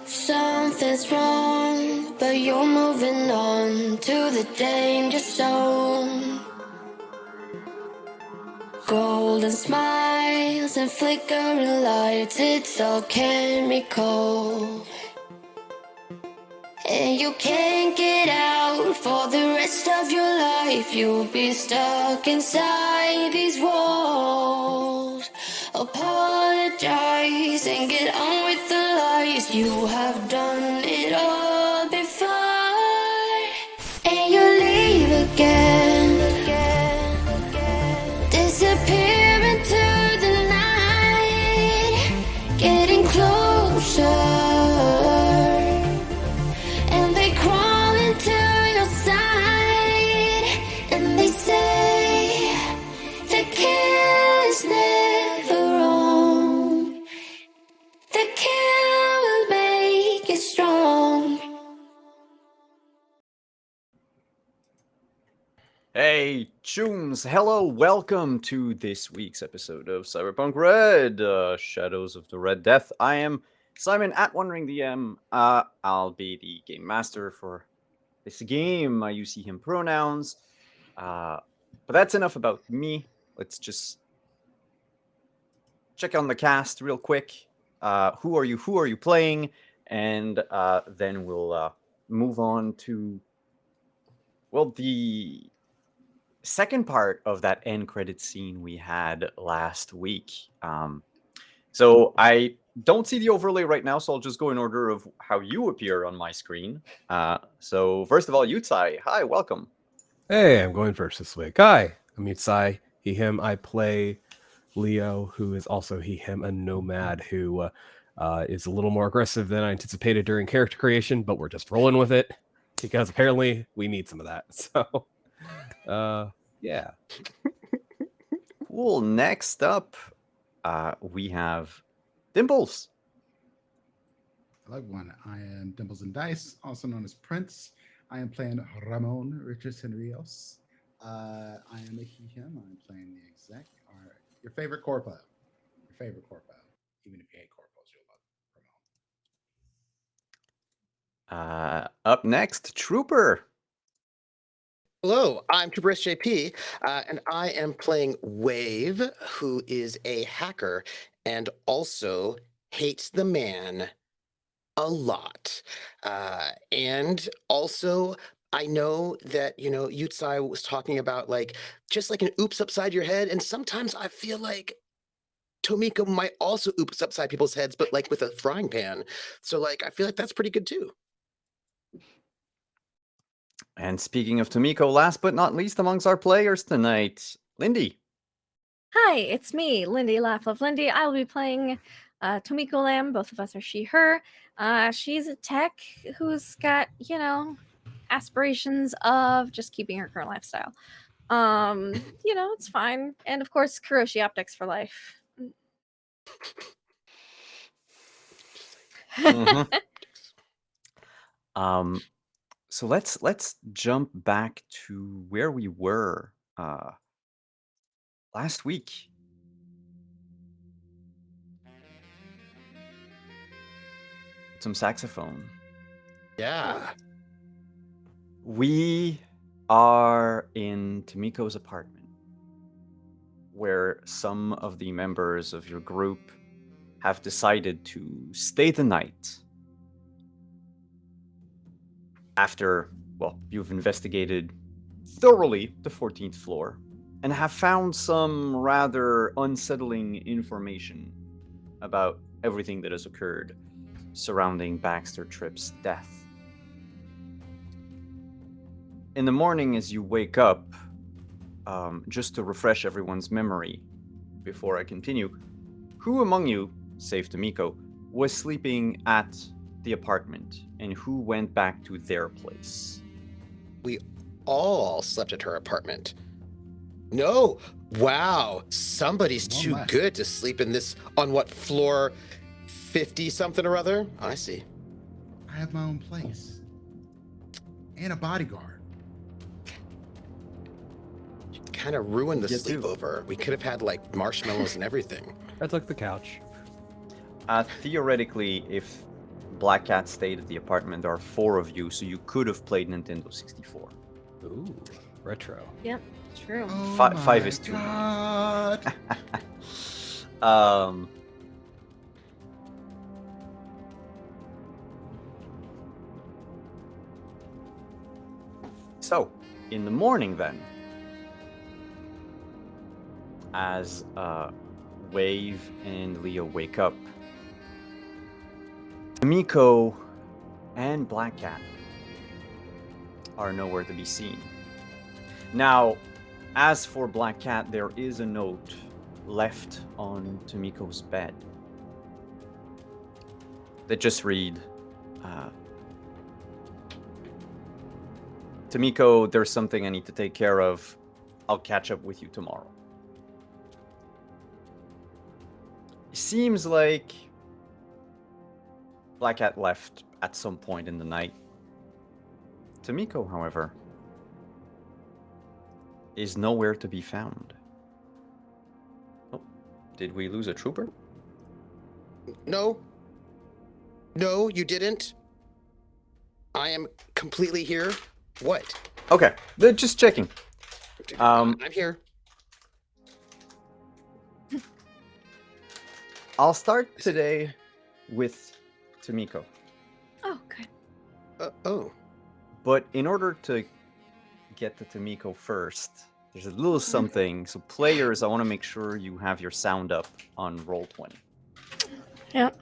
Something's wrong, but you're moving on to the danger zone. Golden smiles and flickering lights, it's all chemical. And you can't get out for the rest of your life. You'll be stuck inside these walls. Apologize and get on with the lies. You have done it all before. And you leave again. Disappear into the night. Getting closer. And they crawl into your side. And they say the kill is never wrong. The kill will make you strong. Hey, Tunes! Hello, welcome to this week's episode of Cyberpunk Red, Shadows of the Red Death. I am Simon at Wandering DM. I'll be the game master for this game. I use he, him pronouns. But that's enough about me. Let's just check on the cast real quick. Who are you playing? And then we'll move on to, well, the second part of that end credit scene we had last week. So I don't see the overlay right now, so I'll just go in order of how you appear on my screen. So first of all, Yutsai, hi, welcome. Hey, I'm going first this week. Hi, I'm Yutsai, he, him. I play Leo, who is also he, him, a nomad who is a little more aggressive than I anticipated during character creation, but we're just rolling with it because apparently we need some of that. So, yeah. Cool. Next up, we have Dimples. Hello, everyone. I am Dimples and Dice, also known as Prince. I am playing Ramon Richardson Rios. I am a he, him. I'm playing the exec, or your favorite corpo. Your favorite corpo. Even if you hate corpos, you'll love Ramon. Up next, Trooper. Hello, I'm Trooper SJP, and I am playing Wave, who is a hacker and also hates the man a lot. And also, I know that, Yutsai was talking about just like an oops upside your head, and sometimes I feel like Tomiko might also oops upside people's heads, but like with a frying pan. So I feel like that's pretty good too. And speaking of Tomiko, last but not least amongst our players tonight, Lindy. Hi, it's me, Lindy Laughlove Lindy. I'll be playing Tomiko Lamb. Both of us are she, her. She's a tech who's got, aspirations of just keeping her current lifestyle. It's fine. And of course, Kuroshi Optics for life. Mm-hmm. So let's jump back to where we were last week. Some saxophone. Yeah. We are in Tomiko's apartment, where some of the members of your group have decided to stay the night. After, you've investigated thoroughly the 14th floor and have found some rather unsettling information about everything that has occurred surrounding Baxter Tripp's death. In the morning, as you wake up, just to refresh everyone's memory before I continue, who among you, save Tomiko, was sleeping at the apartment, and who went back to their place? We all slept at her apartment. No! Wow! Somebody's too good to sleep in this, on what floor? 50 something or other? I see. I have my own place. And a bodyguard. You kind of ruined the sleepover. We could have had marshmallows and everything. I took the couch. Theoretically, if Black Cat stayed at the apartment. There are 4 of you, so you could have played Nintendo 64. Ooh, retro. Yep, true. Oh Five my is too many. God. So, in the morning then, as Wave and Leo wake up, Miko and Black Cat are nowhere to be seen. Now, as for Black Cat, there is a note left on Tomiko's bed that just read, Tomiko, there's something I need to take care of. I'll catch up with you tomorrow. Seems like Black Cat left at some point in the night. Tomiko, however, is nowhere to be found. Oh, did we lose a trooper? No. No, you didn't. I am completely here. What? Okay, just checking. I'm here. I'll start today with Tomiko. Oh, good. Oh. But in order to get to Tomiko first, there's a little something. So players, I want to make sure you have your sound up on Roll20. Yep.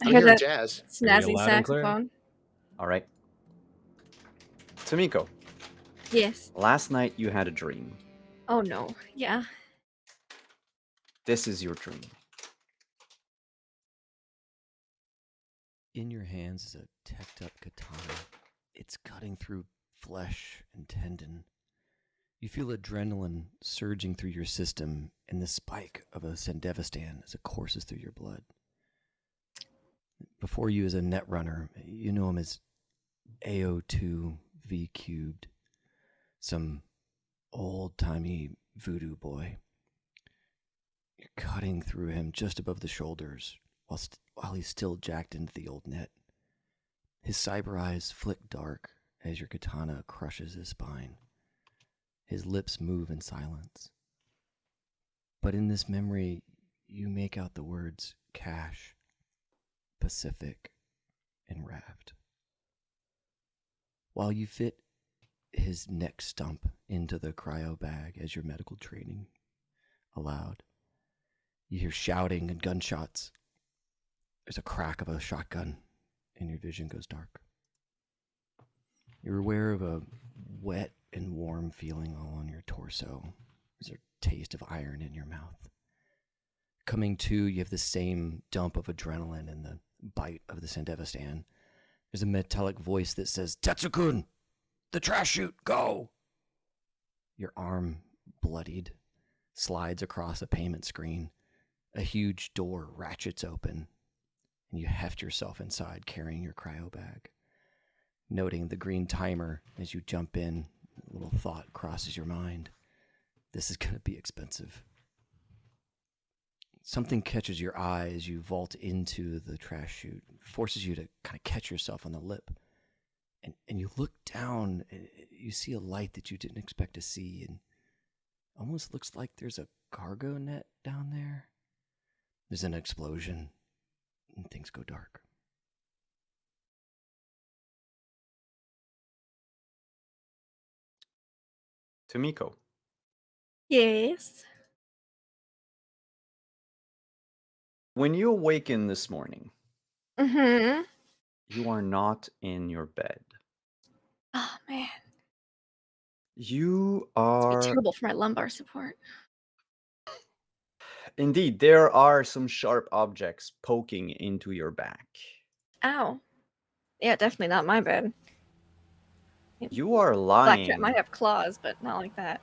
I I'm hear hearing that jazz. snazzy loud and clear? saxophone. All right. Tomiko, Yes. last night you had a dream. Oh no. Yeah. This is your dream. In your hands is a teched up katana. It's cutting through flesh and tendon. You feel adrenaline surging through your system, and the spike of a Sandevistan as it courses through your blood. Before you is a netrunner. You know him as AO2 V cubed. Some old-timey voodoo boy. You're cutting through him just above the shoulders while he's still jacked into the old net. His cyber eyes flick dark as your katana crushes his spine. His lips move in silence. But in this memory, you make out the words Cash, Pacific, and Raft. While you fit his neck stump into the cryo bag as your medical training allowed, you hear shouting and gunshots. There's a crack of a shotgun, and your vision goes dark. You're aware of a wet and warm feeling all on your torso. There's a taste of iron in your mouth. Coming to, you have the same dump of adrenaline and the bite of the Sandevistan. There's a metallic voice that says, "Tetsukun, the trash chute, go!" Your arm, bloodied, slides across a payment screen. A huge door ratchets open, and you heft yourself inside carrying your cryo bag. Noting the green timer as you jump in, a little thought crosses your mind. This is going to be expensive. Something catches your eye as you vault into the trash chute, forces you to kind of catch yourself on the lip. And you look down, and you see a light that you didn't expect to see, and almost looks like there's a cargo net down there. There's an explosion, and things go dark. Tomiko, Yes. when you awaken this morning, Mm-hmm. you are not in your bed. Oh man. You It's gonna be are... terrible for my lumbar support. Indeed, there are some sharp objects poking into your back. Ow. Yeah, definitely not my bed. You are Black lying. cat might have claws, but not like that.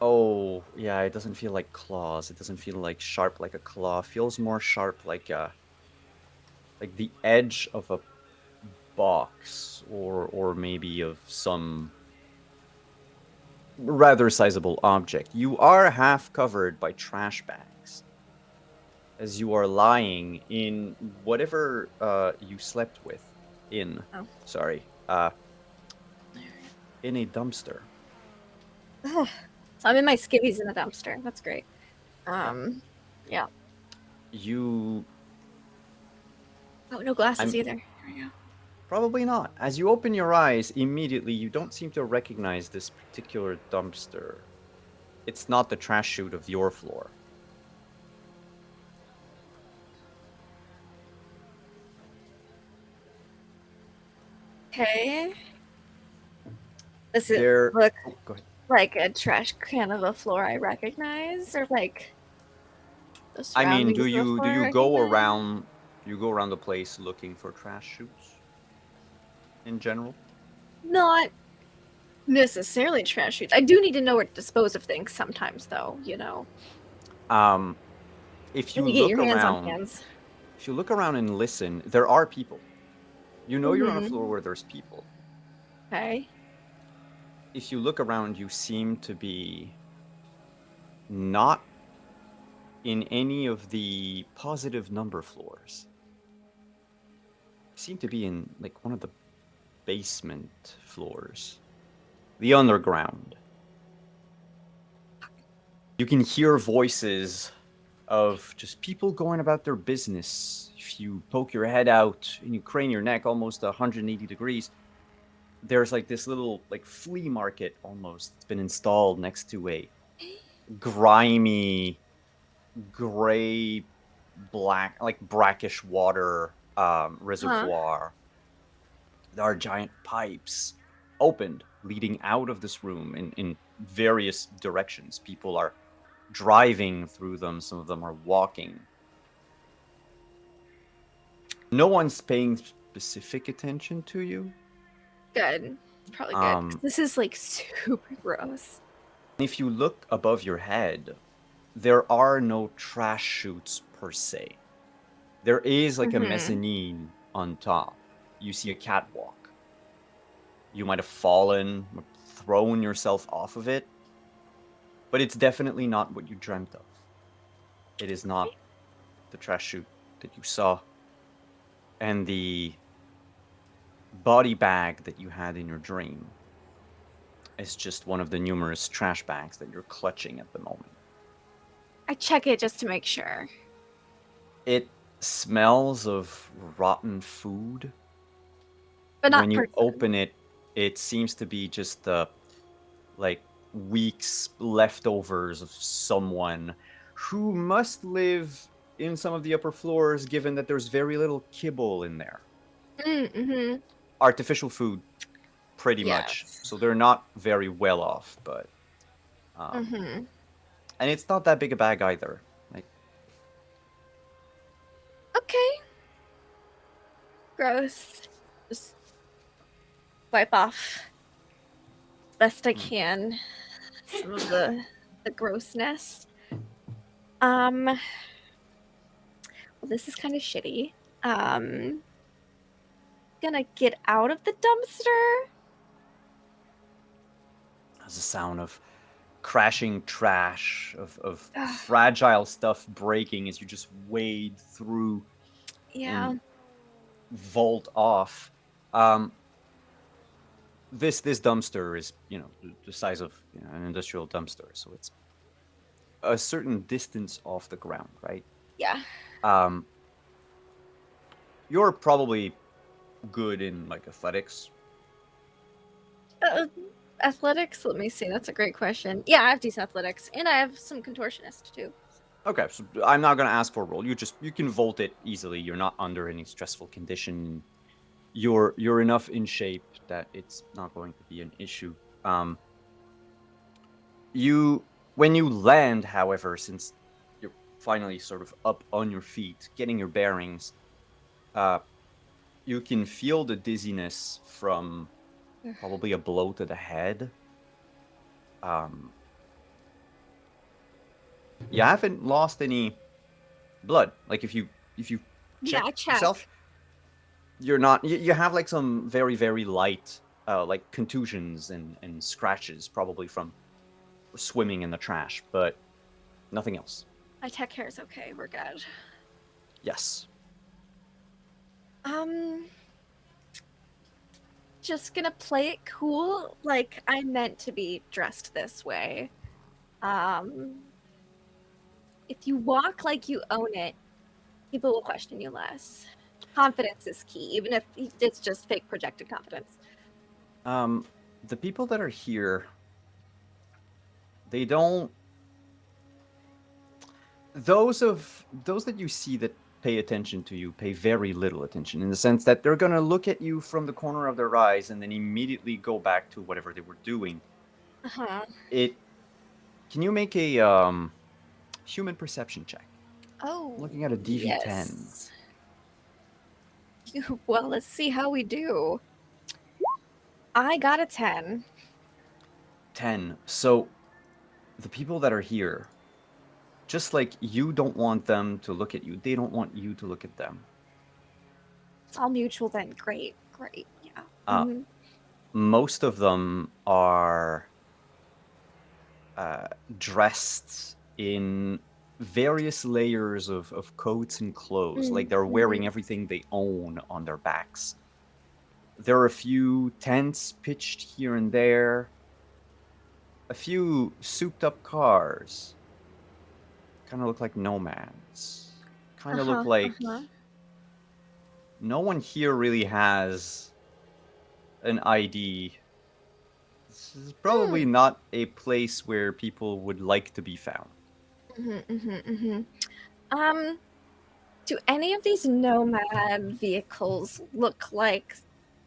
Oh, yeah, it doesn't feel like claws. It doesn't feel like sharp like a claw. It feels more sharp like the edge of a box or maybe of some rather sizable object. You are half covered by trash bags. as you are lying in whatever you slept with in. Oh. Sorry. In a dumpster. So I'm in my skivvies in the dumpster. That's great. Yeah. You Oh, no glasses I'm- either. There we go. Probably not. As you open your eyes, immediately you don't seem to recognize this particular dumpster. It's not the trash chute of your floor. Okay. Does it There. look Oh, go ahead. like a trash can of a floor I recognize, or like the I mean, surroundings do of the you floor I go recognize? around? Do you go around the place looking for trash chutes? In general. Not necessarily trash chutes. I do need to know where to dispose of things sometimes, though. You know, If when you you get look your hands on around, cans. if you look around and listen, there are people. You know you're on a Mhm. floor where there's people. Okay. If you look around, you seem to be not in any of the positive number floors. You seem to be in like one of the basement floors, the underground. You can hear voices of just people going about their business. If you poke your head out and you crane your neck almost 180 degrees, there's like this little like flea market almost. It's been installed next to a grimy, gray, black, like brackish water reservoir. There are giant pipes opened leading out of this room in various directions. People are driving through them. Some of them are walking. No one's paying specific attention to you. Good. Probably good. 'Cause this is like super gross. If you look above your head, there are no trash chutes per se. There is like a Mhm. mezzanine on top. You see a catwalk. You might have fallen, or thrown yourself off of it, but it's definitely not what you dreamt of. It is not the trash chute that you saw. And the body bag that you had in your dream is just one of the numerous trash bags that you're clutching at the moment. I check it just to make sure. It smells of rotten food. But not When you person. open it, it seems to be just like weeks leftovers of someone who must live in some of the upper floors, given that there's very little kibble in there. Mm-hmm. Artificial food, pretty much. Yes. So they're not very well off, but Mm-hmm. and it's not that big a bag either. Like, Okay. Gross. Just wipe off as best I can some of the grossness. Well, this is kind of shitty. Gonna get out of the dumpster. there's a sound of crashing trash, of Ugh. fragile stuff breaking as you just wade through Yeah. and vault off. This dumpster is, the size of an industrial dumpster, so it's a certain distance off the ground, right? Yeah. You're probably good in like athletics. Athletics? Let me see. That's a great question. Yeah, I have decent athletics, and I have some contortionist too. Okay, so I'm not gonna ask for a roll. You can vault it easily. You're not under any stressful condition. You're enough in shape that it's not going to be an issue. When you land, however, since you're finally sort of up on your feet, getting your bearings, you can feel the dizziness from probably a blow to the head. You haven't lost any blood. Like if you check yourself, you're not. You have like some very very light like contusions and scratches, probably from swimming in the trash, but nothing else. My tech hair is okay. We're good. Yes. Just gonna play it cool. Like, I meant to be dressed this way. If you walk like you own it, people will question you less. Confidence is key, even if it's just fake projected confidence. The people that are here, they don't. Those that you see that pay attention to you pay very little attention, in the sense that they're gonna look at you from the corner of their eyes and then immediately go back to whatever they were doing. Uh-huh. Can you make a human perception check? Oh, Looking at a DV10. yes. Well, let's see how we do. I got a 10. 10. So the people that are here, just like you don't want them to look at you, they don't want you to look at them. It's all mutual then. Great, yeah. Most of them are dressed in various layers of coats and clothes, like they're wearing everything they own on their backs. There are a few tents pitched here and there, a few souped up cars. Kind of look like nomads. Kind of look like no one here really has an ID. This is probably not a place where people would like to be found. Do any of these nomad vehicles look like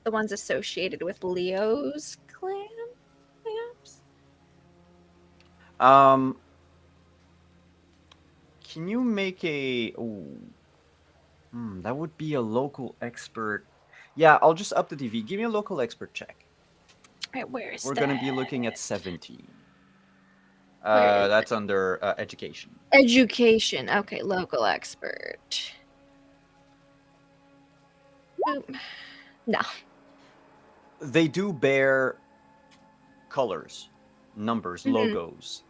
the ones associated with Leo's clan, perhaps? Can you make a... that would be a local expert. Yeah, I'll just up the DV. Give me a local expert check. Right, where is We're that? going to be looking at 17. Where is That's under education. Education. Okay, local expert. Boom. No. They do bear colors, numbers, logos.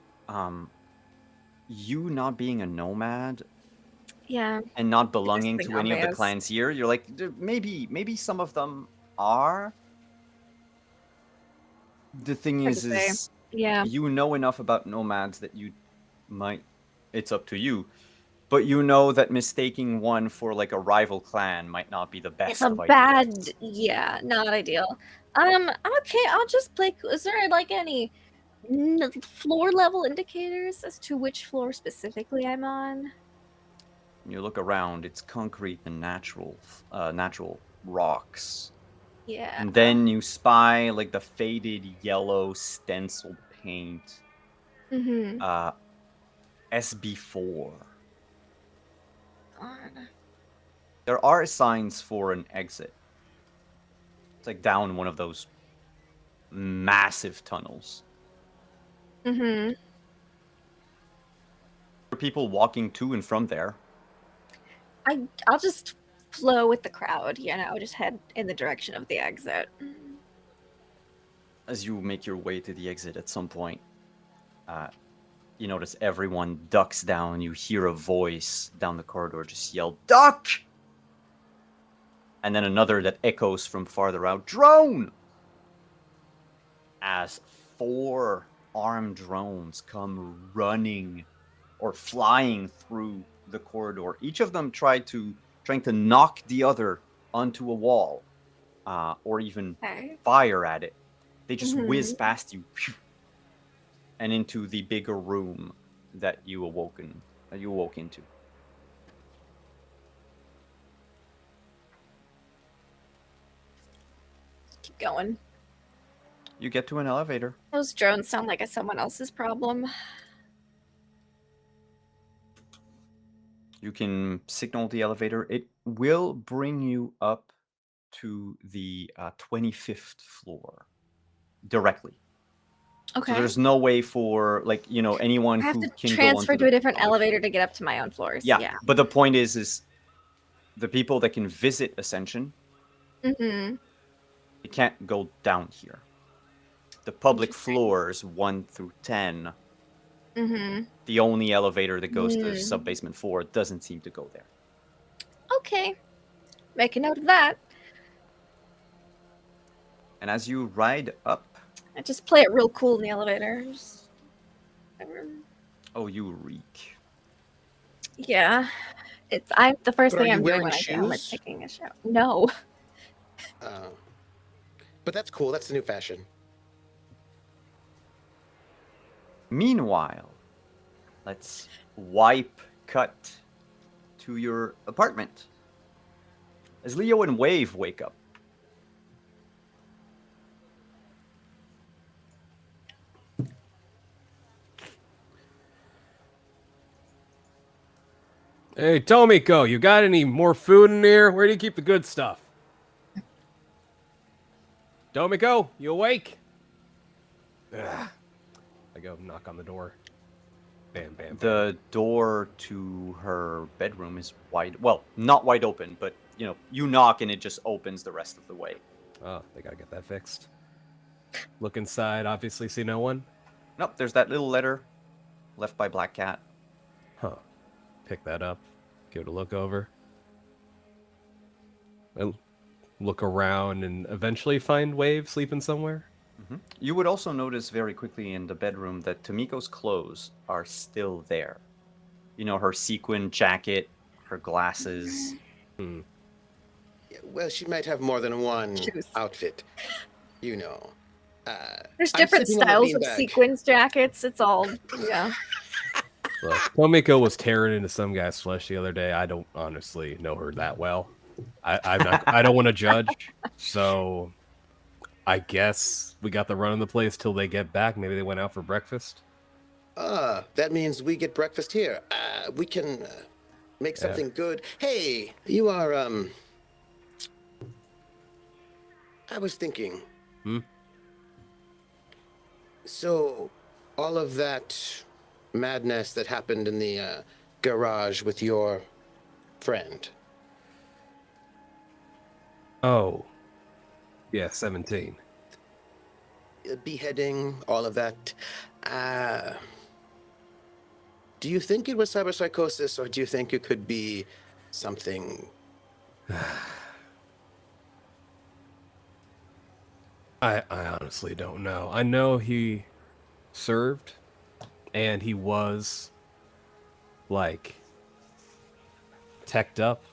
You not being a nomad, Yeah, and not belonging something to any of the obvious. clans here, you're like, maybe some of them are. The thing Hard to say. is, Yeah. you know enough about nomads that you might. It's up to you, but you know that mistaking one for like a rival clan might not be the best. It's a of bad, ideas. yeah, not ideal. Okay, I'll just play. Is there like any floor level indicators as to which floor specifically I'm on? You look around; it's concrete and natural rocks. Yeah. And then you spy like the faded yellow stenciled paint. SB4. Darn. There are signs for an exit. It's like down one of those massive tunnels. There are people walking to and from there. I'll just flow with the crowd, just head in the direction of the exit. As you make your way to the exit at some point, you notice everyone ducks down. You hear a voice down the corridor just yell, "Duck!" And then another that echoes from farther out, "Drone!" As 4 armed drones come running or flying through the corridor. Each of them trying to knock the other onto a wall, or even fire at it. They just whiz past you and into the bigger room that you awoke into. Keep going. You get to an elevator. Those drones sound like someone else's problem. You can signal the elevator. It will bring you up to the 25th floor directly. Okay. So there's no way for anyone I have who to can transfer go to a different elevator to get up to my own floors. Yeah. But the point is the people that can visit Ascension, they can't go down here. The public floors 1 through 10. Mm-hmm. The only elevator that goes to sub-basement 4 doesn't seem to go there. Okay. Make a note of that. And as you ride up, I just play it real cool in the elevator. oh, you reek. Yeah. I'm the first But are thing you I'm doing wearing when I get home is shoes? taking a shower. No. But that's cool. That's the new fashion. Meanwhile, let's wipe cut to your apartment. As Leo and Wave wake up. Hey, Tomiko, you got any more food in here? Where do you keep the good stuff? Tomiko, you awake? Ugh. I go knock on the door. Bam, bam, bam. The door to her bedroom is wide, well, not wide open, but you knock and it just opens the rest of the way. Oh, they gotta get that fixed. Look inside, obviously see no one. Nope, there's that little letter left by Black Cat. Huh. Pick that up. Give it a look over. I look around and eventually find Wave sleeping somewhere. Mm-hmm. You would also notice very quickly in the bedroom that Tomiko's clothes are still there. Her sequin jacket, her glasses. Hmm. Well, she might have more than one Shoes. outfit. There's I'm different sitting on a styles of beanbag. sequins jackets. It's all, yeah. Look, Tomiko was tearing into some guy's flesh the other day. I don't honestly know her that well. I don't want to judge. So I guess we got the run of the place till they get back. Maybe they went out for breakfast. That means we get breakfast here. We can make something good. Hey, you are, I was thinking. So, all of that madness that happened in the garage with your friend. Oh. Yeah, 17. Beheading, all of that. Do you think it was cyberpsychosis, or do you think it could be something? I honestly don't know. I know he served, and he was, like, teched up.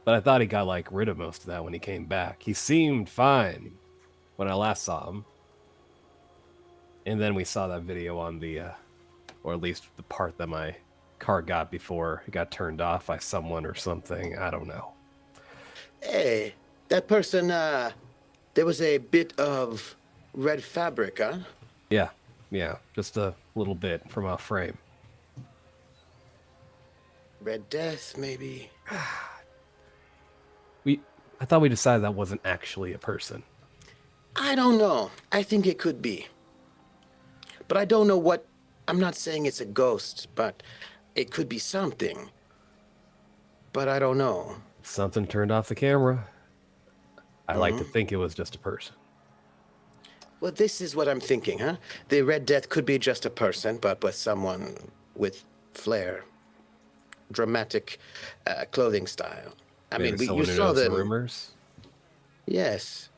But I thought he got, like, rid of most of that when he came back. He seemed fine when I last saw him. And then we saw that video on the, or at least the part that my car got before it got turned off by someone or something. I don't know. Hey, that person, there was a bit of red fabric, huh? Yeah, just a little bit from a frame. Red Death, maybe. I thought we decided that wasn't actually a person. I don't know. I think it could be. But I don't know what. I'm not saying it's a ghost, but it could be something. But I don't know. Something turned off the camera. I like to think it was just a person. Well, this is what I'm thinking, huh? The Red Death could be just a person, but with someone with flair. Dramatic clothing style. I mean, you saw the rumors. Yes.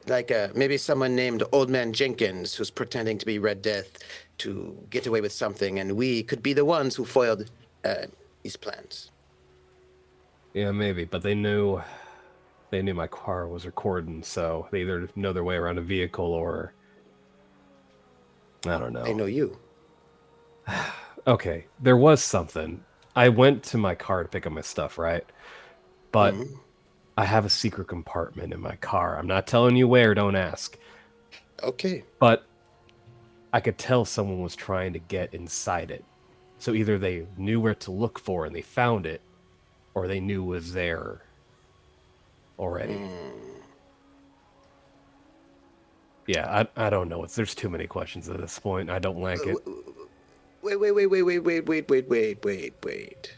Like maybe someone named Old Man Jenkins who's pretending to be Red Death to get away with something, and we could be the ones who foiled his plans. Yeah, maybe, but they knew my car was recording, so they either know their way around a vehicle or I don't know. They know you. Okay, there was something. I went to my car to pick up my stuff, right? But I have a secret compartment in my car. I'm not telling you where, don't ask. Okay. But I could tell someone was trying to get inside it. So either they knew where to look for and they found it, or they knew it was there already. Yeah, I don't know. There's too many questions at this point. I don't like it. Wait.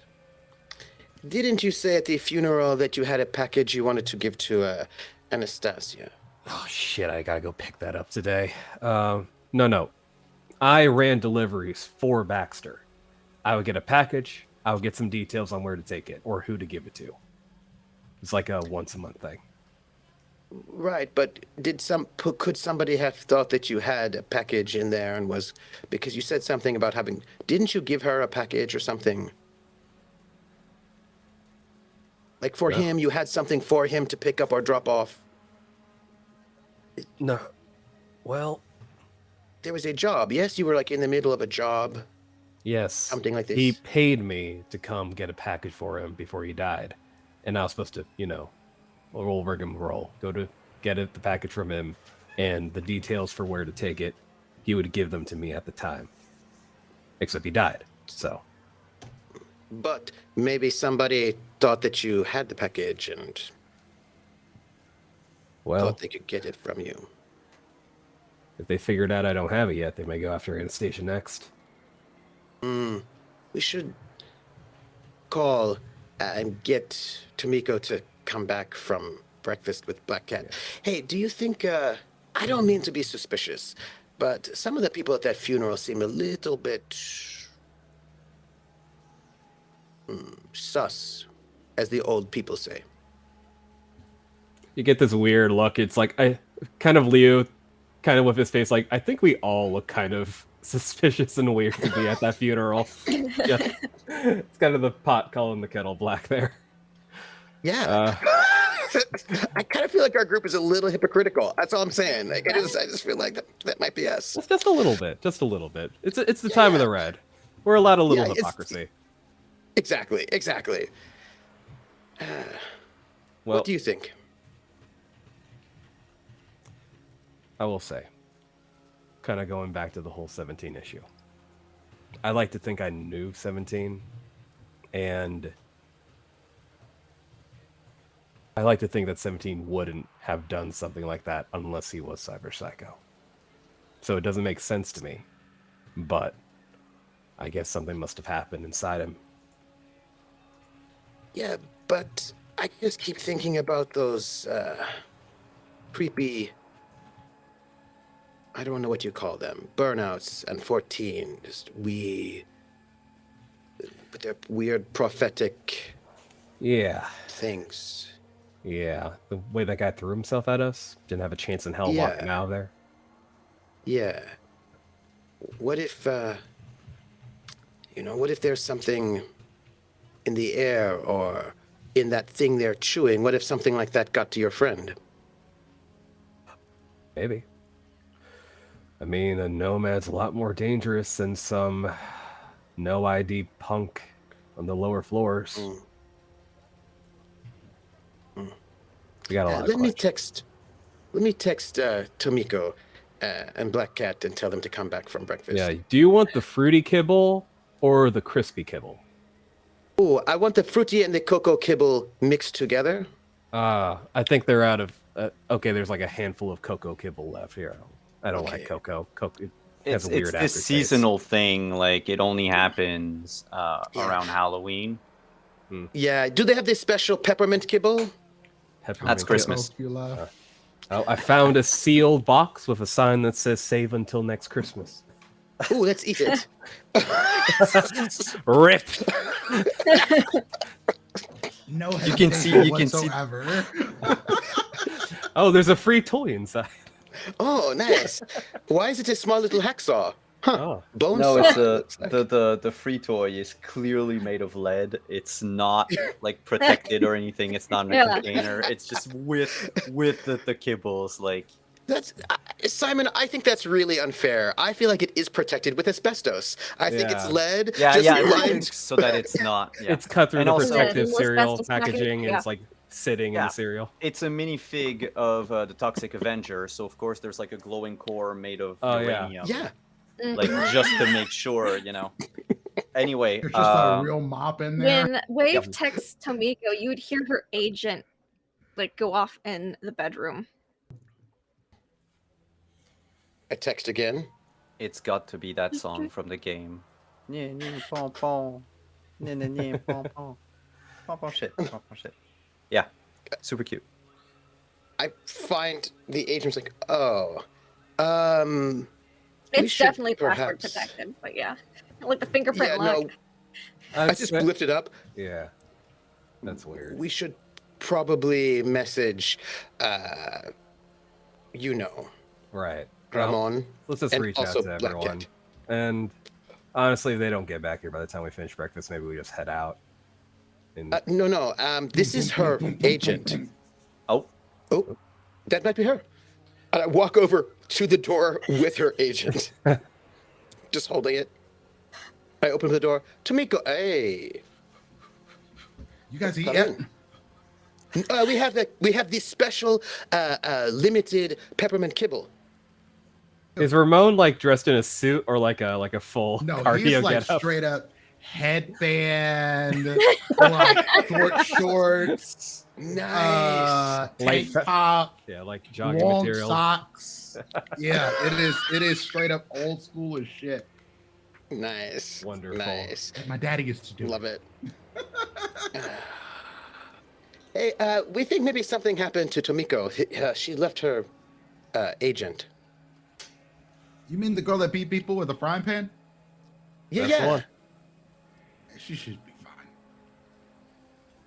Didn't you say at the funeral that you had a package you wanted to give to Anastasia? Oh, shit, I gotta go pick that up today. No. I ran deliveries for Baxter. I would get a package, I'll get some details on where to take it or who to give it to. It's like a once a month thing. Right, but could somebody have thought that you had a package in there and was, because you said something about having, didn't you give her a package or something? Like for Yeah. him, you had something for him to pick up or drop off. No. Well, There was a job. Yes, you were like in the middle of a job. yes. Something like this. He paid me to come get a package for him before he died. And I was supposed to, roll rigmarole, go to get the package from him, and the details for where to take it, he would give them to me at the time. Except he died, so. But maybe somebody thought that you had the package and thought they could get it from you. If they figured out I don't have it yet, they may go after Anastasia next. We should call and get Tomiko to come back from breakfast with Black Cat. Yeah. Hey, do you think, I don't mean to be suspicious, but some of the people at that funeral seem a little bit sus, as the old people say. You get this weird look. It's like, Leo, kind of with his face, like, I think we all look kind of suspicious and weird to be at that funeral. Yeah. It's kind of the pot calling the kettle black there. Yeah. I kind of feel like our group is a little hypocritical. That's all I'm saying. Like, I just feel like that might be us. Just a little bit. It's the time of the red. We're allowed a little hypocrisy. Exactly. What do you think? I will say, kind of going back to the whole 17 issue. I like to think I knew 17, and I like to think that 17 wouldn't have done something like that unless he was Cyber Psycho. So it doesn't make sense to me, but I guess something must have happened inside him. Yeah, but I just keep thinking about those creepy, I don't know what you call them, burnouts and 14, with their weird prophetic things. Yeah, the way that guy threw himself at us, didn't have a chance in hell walking out of there. Yeah. What if, what if there's something in the air or in that thing they're chewing? What if something like that got to your friend? Maybe. I mean, a nomad's a lot more dangerous than some no ID punk on the lower floors. We got a lot of questions. Let me text Tomiko and Black Cat and tell them to come back from breakfast. Yeah, do you want the fruity kibble or the crispy kibble? Oh, I want the fruity and the cocoa kibble mixed together. I think they're out of... okay, there's like a handful of cocoa kibble left here. I don't like cocoa. It has a weird aftertaste. It's this seasonal thing. Like, it only happens around Halloween. Yeah. Do they have this special peppermint kibble? That's Christmas. I found a sealed box with a sign that says "Save until next Christmas." Ooh, let's eat it. Rip. No, you can see. Oh, there's a free toy inside. Oh, nice. Why is it a small little hacksaw? Huh. Oh. Bone No, saw. it's the free toy is clearly made of lead. It's not like protected or anything. It's not in a container. It's just with the kibbles. Like, That's Simon. I think that's really unfair. I feel like it is protected with asbestos. I think it's lead. Lined so that it's not. Yeah. It's cut through And the also- protective Yeah, cereal asbestos packaging, and yeah. it's like sitting in the cereal. It's a minifig of the Toxic Avenger. So of course there's like a glowing core made of Oh, uranium. Yeah. Like just to make sure, Anyway, There's just a real mop in there. When Wave texts Tomiko, you would hear her agent go off in the bedroom. I text again. it's got to be that song from the game. Shit. Yeah, super cute. I find the agent's like, oh, we It's should definitely password perhaps- protected, but yeah. Like the fingerprint Yeah, look. no. I just lifted up. Yeah, that's weird. We should probably message, Right. Ramon. Let's just and reach also out to Black everyone. Cat. And honestly, if they don't get back here by the time we finish breakfast, maybe we just head out. And No. This is her agent. Oh, Oh, that might be her. And I walk over to the door with her agent, just holding it. I open the door. Tomiko, hey. You guys eat Come yet? in. We have the special limited peppermint kibble. is Ramon like dressed in a suit or like a full No, cardio he's like getup? straight up headband, like shorts, Nice. tank Like- top, Yeah, like jogging long material. socks. Yeah, it is straight up old school as shit. Nice. Wonderful. Nice. Like my daddy used to do. Love it. Hey, we think maybe something happened to Tomiko. She left her agent. You mean the girl that beat people with a frying pan? Yeah, That's the yeah. one. She should be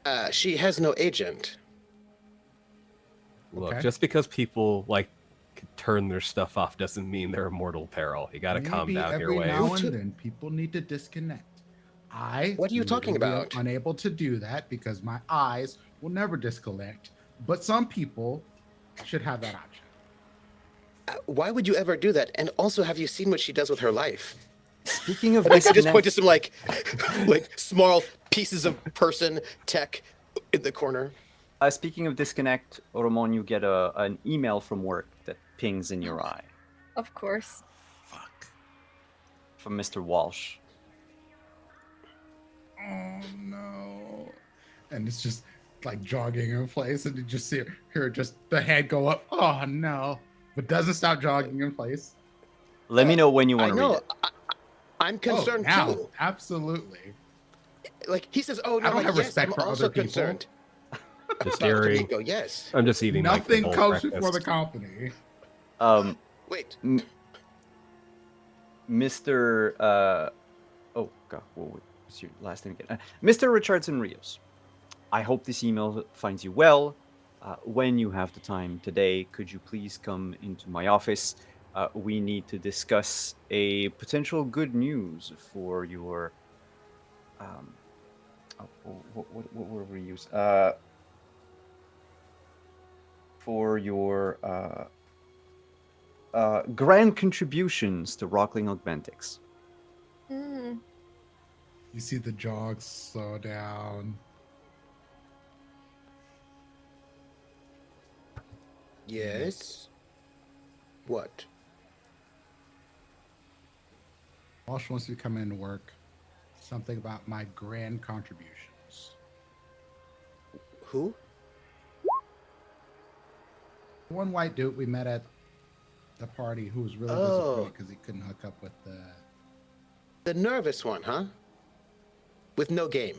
fine. She has no agent. Look, Okay. just because people like turn their stuff off doesn't mean they're in mortal peril. You got to calm Maybe down your every ways. now and then people need to disconnect. What are you talking literally about? am unable to do that because my eyes will never disconnect. But some people should have that option. Why would you ever do that? And also, have you seen what she does with her life? speaking of Like, I just point disconnect, to some like small pieces of person tech in the corner. speaking of disconnect, Oromon, you get an email from work that pings in your eye Of course. Fuck. from Mr. Walsh. Oh no. And it's just like jogging in place, and you just hear just the head go up. Oh no. But doesn't stop jogging in place. Let me know when you I want to read know. it. I'm concerned now, too. absolutely. Like he says, "Oh no, I don't like, have yes, respect I'm for also other people. concerned." Just About eating. Tomiko, yes. I'm just eating like, the Nothing whole comes breakfast. before the company. Wait. Mr. Oh God, what's your last name again? Mr. Richardson Rios. I hope this email finds you well. When you have the time today, could you please come into my office? We need to discuss a potential good news for your. What word we use? For your grand contributions to Rockling Augmentics. Mm. You see the jogs slow down. Yes. What? Walsh wants you to come in to work. Something about my grand contributions. Who? One white dude we met at the party who was really Oh. disappointed because he couldn't hook up with the. nervous one, huh? With no game.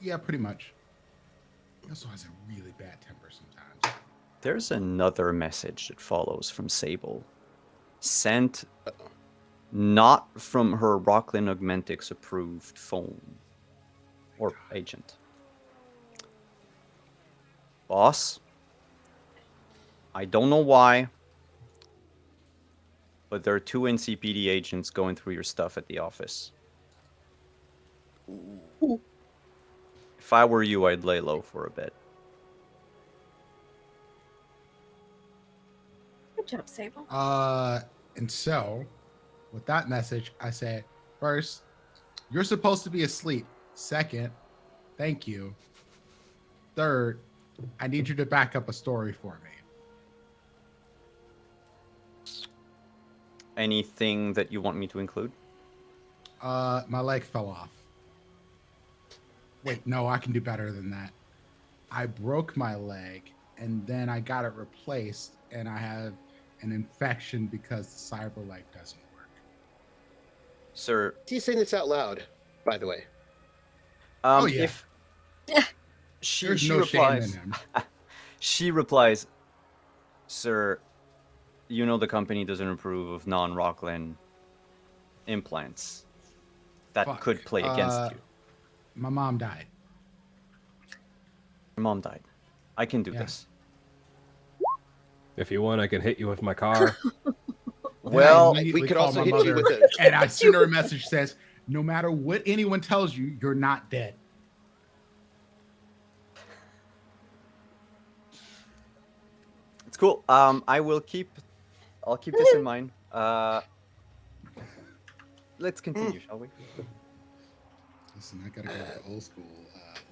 Yeah, pretty much. He also has a really bad temper sometimes. There's another message that follows from Sable. Sent not from her Rockland Augmentics approved phone or agent. Boss, I don't know why, but there are 2 NCPD agents going through your stuff at the office. If I were you, I'd lay low for a bit. Good job, Sable. And so, with that message, I said, first, you're supposed to be asleep. Second, thank you. Third, I need you to back up a story for me. Anything that you want me to include? My leg fell off. Wait, no, I can do better than that. I broke my leg and then I got it replaced, and I have an infection because the cyber leg doesn't work. Sir, He's saying this out loud, by the way. Oh, yeah. If she There's no shame in replies, him. she replies, "Sir, you know the company doesn't approve of non-Rockland implants that Fuck. could play against you. My mom died. Your mom died. I can do Yeah. this. If you want, I can hit you with my car. Well, immediately we could call also my hit you mother, with a. and I send her a message that says, "No matter what anyone tells you, you're not dead." it's cool. I'll keep this in mind. Let's continue, shall we? Listen, I gotta go with the old school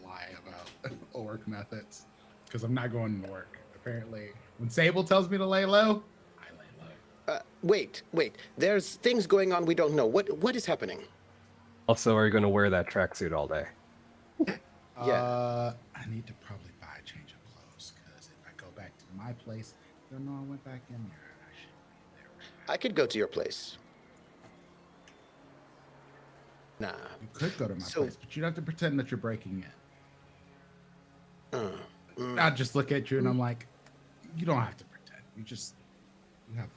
lie about work methods because I'm not going to work. Apparently, when Sable tells me to lay low, I lay low. Wait. There's things going on we don't know. What is happening? Also, are you going to wear that tracksuit all day? Yeah. I need to probably buy a change of clothes because if I go back to my place, they'll know I went back in there and I shouldn't be there right now. I could go to your place. Nah. You could go to my place, but you'd have to pretend that you're breaking in. I'd just look at you and I'm like, you don't have to pretend. You have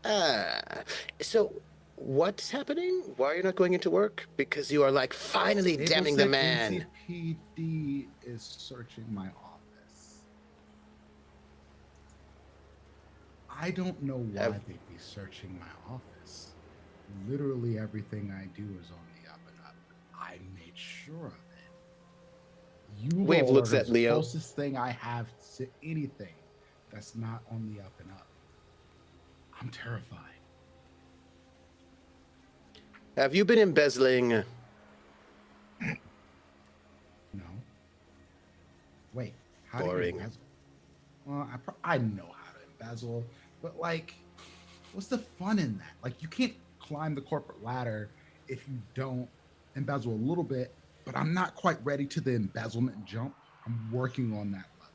the look. So what's happening? Why are you not going into work? Because you are like finally Sable damning the said man. NCPD is searching my office. I don't know why they'd be searching my office. Literally everything I do is on the up and up. I made sure of it. You Wave looks at the Leo. closest thing I have to anything that's not on the up and up. I'm terrified. Have you been embezzling? No. Wait. How do Boring. you embezzle? Well, I know how to embezzle, but like, what's the fun in that? Like, you can't climb the corporate ladder if you don't embezzle a little bit, but I'm not quite ready to the embezzlement jump. I'm working on that level.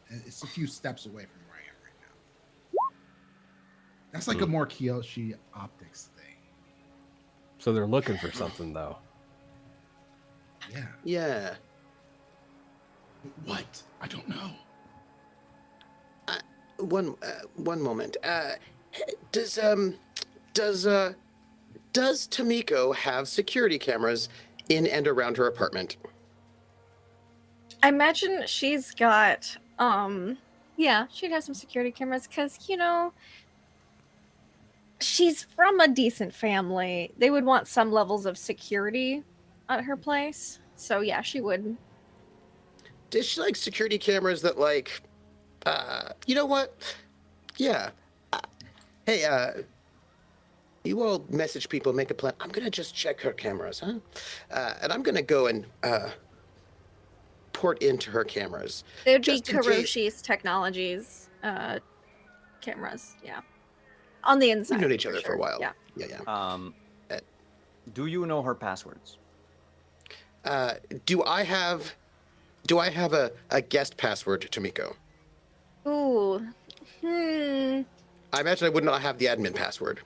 And it's a few steps away from where I am right now. That's like a more Kiyoshi optics thing. So they're looking for something, though. Yeah. Yeah. What? I don't know. One moment. Does Tomiko have security cameras in and around her apartment? I imagine she's got, yeah, she'd have some security cameras because, she's from a decent family. They would want some levels of security at her place. So, yeah, she would. Does she like security cameras that like, you know what? Yeah. Hey, you all message people, make a plan. I'm gonna just check her cameras, huh? And I'm gonna go and port into her cameras. They would be Just in case- Kuroshi's Technologies cameras, yeah. On the inside. We've known each other for sure. a while. Yeah. Yeah. Do you know her passwords? Do I have a guest password to Tomiko? Ooh. I imagine I would not have the admin password.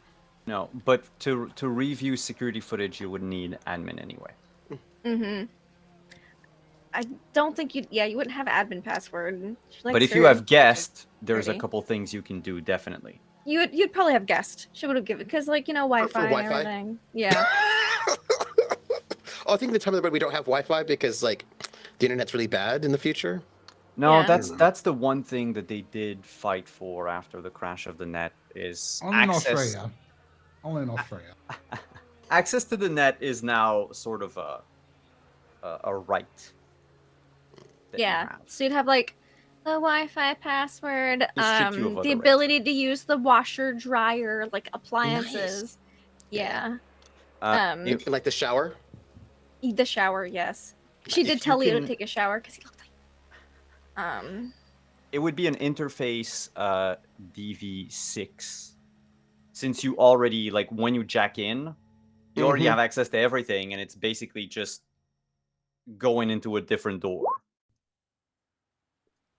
No, but to review security footage, you would need admin anyway. Mm-hmm. I don't think you wouldn't have admin password. But if you have guest, there's a couple things you can do, definitely. You'd probably have guest. She would have given, because Wi-Fi and Wi-Fi? everything. Yeah. I think the time of the we don't have Wi-Fi because like the internet's really bad in the future. No, Yeah. that's the one thing that they did fight for after the crash of the net is Only in access. Australia. Only in Australia. Access to the net is now sort of a right. that you Yeah. have. So you'd have the Wi-Fi password, Just keep you of the other ability to use the washer, dryer, appliances. Yeah. If- Like the shower. The shower, yes. She If did you tell Leo to can- take a shower because he looked it would be an interface DV6. Since you already when you jack in, you already have access to everything, and it's basically just going into a different door.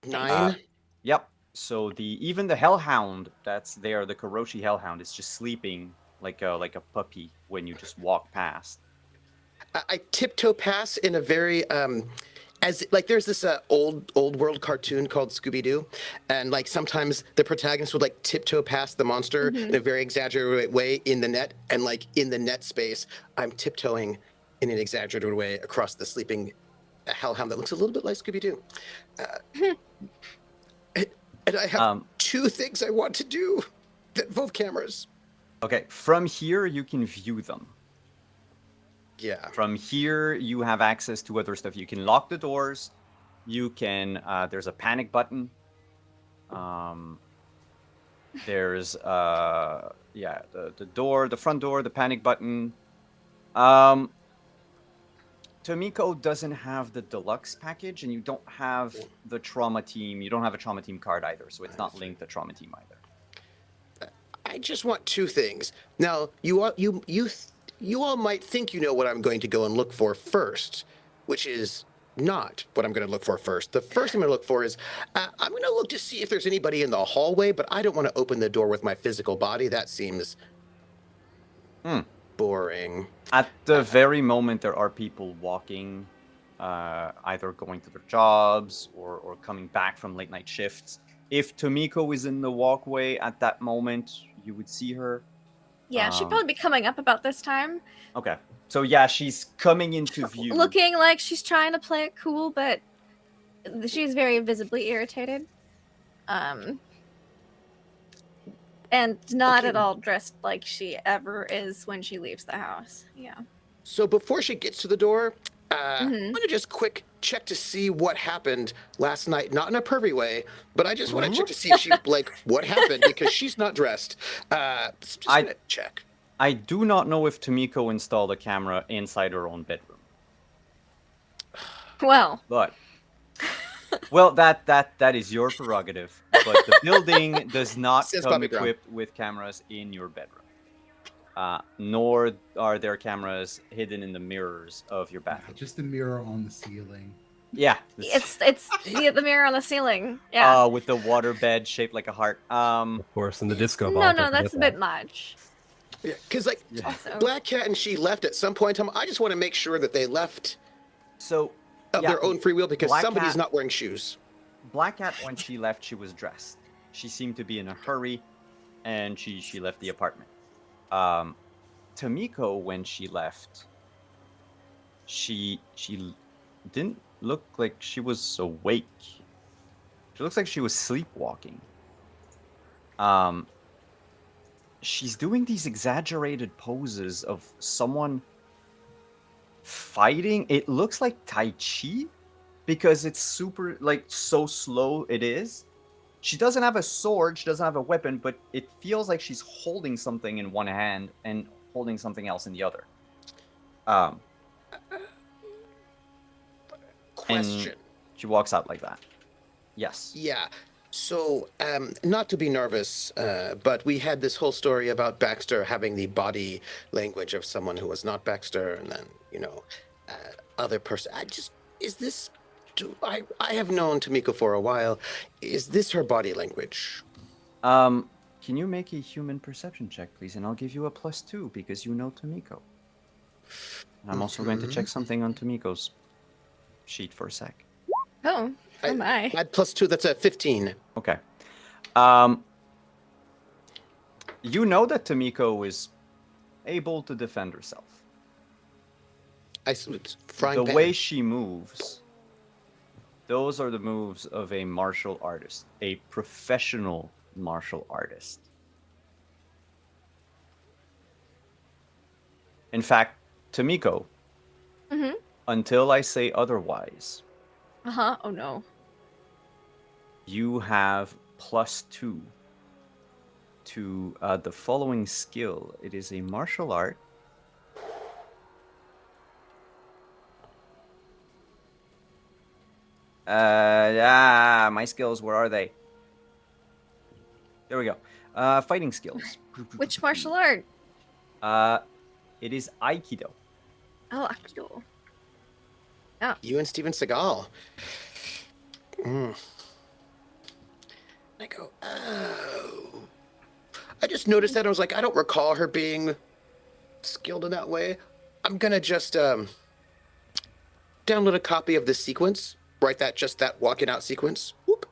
9. Yep. So even the Hellhound that's there, the Kuroshi Hellhound, is just sleeping like a puppy when you just walk past. I tiptoe past in a very as like there's this old world cartoon called Scooby-Doo, and like sometimes the protagonist would like tiptoe past the monster in a very exaggerated way in the net, and like in the net space, I'm tiptoeing in an exaggerated way across the sleeping hellhound that looks a little bit like Scooby-Doo. And I have two things I want to do that involve cameras. Okay, from here you can view them. Yeah. From here you have access to other stuff. You can lock the doors. You can. There's a panic button. There's the door, the front door, the panic button. Tomiko doesn't have the deluxe package, and you don't have the trauma team. You don't have a trauma team card either, so it's not linked to trauma team either. I just want two things. Now, you all might think you know what I'm going to go and look for first, which is not what I'm going to look for first. The first thing I'm going to look for is I'm going to look to see if there's anybody in the hallway, but I don't want to open the door with my physical body. That seems boring. At the very moment, there are people walking, either going to their jobs or coming back from late night shifts. If Tomiko is in the walkway at that moment, you would see her. Yeah, she'd probably be coming up about this time. Okay. So yeah, she's coming into view. Looking like she's trying to play it cool, but she's very visibly irritated. And not at all dressed like she ever is when she leaves the house. Yeah. So before she gets to the door, I'm going to just quick check to see what happened last night. Not in a pervy way, but I just want to check to see if she, like, what happened, because she's not dressed. So just going to check. I do not know if Tomiko installed a camera inside her own bedroom. Well. But, well, that is your prerogative. But the building does not come equipped with cameras in your bedroom. Nor are there cameras hidden in the mirrors of your bathroom. Just the mirror on the ceiling. Yeah. It's the mirror on the ceiling. Yeah. With the waterbed shaped like a heart. Of course, in the disco ball. No, that's a bit much. Yeah, because like Black Cat and she left at some point in time. I just want to make sure that they left of their own free will, because somebody's not wearing shoes. Black Cat, when she left, she was dressed. She seemed to be in a hurry, and she left the apartment. Tomiko, when she left, she didn't look like she was awake. She looks like she was sleepwalking. She's doing these exaggerated poses of someone fighting. It looks like Tai Chi, because it's super, like, so slow it is. She doesn't have a sword, she doesn't have a weapon, but it feels like she's holding something in one hand and holding something else in the other. Question. And she walks out like that. Yes. Yeah. So, not to be nervous, but we had this whole story about Baxter having the body language of someone who was not Baxter, and then, other person. I have known Tomiko for a while. Is this her body language? Can you make a human perception check, please? And I'll give you a +2 because you know Tomiko. And I'm also going to check something on Tomiko's sheet for a sec. Oh my. Add +2, that's a 15. Okay. You know that Tomiko is able to defend herself. The way she moves, those are the moves of a martial artist, a professional martial artist. In fact, Tomiko, until I say otherwise, oh no, you have +2 to the following skill. It is a martial art. My skills, where are they? There we go. Fighting skills. Which martial art? It is Aikido. Oh, Aikido. You and Steven Seagal. I go, oh. I just noticed that. I was like, I don't recall her being skilled in that way. I'm gonna just download a copy of this sequence. Write that, just that walking out sequence. Whoop.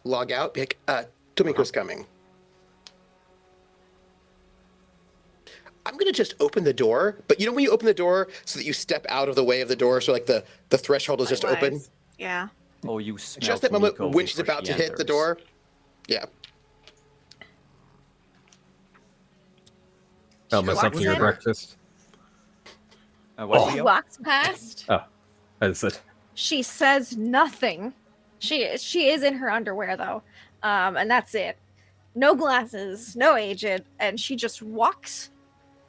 Log out. Be like, Tomiko's coming. I'm going to just open the door. But you know when you open the door so that you step out of the way of the door, so like the threshold is just open? Likewise. Yeah. Oh, you smell Just that moment Tomiko when she's before about she to hit the enters. door. Yeah. Help myself walks to your in. breakfast. What, She Leo? walks past. Oh, that's it. She says nothing. She is in her underwear though, and that's it. No glasses, no agent, and she just walks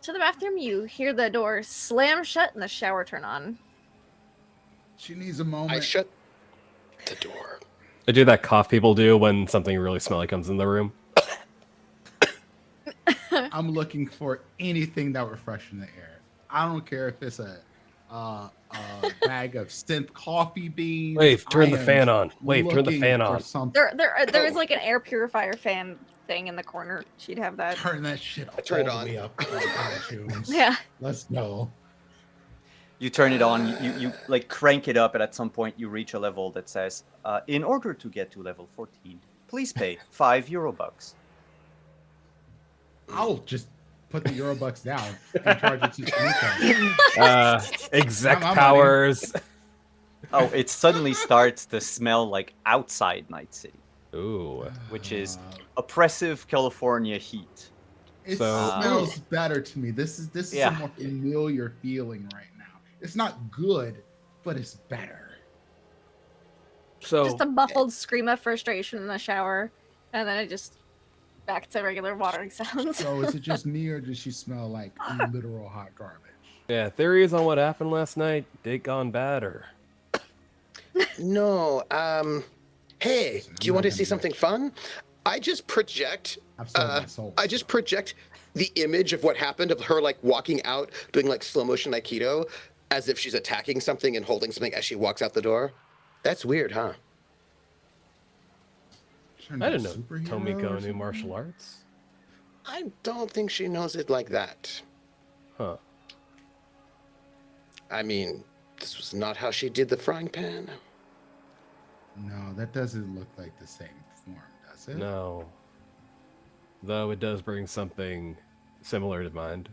to the bathroom. You hear the door slam shut and the shower turn on. She needs a moment. I shut the door. I do that cough people do when something really smelly comes in the room. I'm looking for anything that would freshen the air. I don't care if it's a bag of synth coffee beans. Wave, turn I the am fan on. Wave, turn the looking fan for on. something. There is like an air purifier fan thing in the corner. She'd have that. Turn that shit all Turn it the on. way up. iTunes. Yeah. Let's go. You turn it on, you like crank it up, and at some point you reach a level that says, in order to get to level 14, please pay €5. I'll just put the Eurobucks down and charge it to Tomiko. Exec I'm powers. Oh, it suddenly starts to smell like outside Night City, Ooh. which is oppressive California heat. It So- smells better to me. This is Yeah. a more familiar feeling right now. It's not good, but it's better. So Just a muffled scream of frustration in the shower, and then it just back to regular watering sounds. So is it just me, or does she smell like literal hot garbage? yeah, theories on what happened last night. Date gone bad or No. Hey, Listen, do you I'm want not to see gonna something fun? I just project. I've sold my soul. I just project the image of what happened of her like walking out, doing like slow motion aikido, as if she's attacking something and holding something as she walks out the door. That's weird, huh? Turned I didn't into know a superhero or Tomiko knew something? martial arts. I don't think she knows it like that. Huh. I mean, this was not how she did the frying pan. No, that doesn't look like the same form, does it? No. Though it does bring something similar to mind.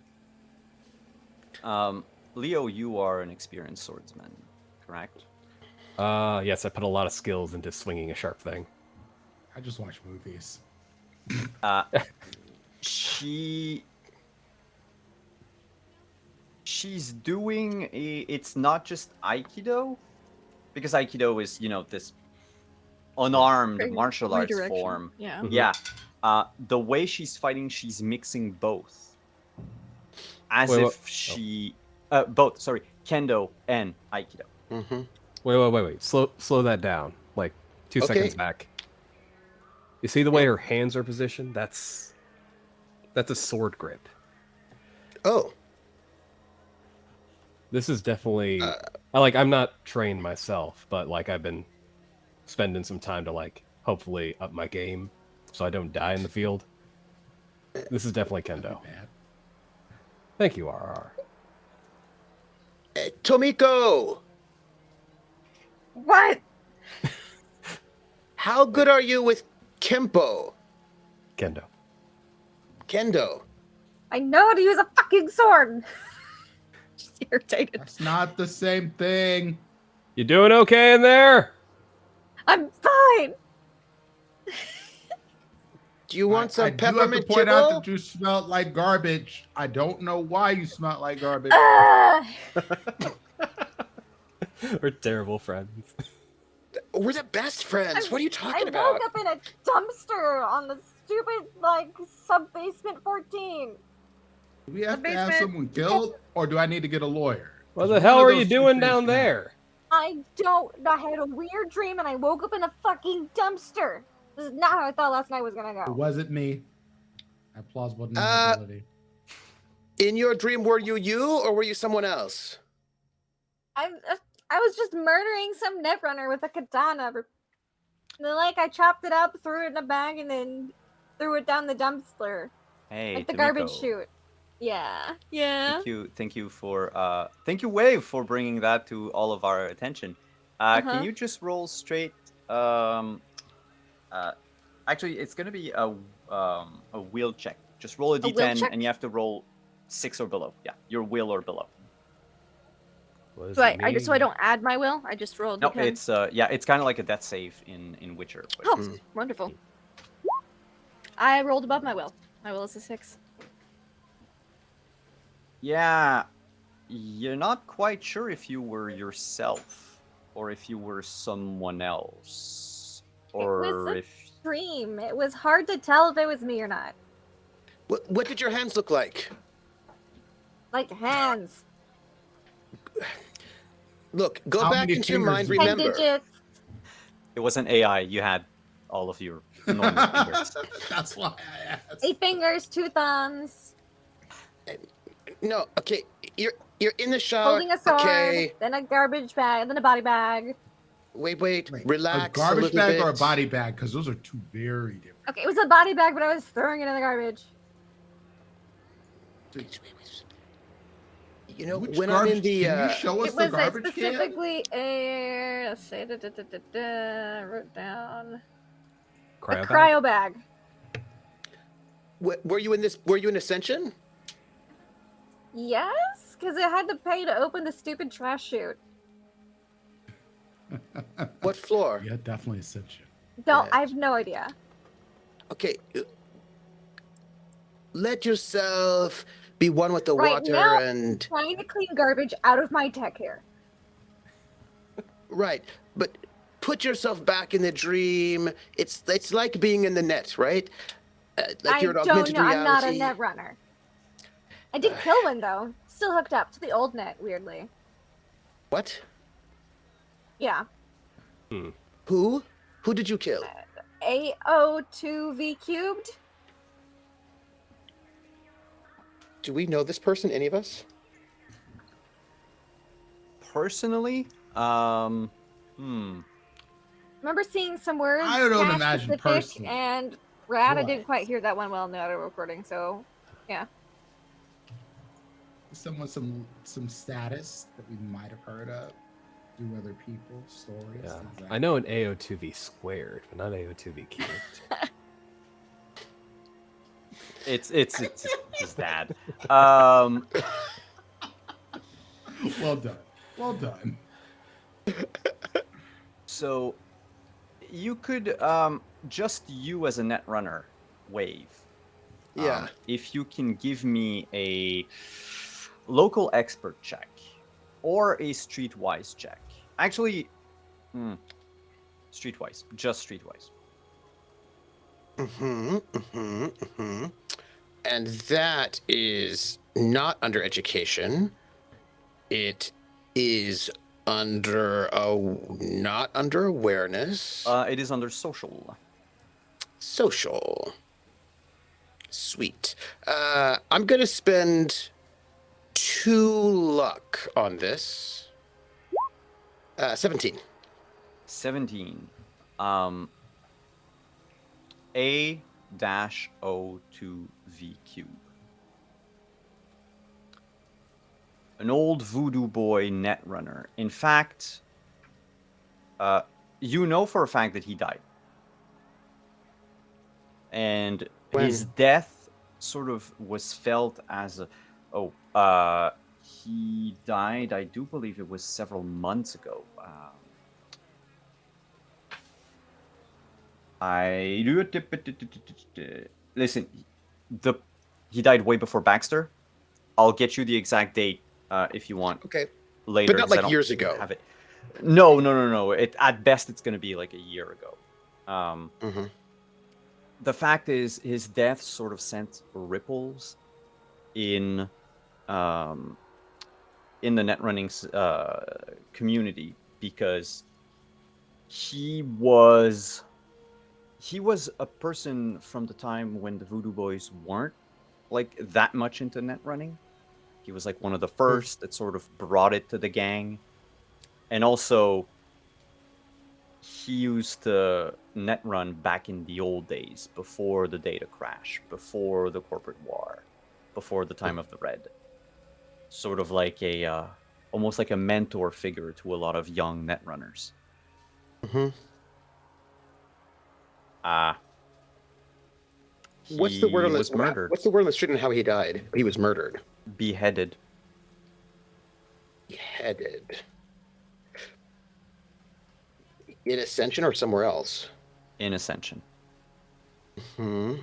Leo, you are an experienced swordsman, correct? Yes, I put a lot of skills into swinging a sharp thing. I just watch movies. She's doing it's not just Aikido, because Aikido is, this unarmed Very martial arts redirection. form. Yeah. Mhm. Yeah. The way she's fighting, she's mixing both. As Wait, if she both, sorry, Kendo and Aikido. Mm-hmm. Wait. Slow that down. Like 2 Okay. seconds back. You see the way her hands are positioned? That's a sword grip. Oh, This is definitely I'm not trained myself, but like I've been spending some time to like hopefully up my game so I don't die in the field. This is definitely kendo. Bad. Thank you, RR. Tomiko, What? how good are you with Kempo? Kendo. Kendo. I know how to use a fucking sword. Just irritated. That's not the same thing. You doing okay in there? I'm fine. Do you want some I do have to peppermint point out kibble? that you smelled like garbage. I don't know why you smelled like garbage. We're terrible friends. We're the best friends. What are you talking I about? woke up in a dumpster on the stupid, sub basement 14. Do we have The to have basement. someone killed, or do I need to get a lawyer? What 'Cause the one hell of are those you two doing things down can there? I had a weird dream and I woke up in a fucking dumpster. This is not how I thought last night was gonna happen. It go. wasn't me. I have plausible deniability. In your dream, were you or were you someone else? I was just murdering some netrunner with a katana. And then, I chopped it up, threw it in a bag, and then threw it down the dumpster. Hey, Like the garbage Tomiko, chute. Yeah. Yeah. Thank you for thank you, Wave, for bringing that to all of our attention. Can you just roll straight? Actually, it's gonna be a will check. Just roll a A will d10, check? and you have to roll 6 or below. Yeah, your will or below. What does So it I just so I mean? don't add my will. I just roll a No, d10. it's yeah, it's kind of like a death save in Witcher. But Oh, it's- wonderful. I rolled above my will. My will is a 6. yeah, you're not quite sure if you were yourself or if you were someone else, It was or a if dream. It was hard to tell if it was me or not. What did your hands look like? Like hands. Look, go How back many into your fingers mind. do you 10 Remember. digits. it wasn't AI. You had all of your normal fingers. That's why I asked. 8 fingers, 2 thumbs. No, okay. You're in the shower. Holding a sword. Okay. Then a garbage bag. Then a body bag. Wait. Wait, Relax a garbage little bag bit. or a body bag? Because those are two very different. Okay, it was a body bag, but I was throwing it in the garbage. Wait. You know, Which when garbage, I'm in the can you show us It the was garbage can? specifically a. Let's see. I wrote down a Cryo bag? cryo bag. were you in this? Were you in Ascension? Yes, because I had to pay to open the stupid trash chute. What floor? Yeah, definitely Ascension. Don't. Yeah. I have no idea. Okay. Let yourself be one with the Right water now- and Trying to clean garbage out of my tech here. right, but put yourself back in the dream. It's like being in the net, right? Like I you're an don't augmented know. reality. I'm not a net runner. I did kill one though. Still hooked up to the old net. Weirdly. What? Yeah. Who? Who did you kill? AO2V cubed. Do we know this person? Any of us? Personally, Remember seeing some words. I don't cash imagine specific personally, and rad. I but- didn't quite hear that one well in the audio recording. So, yeah. Someone, some status that we might have heard of through other people, stories. Yeah. things like I know an AO2V squared, but not AO2V cubed. it's his dad. Well done. Well done. So you could just you as a net runner, Wave. Yeah. If you can give me a local expert check or a streetwise check. Actually, streetwise, just streetwise. And that is not under education. It is under not under awareness. It is under social. Social. Sweet. I'm gonna spend 2 luck on this. 17. 17. A-O2V cube. An old voodoo boy net runner. In fact, you know for a fact that he died. And his death sort of was felt as a... he died, I do believe it was several months ago. Listen, he died way before Baxter. I'll get you the exact date if you want. Okay. Later, But not 'cause I like don't years ago. Have it. No. At best, it's going to be like a year ago. The fact is, his death sort of sent ripples in the net running community because he was a person from the time when the Voodoo Boys weren't like that much into net running. He was like one of the first that sort of brought it to the gang. And also, he used to net run back in the old days, before the data crash, before the corporate war, before the time of the Red. Sort of like a almost like a mentor figure to a lot of young netrunners. Mm-hmm. What's the word on He was murdered, What's the word on the street and how he died? He was murdered. beheaded. Beheaded. In Ascension or somewhere else? In Ascension. Hmm.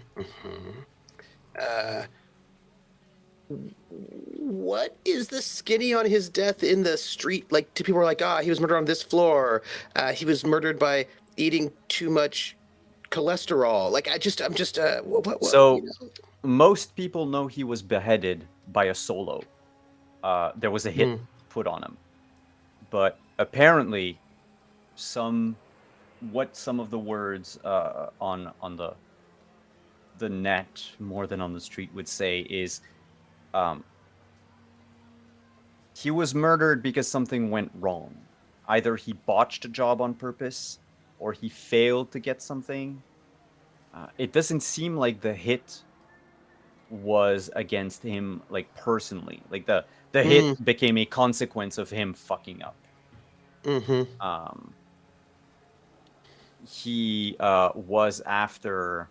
What is the skinny on his death in the street? Like, people are like, he was murdered on this floor. He was murdered by eating too much cholesterol. Like, I'm just, what? So, you know? most people know he was beheaded by a solo. There was a hit put on him. But apparently, some of the words on the net more than on the street would say is he was murdered because something went wrong. Either he botched a job on purpose or he failed to get something. It doesn't seem like the hit was against him, like, personally. Like, the hit became a consequence of him fucking up. Mm-hmm. He was after...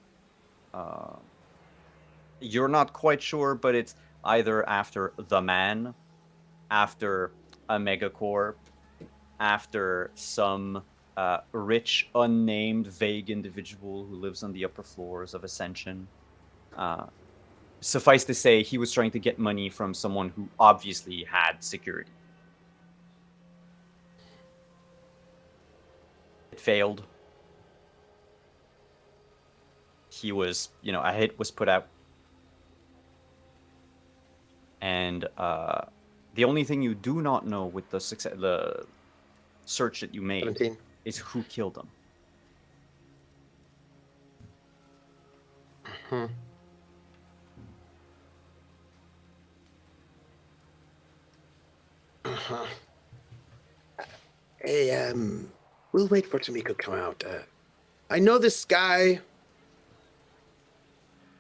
you're not quite sure, but it's either after the man, after a megacorp, after some rich, unnamed, vague individual who lives on the upper floors of Ascension. Suffice to say, he was trying to get money from someone who obviously had security. It failed. He was, a hit was put out. And the only thing you do not know with the search that you made 17. is who killed him. Hmm. Uh-huh. Hey, we'll wait for Tamiko to come out. I know this guy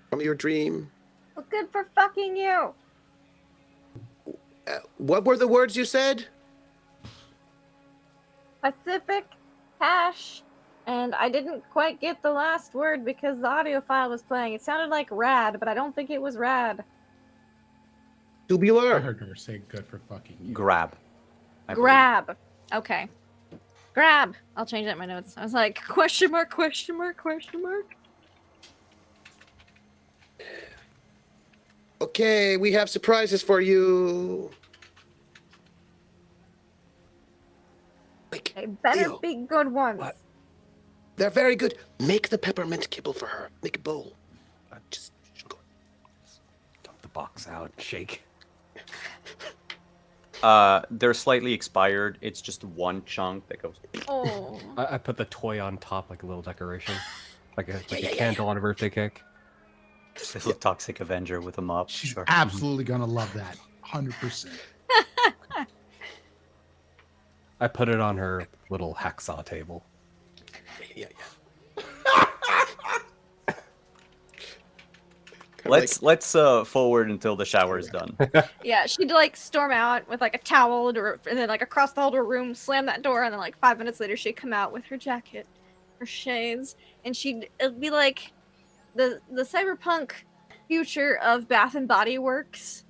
from your dream. Well, good for fucking you. What were the words you said? Pacific, hash, and I didn't quite get the last word because the audio file was playing. It sounded like rad, but I don't think it was rad. Tubular. I heard her say good for fucking you. Grab. I believe. Grab. Okay. Grab. I'll change that in my notes. I was like, question mark, question mark, question mark. Okay, we have surprises for you. Like, They better Leo, be good ones. What? they're very good. Make the peppermint kibble for her. Make a bowl. Just go. Dump the box out. Shake. They're slightly expired. It's just one chunk that goes... Oh. I put the toy on top like a little decoration. Like a candle on a birthday cake. Little Toxic Avenger with a mop. She's Sure. absolutely gonna love that. 100%. I put it on her little hacksaw table. Yeah. Let's forward until the shower is done. Yeah, she'd like storm out with like a towel and then like across the whole room, slam that door, and then like 5 minutes later she'd come out with her jacket, her shades, and it'd be like the cyberpunk future of Bath and Body Works.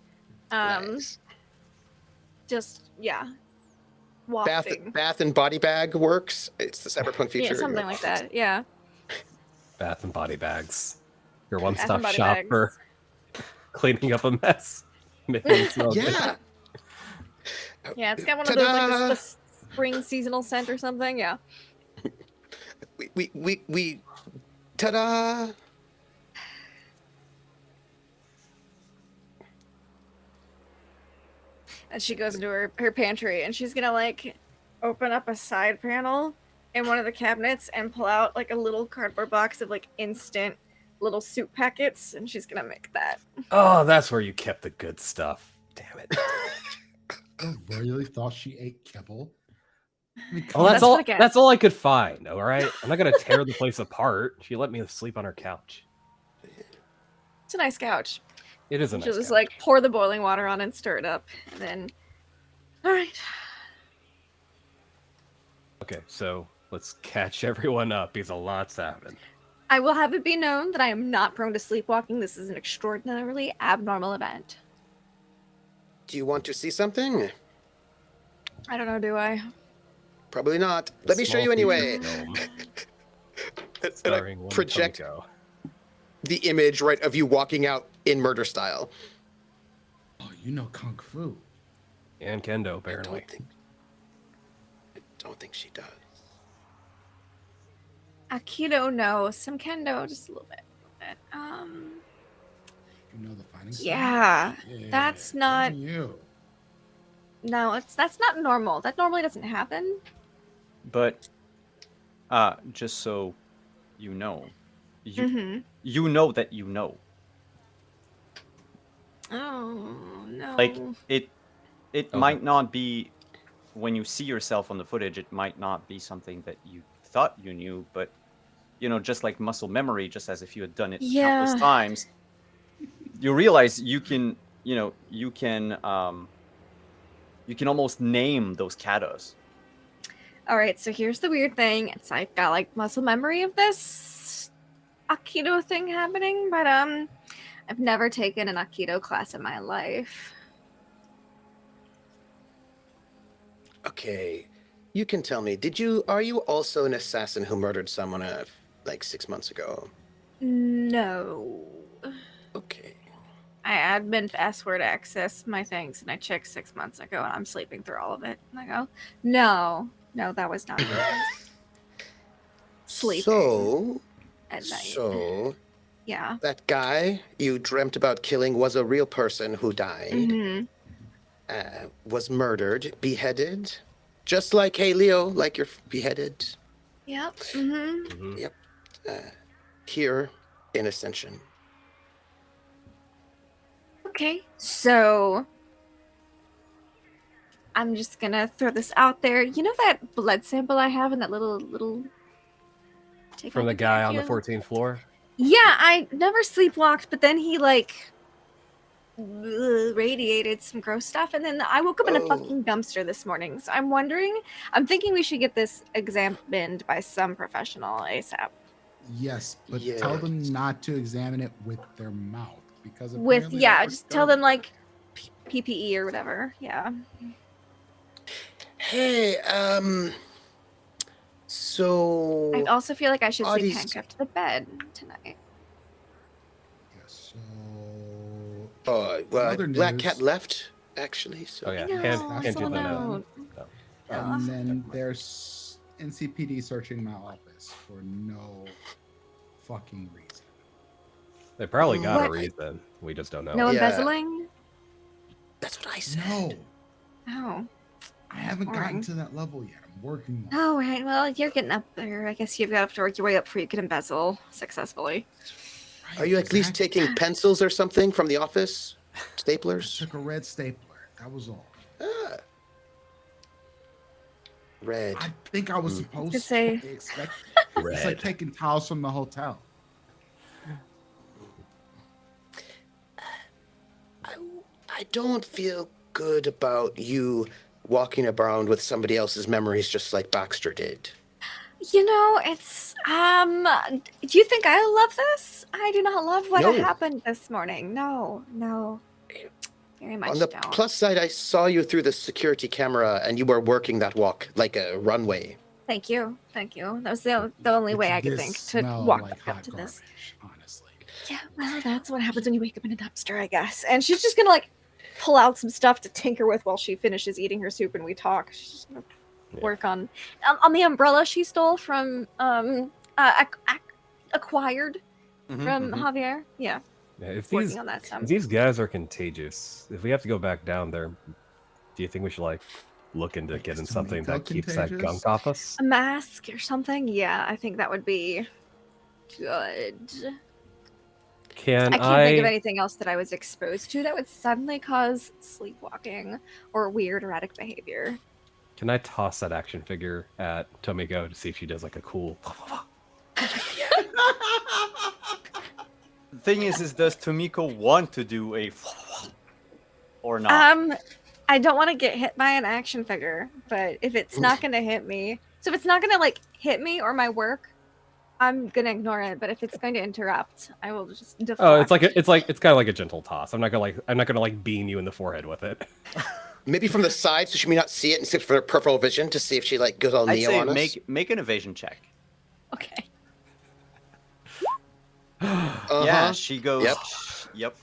Nice. Just wafting. Bath and Body Bag works. It's the cyberpunk future. Yeah, something like that. Yeah. Bath and Body Bags. Your Bath and one-stop Body shop Bags. for cleaning up a mess. Making it smell good. Yeah. Yeah, it's got one of those like the spring seasonal scent or something. Yeah. We ta-da! And she goes into her pantry and she's gonna like open up a side panel in one of the cabinets and pull out like a little cardboard box of like instant little soup packets, and she's gonna make that. Oh, that's where you kept the good stuff. Damn it. I really thought she ate kibble. I mean, Well, come that's what all. I get. That's all I could find. All right, I'm not gonna tear the place apart. She let me sleep on her couch. It's a nice couch. It is a nice She'll just couch. like pour the boiling water on and stir it up, and then, all right. Okay, so let's catch everyone up because a lot's happened. I will have it be known that I am not prone to sleepwalking. This is an extraordinarily abnormal event. Do you want to see something? I don't know, do I? Probably not. Let me show you Small anyway. feature film And I starring one project Tomiko. the image, right, of you walking out in murder style. Oh, you know kung fu. And Kendo, I apparently. don't think she does. Aikido, no. Some kendo, just a little bit. You know the fighting style? Yeah, Yeah, that's good not. on you. No, that's not normal. That normally doesn't happen. But just so you know, you Mm-hmm. you know that you know. Oh no. Like it Okay. might not be when you see yourself on the footage, it might not be something that you thought you knew, but you know, just like muscle memory, just as if you had done it countless Yeah. times, you realize you can, you can almost name those katas. All right, so here's the weird thing. It's I've got like muscle memory of this Aikido thing happening, but I've never taken an Aikido class in my life. Okay, you can tell me. Are you also an assassin who murdered someone like 6 months ago? No. Okay. I admin password access my things and I checked 6 months ago and I'm sleeping through all of it. And I go, no, that was not me. Sleeping at night. So Yeah. that guy you dreamt about killing was a real person who died, Mm-hmm. was murdered, beheaded, just like, hey, Leo, like you're beheaded Yep. Mm-hmm. Mhm. here in Ascension. Okay, so I'm just gonna throw this out there. You know that blood sample I have in that little take From off the guy on the vacuum? 14th floor? Yeah, I never sleepwalked, but then he like radiated some gross stuff, and then I woke up in a Oh. fucking dumpster this morning. So I'm thinking we should get this examined by some professional ASAP. Yes, but Yeah. tell them not to examine it with their mouth because With apparently that works just tell them better. like PPE or whatever. Yeah. Hey, so I also feel like I should sleep Audie's- handcuffed to the bed tonight. Yes, well, other Black news. Cat left, actually. So Oh, yeah. No, Hand you the someone note. out. No. And then there's NCPD searching my office for no fucking reason. They probably got a What? reason. We just don't know. No it. Yeah. embezzling? That's what I said. No, Oh. I haven't gotten Boring. to that level yet. I'm working on it. Oh, right. Well, you're getting up there. I guess you've got to work your way up before you can embezzle successfully. Right, Are you at least exactly. taking pencils or something from the office? I Staplers? took a red stapler. That was all. Ah. Red. I think I was supposed to say- to expect. It's like taking towels from the hotel. I don't feel good about you walking around with somebody else's memories just like Baxter did. You know, it's do you think I love this? I do not love what No. happened this morning. No. Very much On the don't. plus side, I saw you through the security camera and you were working that walk like a runway. Thank you. That was the only way I could This think to smelled walk like back up hot to this. garbage, honestly. Yeah, well, that's what happens when you wake up in a dumpster, I guess. And she's just gonna like pull out some stuff to tinker with while she finishes eating her soup and we talk. She's just gonna work on the umbrella she stole from acquired from Javier. Yeah, Yeah, if working on that some. these guys are contagious, if we have to go back down there, do you think we should like look into Like, getting is something Tomiko that keeps that contagious? gunk off us? A mask or something? Yeah, I think that would be good. Can I can't think of anything else that I was exposed to that would suddenly cause sleepwalking or weird erratic behavior. Can I toss that action figure at Tomiko to see if she does like a cool? The thing is does Tomiko want to do a or not? I don't want to get hit by an action figure, but if it's not gonna hit me, so if it's not gonna like hit me or my work, I'm gonna ignore it. But if it's going to interrupt, I will just deflect. Oh, it's kind of like a gentle toss. I'm not gonna beam you in the forehead with it. Maybe from the side, so she may not see it, and see it for peripheral vision to see if she like goes all I'd Neo say on us. make an evasion check. Okay. Yeah, she goes. Yep. Yep.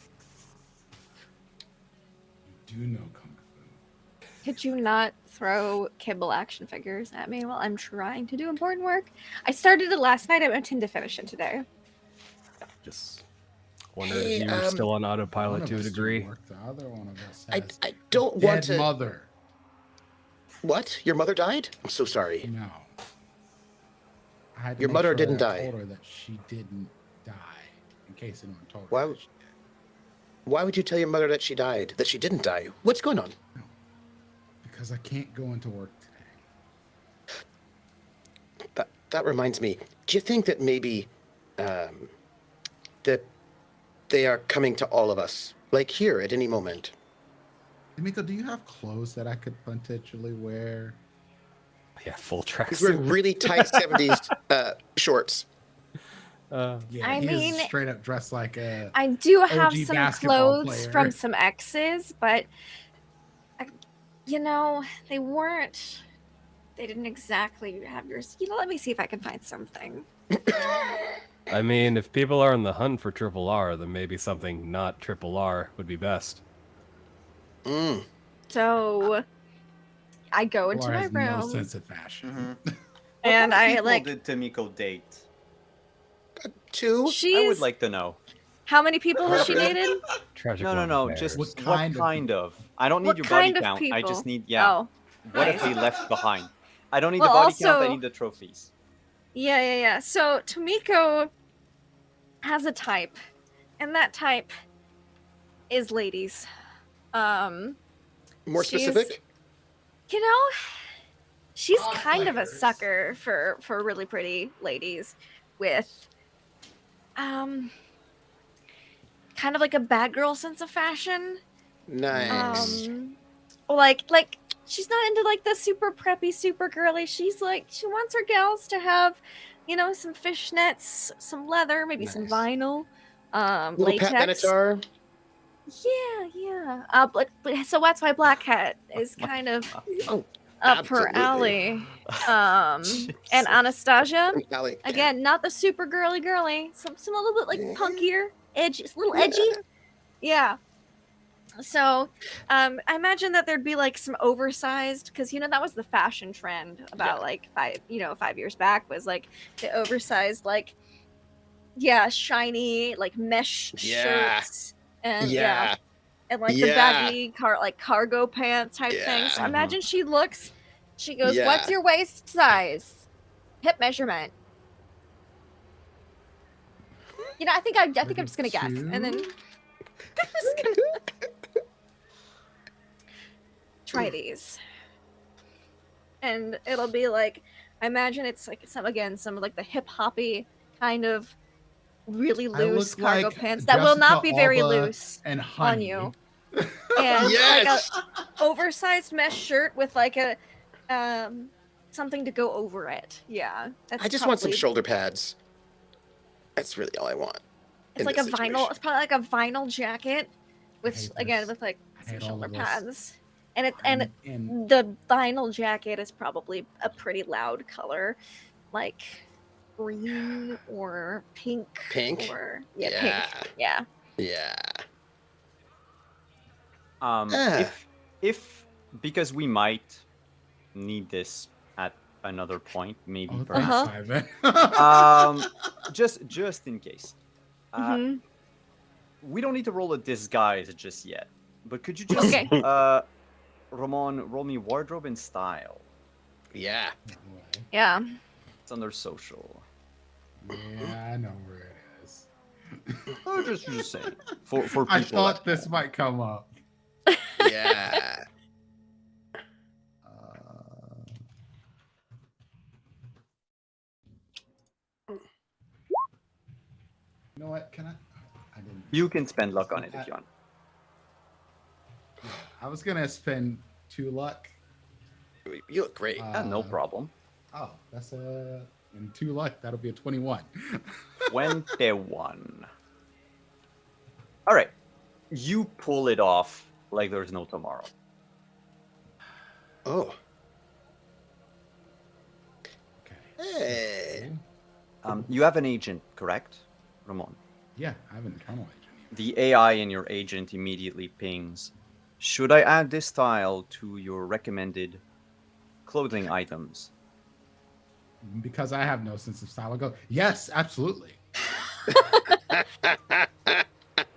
Do know Kung Fu. Could you not throw kibble action figures at me while I'm trying to do important work? I started it last night. I intend to finish it today. Just wonder Hey, if you're still on One autopilot of to a us do degree. work, the other one of us I has don't dead want to. mother. What? Your mother died? I'm so sorry. No. I had to Your make mother sure didn't that I die. told her that she didn't die, in case anyone told her. Why that would- she did. Why would you tell your mother that she died? That she didn't die? What's going on? Because I can't go into work today. That reminds me. Do you think that maybe that they are coming to all of us, like here at any moment? D'Amico, do you have clothes that I could potentially wear? Yeah, full He's wearing tracksuit. really tight 70s shorts. Yeah, I he mean, is straight up dressed like a. I do have OG some basketball clothes player. from some exes, but they weren't. They didn't exactly have yours. Let me see if I can find something. I mean, if people are on the hunt for triple R, then maybe something not triple R would be best. Mm. So I go into Laura my has no room sense of fashion. and I like. Did Tomiko date? 2? She's. I would like to know. How many people has she dated? Tragic. No, love no. affairs. Just What what kind kind, of of? I don't need What your body kind of count. I just people? need Oh, What right. have they left behind? I don't need Well, the body count. I also- need the trophies. Yeah. So Tomiko has a type, and that type is ladies. More she's- specific? She's Hot kind of a players. sucker for really pretty ladies with kind of like a bad girl sense of fashion. Nice. Like she's not into like the super preppy, super girly. She's like she wants her gals to have, some fishnets, some leather, maybe some Nice. vinyl, Little latex. Pat Benatar. Yeah. But so that's why Black Hat is kind of Oh, up her absolutely. alley. And Anastasia, Allie. again, not the super girly, some a little bit like punkier, edgy, it's a little edgy. Yeah. So, I imagine that there'd be like some oversized, because that was the fashion trend about like 5 years back, was like the oversized, like, shiny, like mesh Yeah. shirts, and Yeah. and like the baggy cargo pants type thing. So Mhm. imagine she goes, Yeah. "What's your waist size? Hip measurement." I think I'm just gonna guess, and then 32? just gonna try these, and it'll be like, I imagine it's like some of like the hip hoppy kind of really I loose look cargo like pants that will not Jessica be very Alba loose and on honey. you, and Yes. like a oversized mesh shirt with like a something to go over it. Yeah, that's I just want some probably- shoulder pads. That's really all I want. It's in like a this vinyl. situation. It's probably like a vinyl jacket with hate again this. with like I some hate all shoulder of this. pads, and And the vinyl jacket is probably a pretty loud color, like green or pink. Pink? Or Yeah. pink. Yeah. Yeah. If because we might need this at another point, maybe oh, perhaps. thanks, Ivan. Just in case. Mhm. We don't need to roll a disguise just yet. But could you just Okay. Ramon, roll me wardrobe and style. Yeah. Yeah. It's under social. Yeah, I know where it is. Oh, just saying. For people. I thought this might come up. Yeah. You know what? Can I? You can spend luck on it if you want. I was gonna spend 2 luck. You look great. No problem. Oh, that's and 2 luck. That'll be a 21. 21. All right. You pull it off like there's no tomorrow. Oh. Okay. Hey. You have an agent, correct, Ramon? Yeah, I have an internal agent. The AI in your agent immediately pings. Should I add this tile to your recommended clothing items? Because I have no sense of style, I go, yes, absolutely.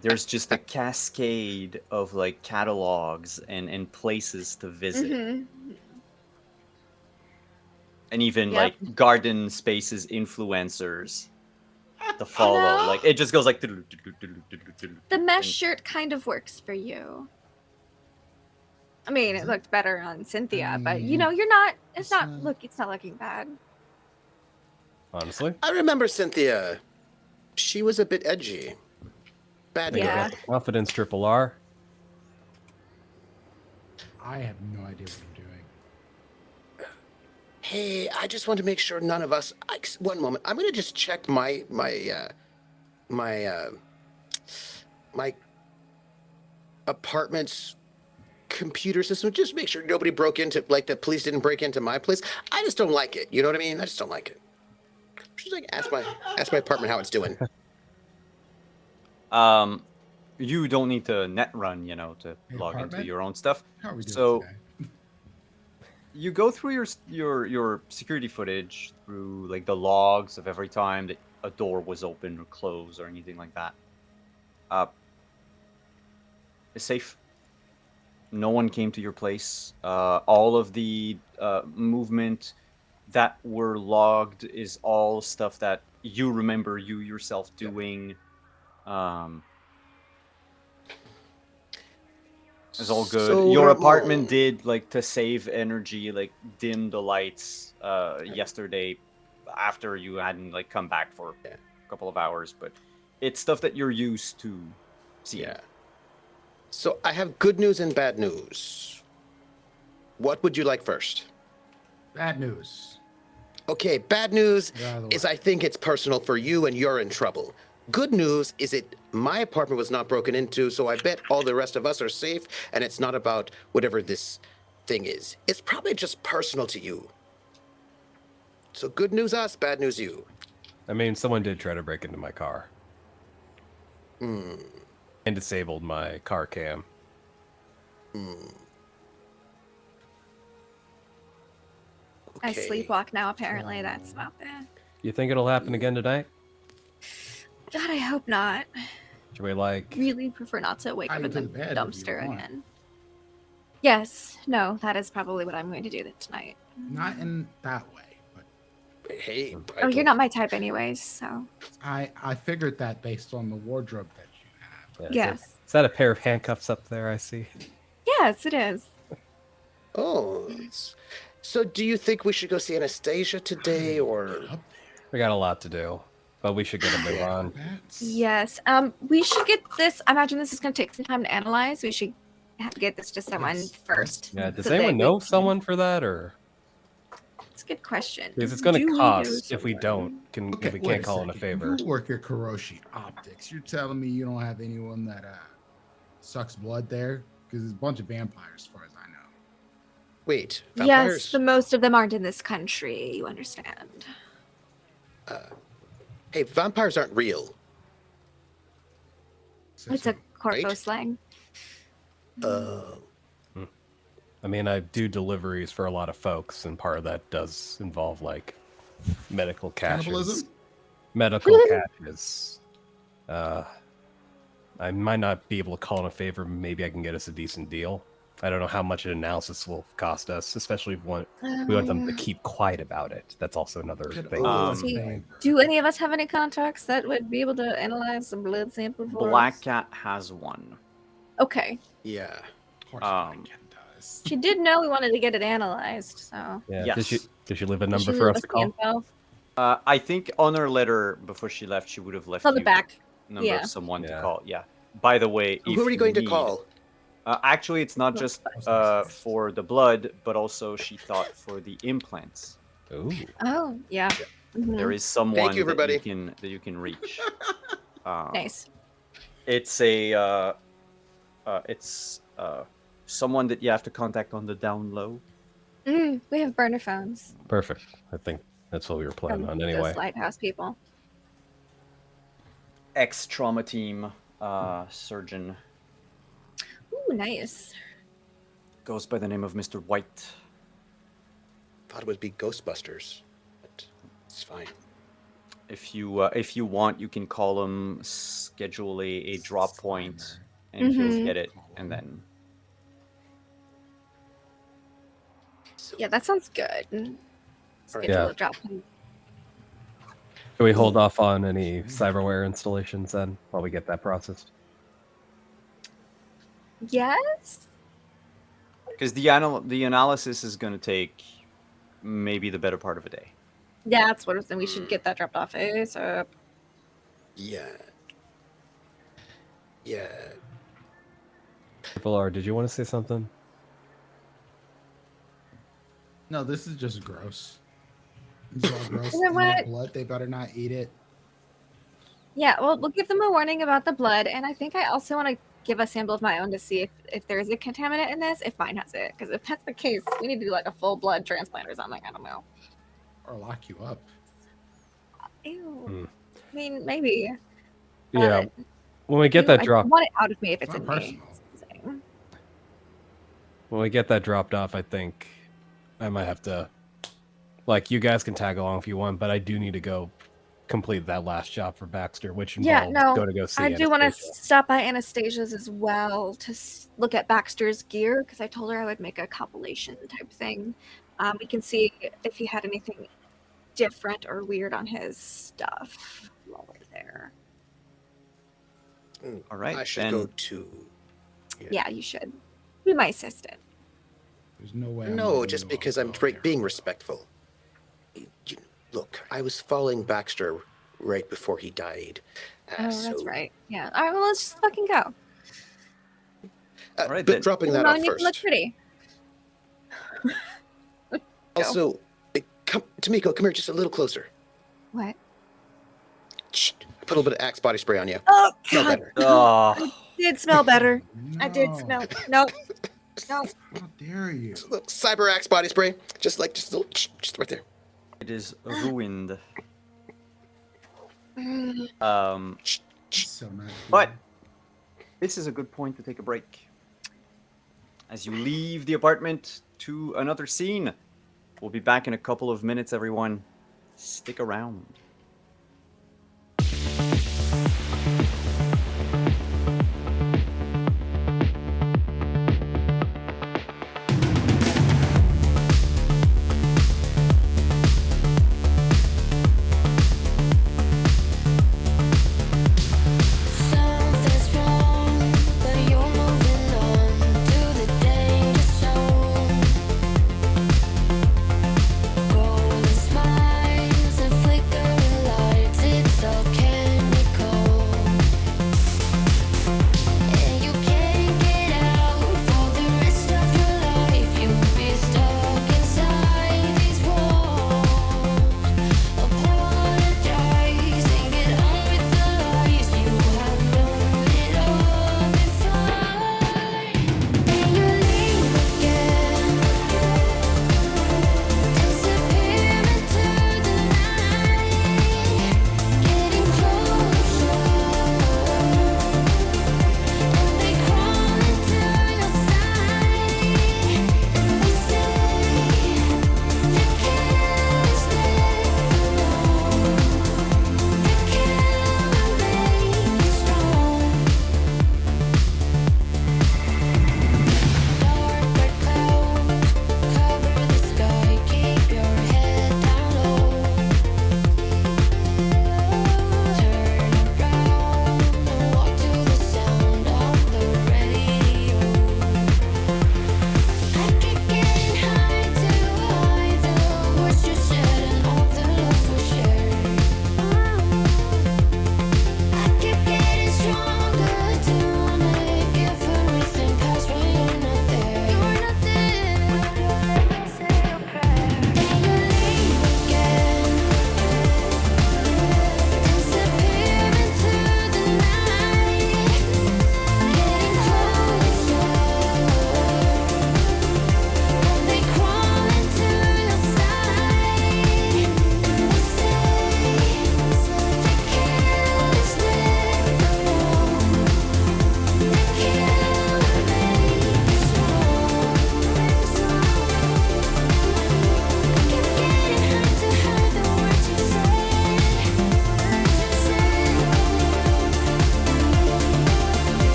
There's just a cascade of like catalogs and places to visit. And even Yep. like garden spaces influencers to follow. Like it just goes like The mesh shirt kind of works for you. I mean, it looked better on Cynthia, but you know, you're not. It's not. Look, it's not looking bad. Honestly, I remember Cynthia. She was a bit edgy. Bad think girl. Yeah. about the confidence triple R. I have no idea what I'm doing. Hey, I just want to make sure none of us. One moment. I'm gonna just check my apartment's computer system. Just make sure nobody broke into, like the police didn't break into my place. I just don't like it. You know what I mean? I just don't like it. Just like ask my apartment how it's doing. You don't need to net run, you know, to Hey, log into apartment? your own stuff. How are we doing So- today? You go through your security footage through like the logs of every time that a door was open or closed or anything like that. It's safe. No one came to your place. All of the movement that were logged is all stuff that you remember you yourself doing. It's all good. So, Your Ramon- apartment did like to save energy, like dim the lights yesterday after you hadn't like come back for a couple of hours, but it's stuff that you're used to seeing. Yeah. So I have good news and bad news. What would you like first? Bad news. Okay, bad news Get out of the is way. I think it's personal for you and you're in trouble. Good news is my apartment was not broken into, so I bet all the rest of us are safe, and it's not about whatever this thing is. It's probably just personal to you. So good news us, bad news you. I mean, someone did try to break into my car Hmm. and disabled my car cam. I Okay. sleepwalk now. Apparently, that's about that. You think it'll happen again tonight? God, I hope not. Should we like? Really prefer not to wake Tie up you in to the the bed if you dumpster want. again. Yes. No, that is probably what I'm going to do tonight. Not in that way, but Hey. Oh, you're not my type, anyways. So I figured that based on the wardrobe that you have. Yeah, yes, Is that a pair of handcuffs up there? I see. yes, it is. Oh. So do you think we should go see Anastasia today, or? Up there. We got a lot to do, but we should get a move on. That's Yes. We should get this. I imagine this is going to take some time to analyze. We should get this to someone Yes. first. Yeah. Does so that anyone we know can- someone for that, or It's a good question. because it's going Do to we cost know if we someone? don't? okay. If we wait can't call in a second. favor. You work at Kuroshi Optics. You're telling me you don't have anyone that sucks blood there? Because there's a bunch of vampires, as far as I know. Wait, Yes, vampires? the most of them aren't in this country. You understand? Hey, vampires aren't real. It's a corpo Right? slang. I mean, I do deliveries for a lot of folks, and part of that does involve like medical caches. Cannibalism? Medical caches. I might not be able to call in a favor. Maybe I can get us a decent deal. I don't know how much an analysis will cost us, especially if we want them to keep quiet about it. That's also another Could thing. owe See, a favor. Do any of us have any contacts that would be able to analyze some blood sample for Black us? Cat has one. Okay. Yeah. Of course, Um, Black Cat does. She did know we wanted to get it analyzed, so. Yeah. Yes. Did she leave a Did number she for leave us to the call? info? I think on her letter before she left, she would have left It's on the you back. number Yeah. of someone to Yeah. call. Yeah. By the way, Who are you going to call? Actually, it's not just for the blood, but also she thought for the implants. Ooh. Oh, yeah. Mhm. There is someone you, that everybody. you can reach. Nice. It's someone that you have to contact on the down low. We have burner phones Perfect. I think that's what we were planning from on anyway. those lighthouse people. Ex-trauma team surgeon Ooh, nice. goes by the name of Mr. White. Thought it would be Ghostbusters, but it's fine. If you want, you can call him, schedule a drop point, and he'll get it, and then. Yeah, that sounds good. Schedule Yeah. a drop. Can we hold off on any cyberware installations then while we get that processed? Yes. Because the analysis is going to take maybe the better part of a day. Yeah, that's what I was saying. We should get that dropped off ASAP. Yeah. Yeah. Valar, did you want to say something? No, this is just gross. This is all gross. You know And that what? blood, they better not eat it. Yeah, well, we'll give them a warning about the blood, and I think I also want to give a sample of my own to see if there is a contaminant in this, if mine has it. Because if that's the case, we need to do like a full blood transplant or something. I don't know. Or lock you up. Ew. I mean, maybe. Yeah. But When we get that I drop, want it out of me if it's It's in not me. personal. when we get that dropped off, I think I might have to. Like, you guys can tag along if you want, but I do need to go complete that last job for Baxter, which involves go see I do want to Anastasia. stop by Anastasia's as well to look at Baxter's gear because I told her I would make a compilation type thing. We can see if he had anything different or weird on his stuff while we're there. All right. I should then, go too. Yeah, you should. Be my assistant. There's no way. I'm No, letting just you all because I'm go here. being respectful. Look, I was following Baxter right before he died. Oh, so, that's right. Yeah. All right, well, let's just fucking go. All right, but then. dropping that Come off on, you look first. pretty. Also, Tamiko, come here just a little closer. What? Shh, put a little bit of Axe body spray on you. Oh, Smell God. better. Oh, Did smell better. I did No. smell. No. No. How dare you? Just a little Cyber Axe body spray. Just a little, just right there. it is ruined. So not But this is a good point to take a break. As you leave the apartment to another scene, we'll be back in a couple of minutes, everyone. Stick around. Something's wrong, but you're moving on to the data zone. Golden smiles and flickering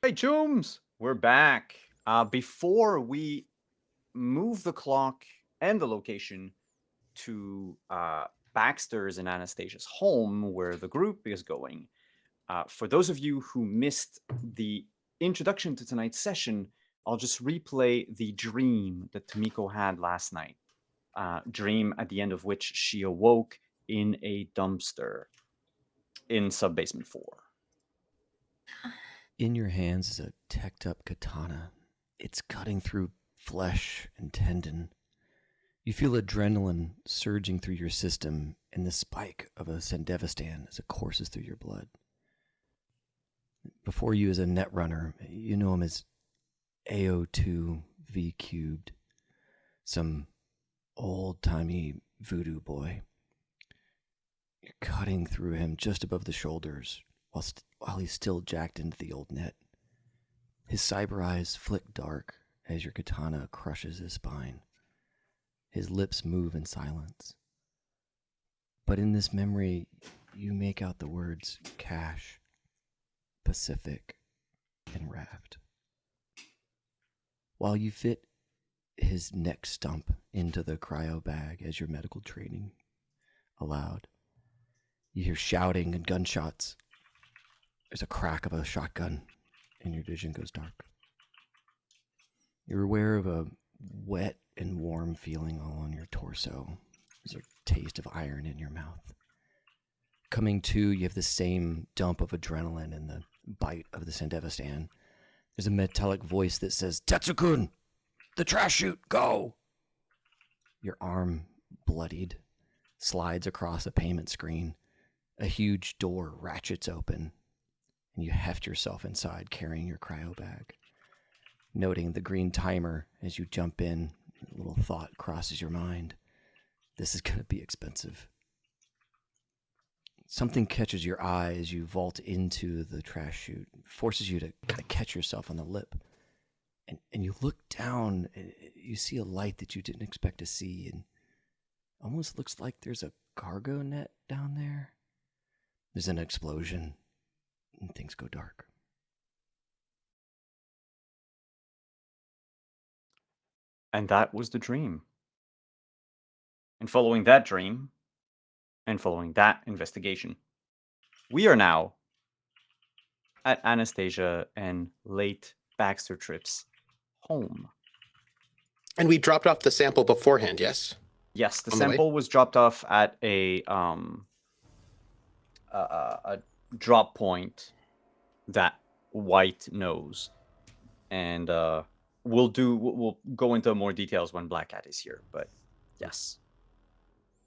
Hey, Chooms! We're back. Before we move the clock and the location to Baxter's and Anastasia's home, where the group is going, for those of you who missed the introduction to tonight's session, I'll just replay the dream that Tomiko had last night. Dream at the end of which she awoke in a dumpster in Subbasement 4. In your hands is a teched up katana. It's cutting through flesh and tendon. You feel adrenaline surging through your system, and the spike of a Sendevistan as it courses through your blood. Before you is a netrunner. You know him as AO2V cubed. Some old-timey voodoo boy. You're cutting through him just above the shoulders while he's still jacked into the old net. His cyber eyes flick dark as your katana crushes his spine. His lips move in silence. But in this memory, you make out the words cash, Pacific, and raft. While you fit his neck stump into the cryo bag as your medical training allowed, you hear shouting and gunshots. There's a crack of a shotgun, and your vision goes dark. You're aware of a wet and warm feeling all on your torso. There's a taste of iron in your mouth. Coming to, you have the same dump of adrenaline and the bite of the Sendevistan. There's a metallic voice that says, "Tetsukun, the trash chute, go!" Your arm, bloodied, slides across a payment screen. A huge door ratchets open, and you heft yourself inside carrying your cryo bag. Noting the green timer as you jump in, a little thought crosses your mind. This is going to be expensive. Something catches your eye as you vault into the trash chute, forces you to kind of catch yourself on the lip. And you look down, and you see a light that you didn't expect to see, and almost looks like there's a cargo net down there. There's an explosion, and things go dark. And that was the dream. And following that dream, and following that investigation, we are now at Anastasia and late Baxter Tripp's home. And we dropped off the sample beforehand, yes? Yes, the On the way? sample was dropped off at a drop point that White knows, and we'll go into more details when Black Cat is here. But yes,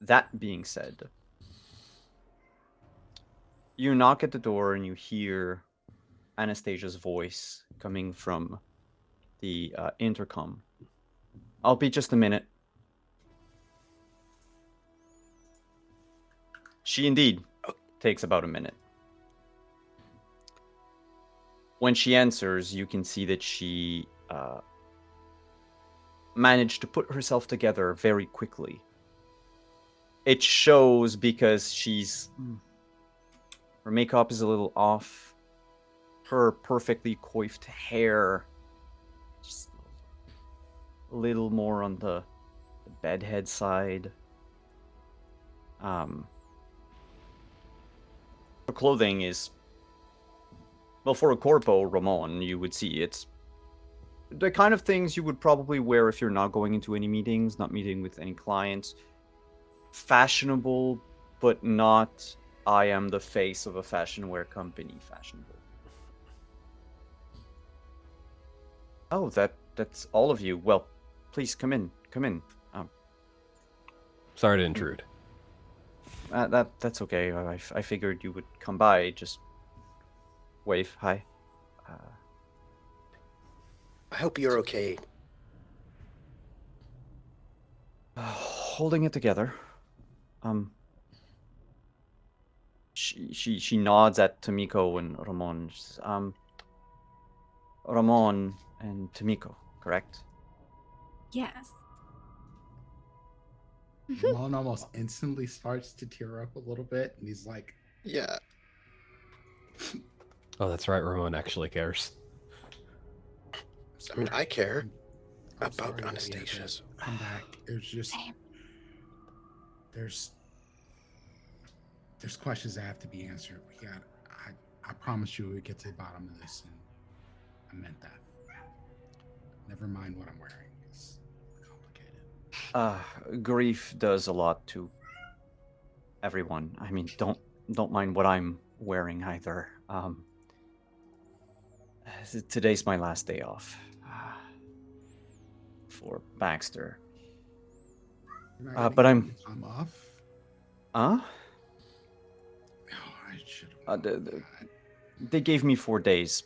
that being said, you knock at the door and you hear Anastasia's voice coming from the intercom. I'll be just a minute. She indeed takes about a minute. When she answers, you can see that she managed to put herself together very quickly. It shows because her makeup is a little off. Her perfectly coiffed hair, just a little more on the bedhead side. Her clothing is, well, for a corpo Ramon, you would see it's the kind of things you would probably wear if you're not going into any meetings, not meeting with any clients. Fashionable, but not I am the face of a fashion wear company fashionable. Oh, that's all of you. Well, please come in. Come in. Sorry to intrude. That's okay. I figured you would come by. Just wave. Hi. I hope you're okay. Holding it together. She nods at Tomiko and Ramon. She says, Ramon and Tomiko, correct? Yes. Ramon almost instantly starts to tear up a little bit, and he's like, Yeah. Oh, that's right. Ramon actually cares. I mean, I care I'm about sorry that we had to Anastasia's. come back. There's just Same. there's questions that have to be answered. I promise you we get to the bottom of this, and I meant that. Never mind what I'm wearing. It's complicated. Grief does a lot to everyone. I mean, don't mind what I'm wearing either. Today's my last day off for Baxter. You're not But getting I'm. any time off. Huh? Oh, I should They gave me 4 days.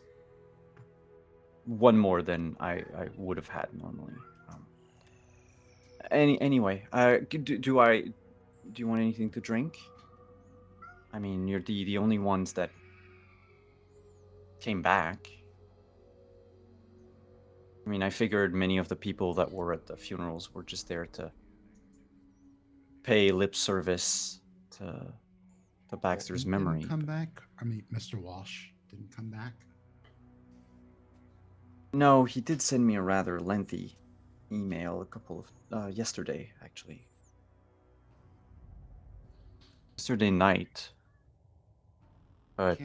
One more than I would have had normally. Anyway, do you want anything to drink? I mean, you're the only ones that came back. I mean, I figured many of the people that were at the funerals were just there to pay lip service to Baxter's Bolton memory. didn't come back. I mean, Mr. Walsh didn't come back. No, he did send me a rather lengthy email a couple of yesterday, actually. Yesterday night. But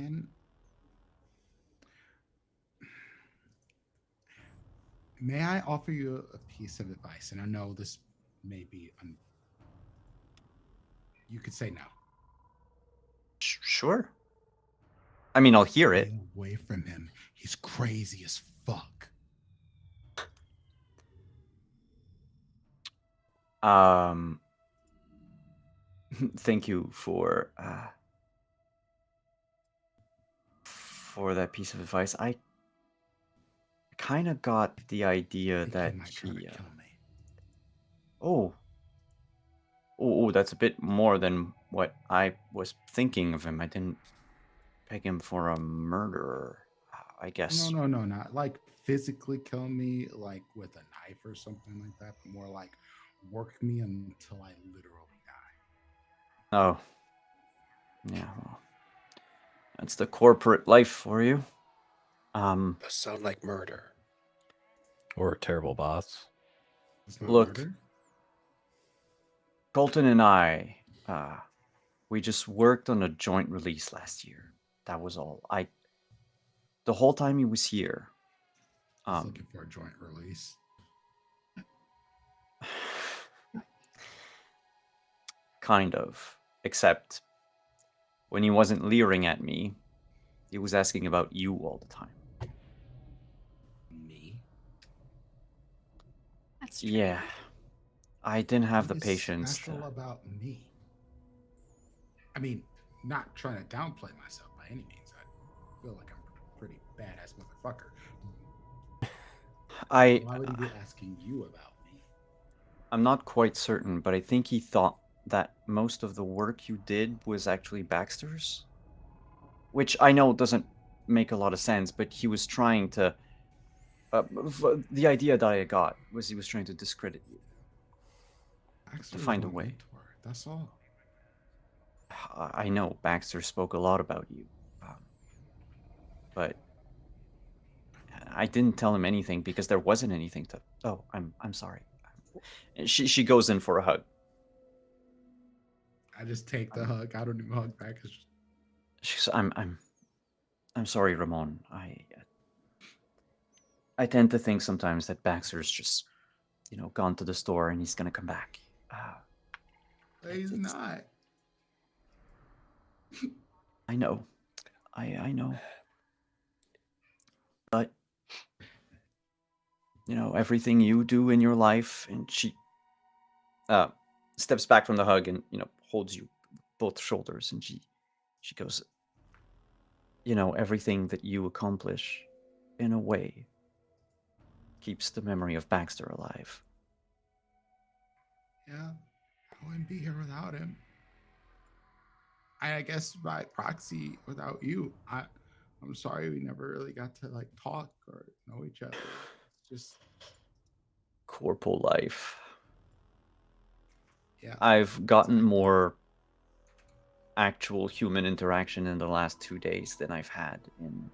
May I offer you a piece of advice? And I know this may be you could say no. Sure. I mean, I'll hear it. Stay away from him. He's crazy as fuck. Thank you for that piece of advice. I kind of got the idea that he might try to kill me. Oh, that's a bit more than what I was thinking of him. I didn't peg him for a murderer, I guess. No, not like physically kill me, like with a knife or something like that, but more like work me until I literally die. Oh. Yeah, well, that's the corporate life for you. Does sound like murder. Or a terrible boss. It's not Look, murder. Colton and I, we just worked on a joint release last year. That was all. The whole time he was here. I was looking for a joint release. Kind of. Except when he wasn't leering at me, he was asking about you all the time. Me? That's true. Yeah. I didn't have What the is patience special to. about me? I mean, not trying to downplay myself by any means. I feel like I'm a pretty badass motherfucker. Why would he be asking you about me? I'm not quite certain, but I think he thought that most of the work you did was actually Baxter's. Which I know doesn't make a lot of sense, but he was trying to. The idea that I got was he was trying to discredit you. Baxter To find a was my way. mentor. That's all. I know Baxter spoke a lot about you, but I didn't tell him anything because there wasn't anything to. Oh, I'm sorry. She goes in for a hug. I just take the hug. I don't even hug back. She's, I'm sorry, Ramon. I tend to think sometimes that Baxter's just, gone to the store and he's gonna come back. He's not. I know. I know. But, everything you do in your life, and she steps back from the hug and, holds you both shoulders, and she goes, everything that you accomplish, in a way, keeps the memory of Baxter alive. Yeah, I wouldn't be here without him. I guess by proxy, without you. I'm sorry we never really got to talk or know each other. It's just Corporal life. Yeah. I've gotten exactly. more actual human interaction in the last 2 days than I've had in,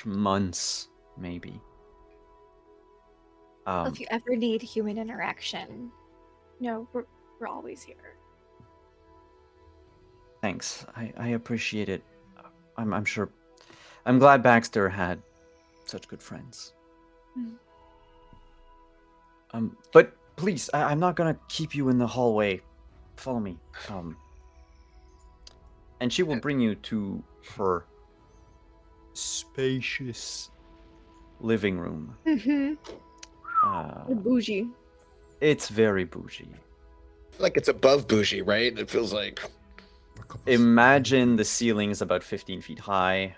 months. maybe. If you ever need human interaction, we're always here. Thanks. I appreciate it. I'm sure. I'm glad Baxter had such good friends. But please, I'm not gonna keep you in the hallway. Follow me. And she will bring you to her spacious living room. Bougie. It's very bougie. Like it's above bougie, right? It feels like. Imagine the ceiling is about 15 feet high.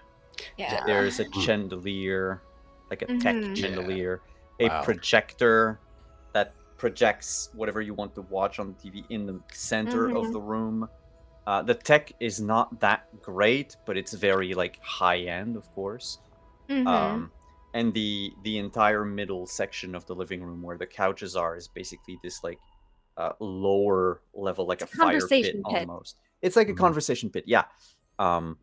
Yeah. There's a chandelier, like a tech chandelier, a Wow. projector that projects whatever you want to watch on the TV in the center of the room. The tech is not that great, but it's very like high end, of course. And the entire middle section of the living room where the couches are is basically this like lower level, like a fire pit almost. It's like a conversation pit, yeah. And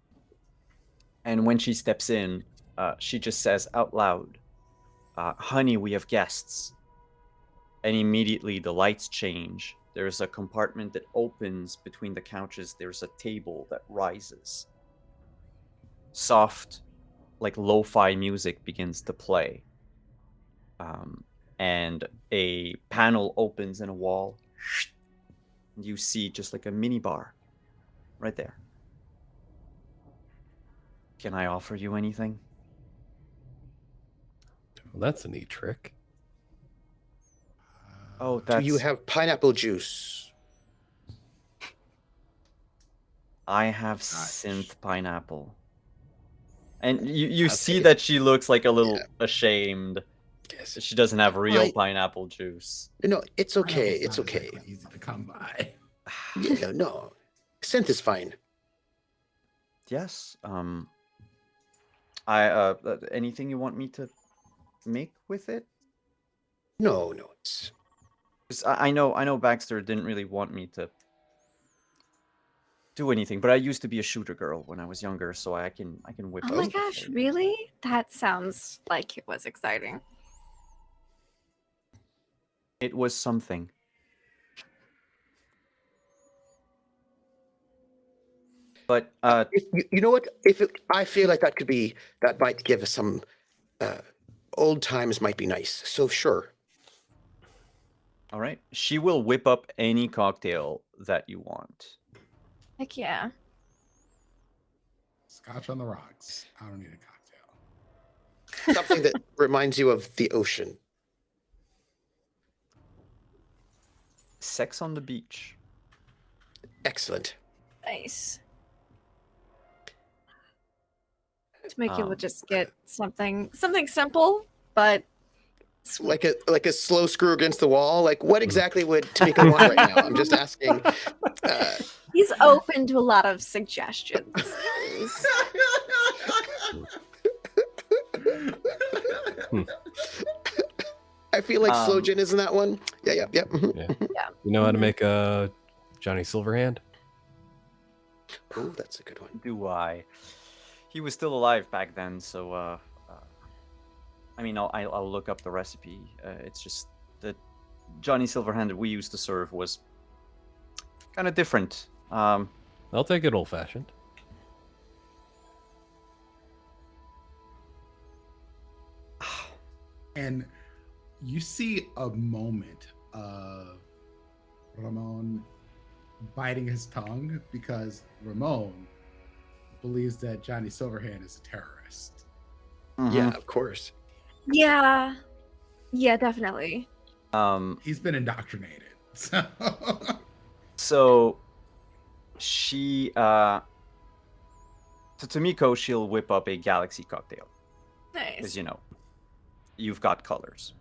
when she steps in, she just says out loud, "Honey, we have guests." And immediately the lights change. There's a compartment that opens between the couches. There's a table that rises. Soft, like lo-fi music begins to play. And a panel opens in a wall. You see just like a mini bar right there. Can I offer you anything? Well, that's a neat trick. Oh, that's... Do you have pineapple juice? I have synth pineapple. And you see that she looks like a little ashamed. Yes. She doesn't have real pineapple juice. No, it's okay. It's Not okay. exactly easy to come by. No. Synth is fine. Yes. Anything you want me to make with it? No, it's... 'Cause I know Baxter didn't really want me to do anything, but I used to be a shooter girl when I was younger, so I can whip. Oh my gosh, really? That sounds like it was exciting. It was something. But you know what? I feel like that might give us some old times might be nice. So sure. All right. She will whip up any cocktail that you want. Heck yeah. Scotch on the rocks. I don't need a cocktail. Something that reminds you of the ocean. Sex on the beach. Excellent. Nice. To make you just get something simple, but like a slow screw against the wall. Like what exactly would Tamika want right now? I'm just asking. He's open to a lot of suggestions. I feel like slow gin isn't that one. Yeah. Mm-hmm. Yeah. You know how to make a Johnny Silverhand? Oh, that's a good one. Do I? He was still alive back then, so I mean, I'll look up the recipe. It's just the Johnny Silverhand that we used to serve was kind of different. I'll take it old-fashioned. And you see a moment of Ramon biting his tongue because Ramon believes that Johnny Silverhand is a terrorist. Yeah, of course. Yeah, definitely. He's been indoctrinated. So she to Tamiko, she'll whip up a galaxy cocktail. Nice. Because you've got colors.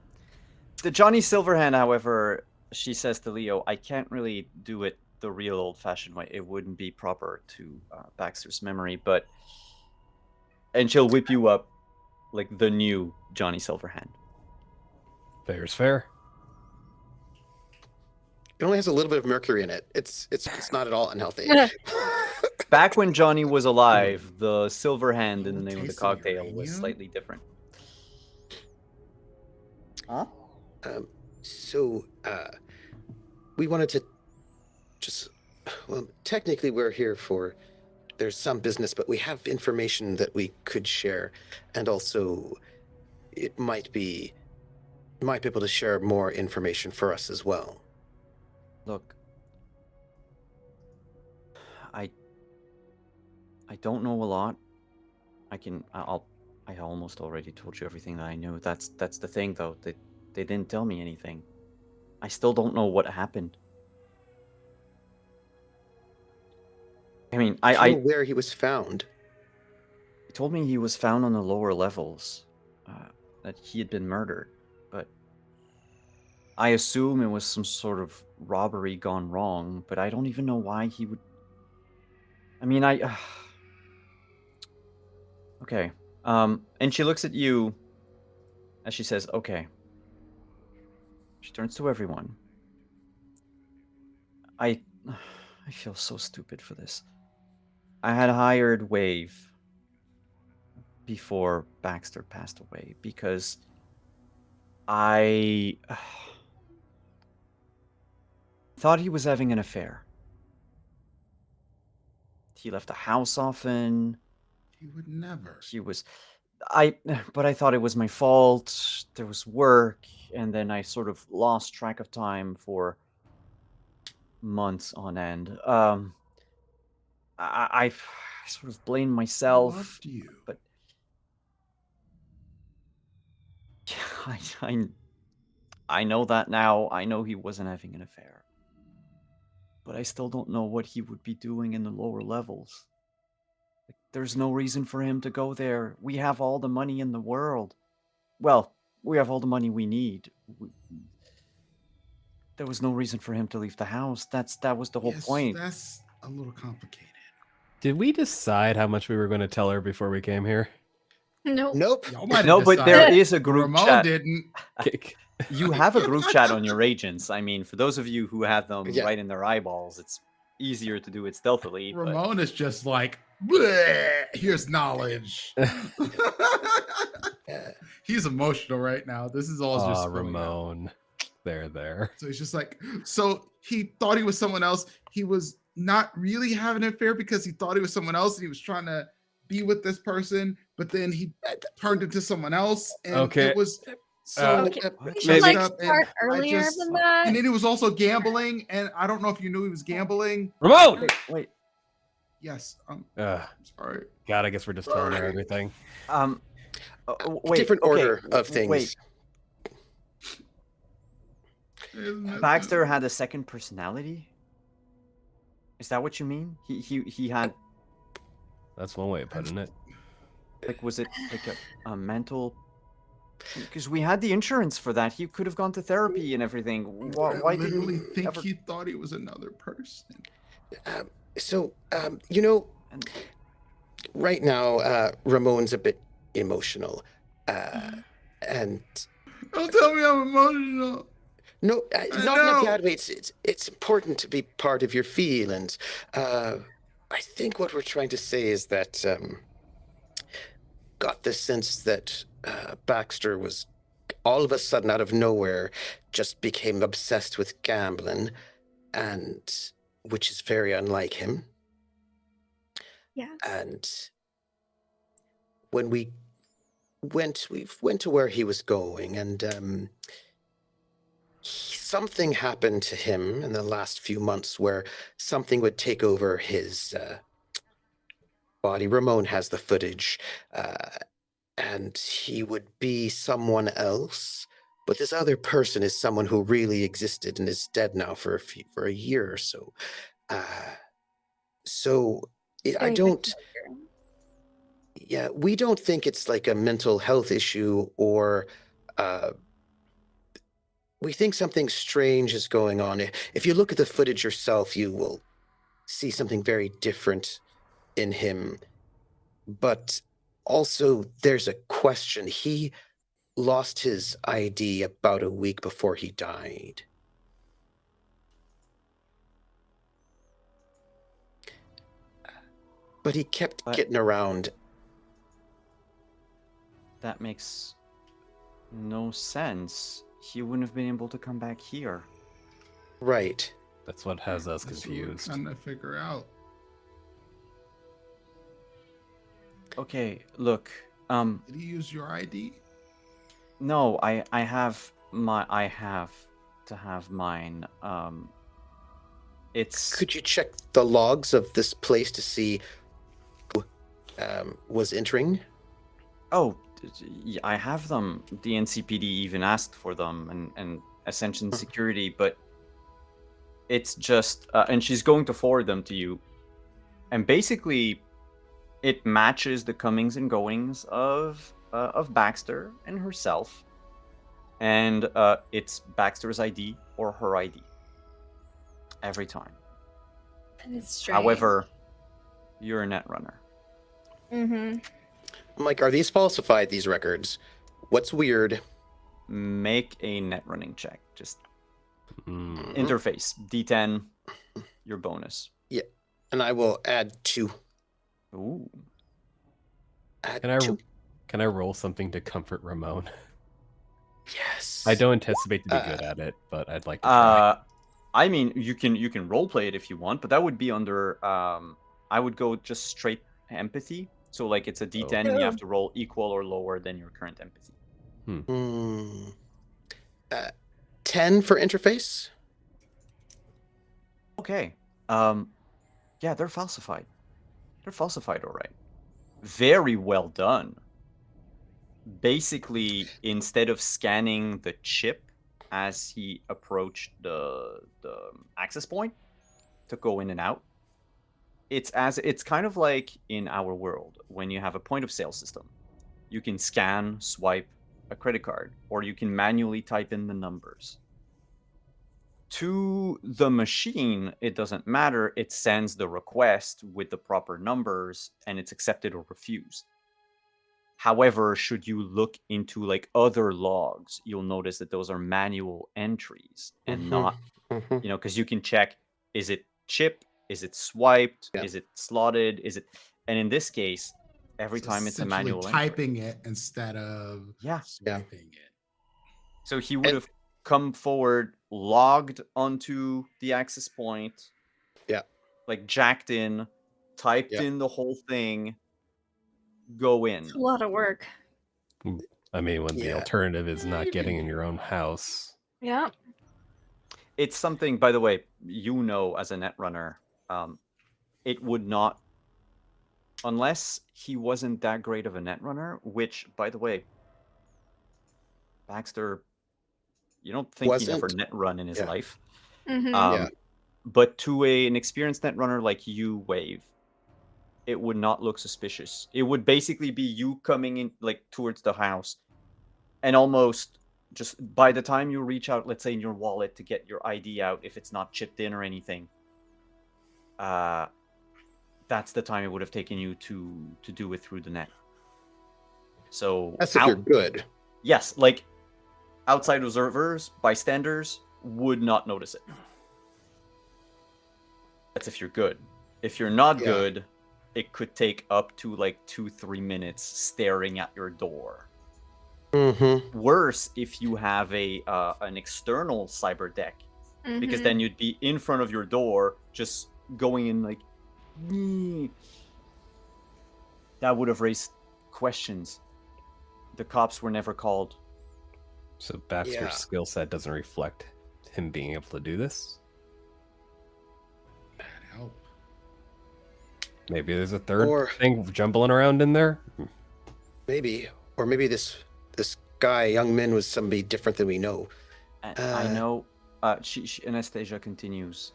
The Johnny Silverhand, however, she says to Leo, I can't really do it the real old-fashioned way. It wouldn't be proper to Baxter's memory, and she'll whip you up like the new Johnny Silverhand. Fair's fair. It only has a little bit of mercury in it. It's not at all unhealthy. Back when Johnny was alive, the Silverhand in the name of the cocktail was slightly different. Huh? So, we wanted to just, well, technically we're here for, there's some business, but we have information that we could share. And also, it might be able to share more information for us as well. Look, I don't know a lot. I almost already told you everything that I knew. That's the thing, though. They didn't tell me anything. I still don't know what happened. I mean, Do you know where he was found? He told me he was found on the lower levels, that he had been murdered, but I assume it was some sort of robbery gone wrong, but I don't even know why he would... I mean, okay. And she looks at you as she says, okay. She turns to everyone. I feel so stupid for this. I had hired Wave before Baxter passed away because I thought he was having an affair. He left the house often. He would never. But I thought it was my fault. There was work, and then I sort of lost track of time for months on end. I sort of blamed myself. He loved you. But I know that now. I know he wasn't having an affair. But I still don't know what he would be doing in the lower levels. Like, there's no reason for him to go there. We have all the money in the world. Well, we have all the money we need. There was no reason for him to leave the house. That was the whole point. That's a little complicated. Did we decide how much we were going to tell her before we came here? Nope. Y'all might have No, but there decided. is a group Ramon chat. didn't. You have a group chat on your agents. I mean, for those of you who have them Yeah. right in their eyeballs, it's easier to do it stealthily. But Ramon is just like, "Bleh, here's knowledge. He's emotional right now. This is all just spilling out. Ramon. There. So he's just like, so he thought he was someone else. He was not really having an affair because he thought he was someone else and he was trying to be with this person, but then he turned into someone else. And Okay. it was so Okay, we messed should like up, and start I earlier just- than that. And then he was also gambling, and I don't know if you knew he was gambling. Ramon! wait. Yes, I'm God, sorry. I guess we're just telling her everything. Wait. Different okay, order of things. Wait. Baxter had a second personality? Is that what you mean? He had, That's one way of putting it. like, was it like a mental? Because we had the insurance for that. He could have gone to therapy and everything. Why I didn't literally he think ever... he thought he was another person. You know, right now, Ramon's a bit emotional. And Don't tell me I'm emotional. no, not in know. a bad way. It's important to be part of your feelings. I think what we're trying to say is that got the sense that Baxter was all of a sudden out of nowhere just became obsessed with gambling, and which is very unlike him. Yes. And when we went to where he was going, and something happened to him in the last few months where something would take over his body. Ramon has the footage, and he would be someone else. But this other person is someone who really existed and is dead now for a year or so. I don't. Yeah, we don't think it's like a mental health issue, or we think something strange is going on. If you look at the footage yourself, you will see something very different in him. But also, there's a question. He lost his ID about a week before he died. But he kept getting around. That makes no sense. He wouldn't have been able to come back here. Right. That's what has us That's what we're confused. trying to figure out. Okay, look. Did he use your ID? No, I have to have mine. It's Could you check the logs of this place to see who was entering? Oh, I have them. The NCPD even asked for them, and Ascension security, but it's just, and she's going to forward them to you. And basically, it matches the comings and goings of Baxter and herself, and it's Baxter's ID or her ID every time. And it's strange. However, you're a netrunner. Mm-hmm. I'm like, are these falsified, these records? What's weird? Make a net running check. Just Mm. interface D10, your bonus. Yeah. And I will add 2. Ooh. Add Can I 2. can I roll something to comfort Ramon? Yes. I don't anticipate to be good at it, but I'd like to try. I mean, you can roleplay it if you want, but that would be under. I would go just straight empathy. So like it's a D10, and you have to roll equal or lower than your current empathy. 10 for interface. Okay. Yeah, they're falsified. They're falsified, all right. Very well done. Basically, instead of scanning the chip as he approached the access point to go in and out, it's kind of like in our world when you have a point of sale system. You can scan, swipe a credit card, or you can manually type in the numbers. To the machine, it doesn't matter. It sends the request with the proper numbers, and it's accepted or refused. However, should you look into like other logs, you'll notice that those are manual entries and not, because you can check, is it chip? Is it swiped? Yeah. Is it slotted? Is it? And in this case, every time it's a essentially manual typing entry. it instead of Yeah. swiping it. So he would have come forward, logged onto the access point. Yeah. Like jacked in, typed in the whole thing, go in. It's a lot of work. I mean, when the alternative is not getting in your own house. Yeah. It's something, by the way, as a netrunner, it would not, unless he wasn't that great of a netrunner, which, by the way, Baxter, you don't think he never netrun in his life. Mm-hmm. But to an experienced netrunner like you, Wave, it would not look suspicious. It would basically be you coming in like towards the house, and almost just by the time you reach out, let's say in your wallet to get your ID out, if it's not chipped in or anything, that's the time it would have taken you to do it through the net. So that's if you're good. Yes, like outside observers, bystanders would not notice it. That's if you're good. If you're not good, it could take up to like 2-3 minutes staring at your door. Worse if you have an external cyber deck, because then you'd be in front of your door, just going in like. That would have raised questions. The cops were never called. So Baxter's skill set doesn't reflect him being able to do this? That'd help. Maybe there's a third thing jumbling around in there? Maybe. Or maybe this guy, young man, was somebody different than we know. I know. Anastasia continues.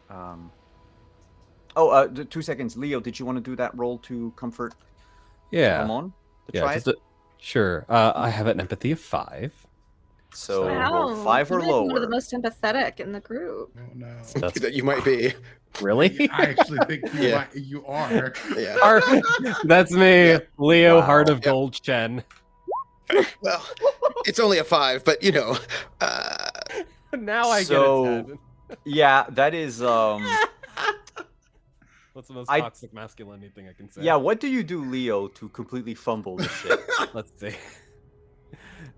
2 seconds. Leo, did you want to do that roll to comfort? Yeah. Ramon? Try it? Sure. I have an empathy of 5. So roll 5 or lower. One of the most empathetic in the group. Oh no. That you might be. Really? I actually think you are. Yeah. That's me, Leo, Heart of Gold Chen. Well, it's only a 5, but Now I get a 10. Yeah, that is What's the most toxic masculinity thing I can say? Yeah, what do you do, Leo, to completely fumble this shit? Let's see.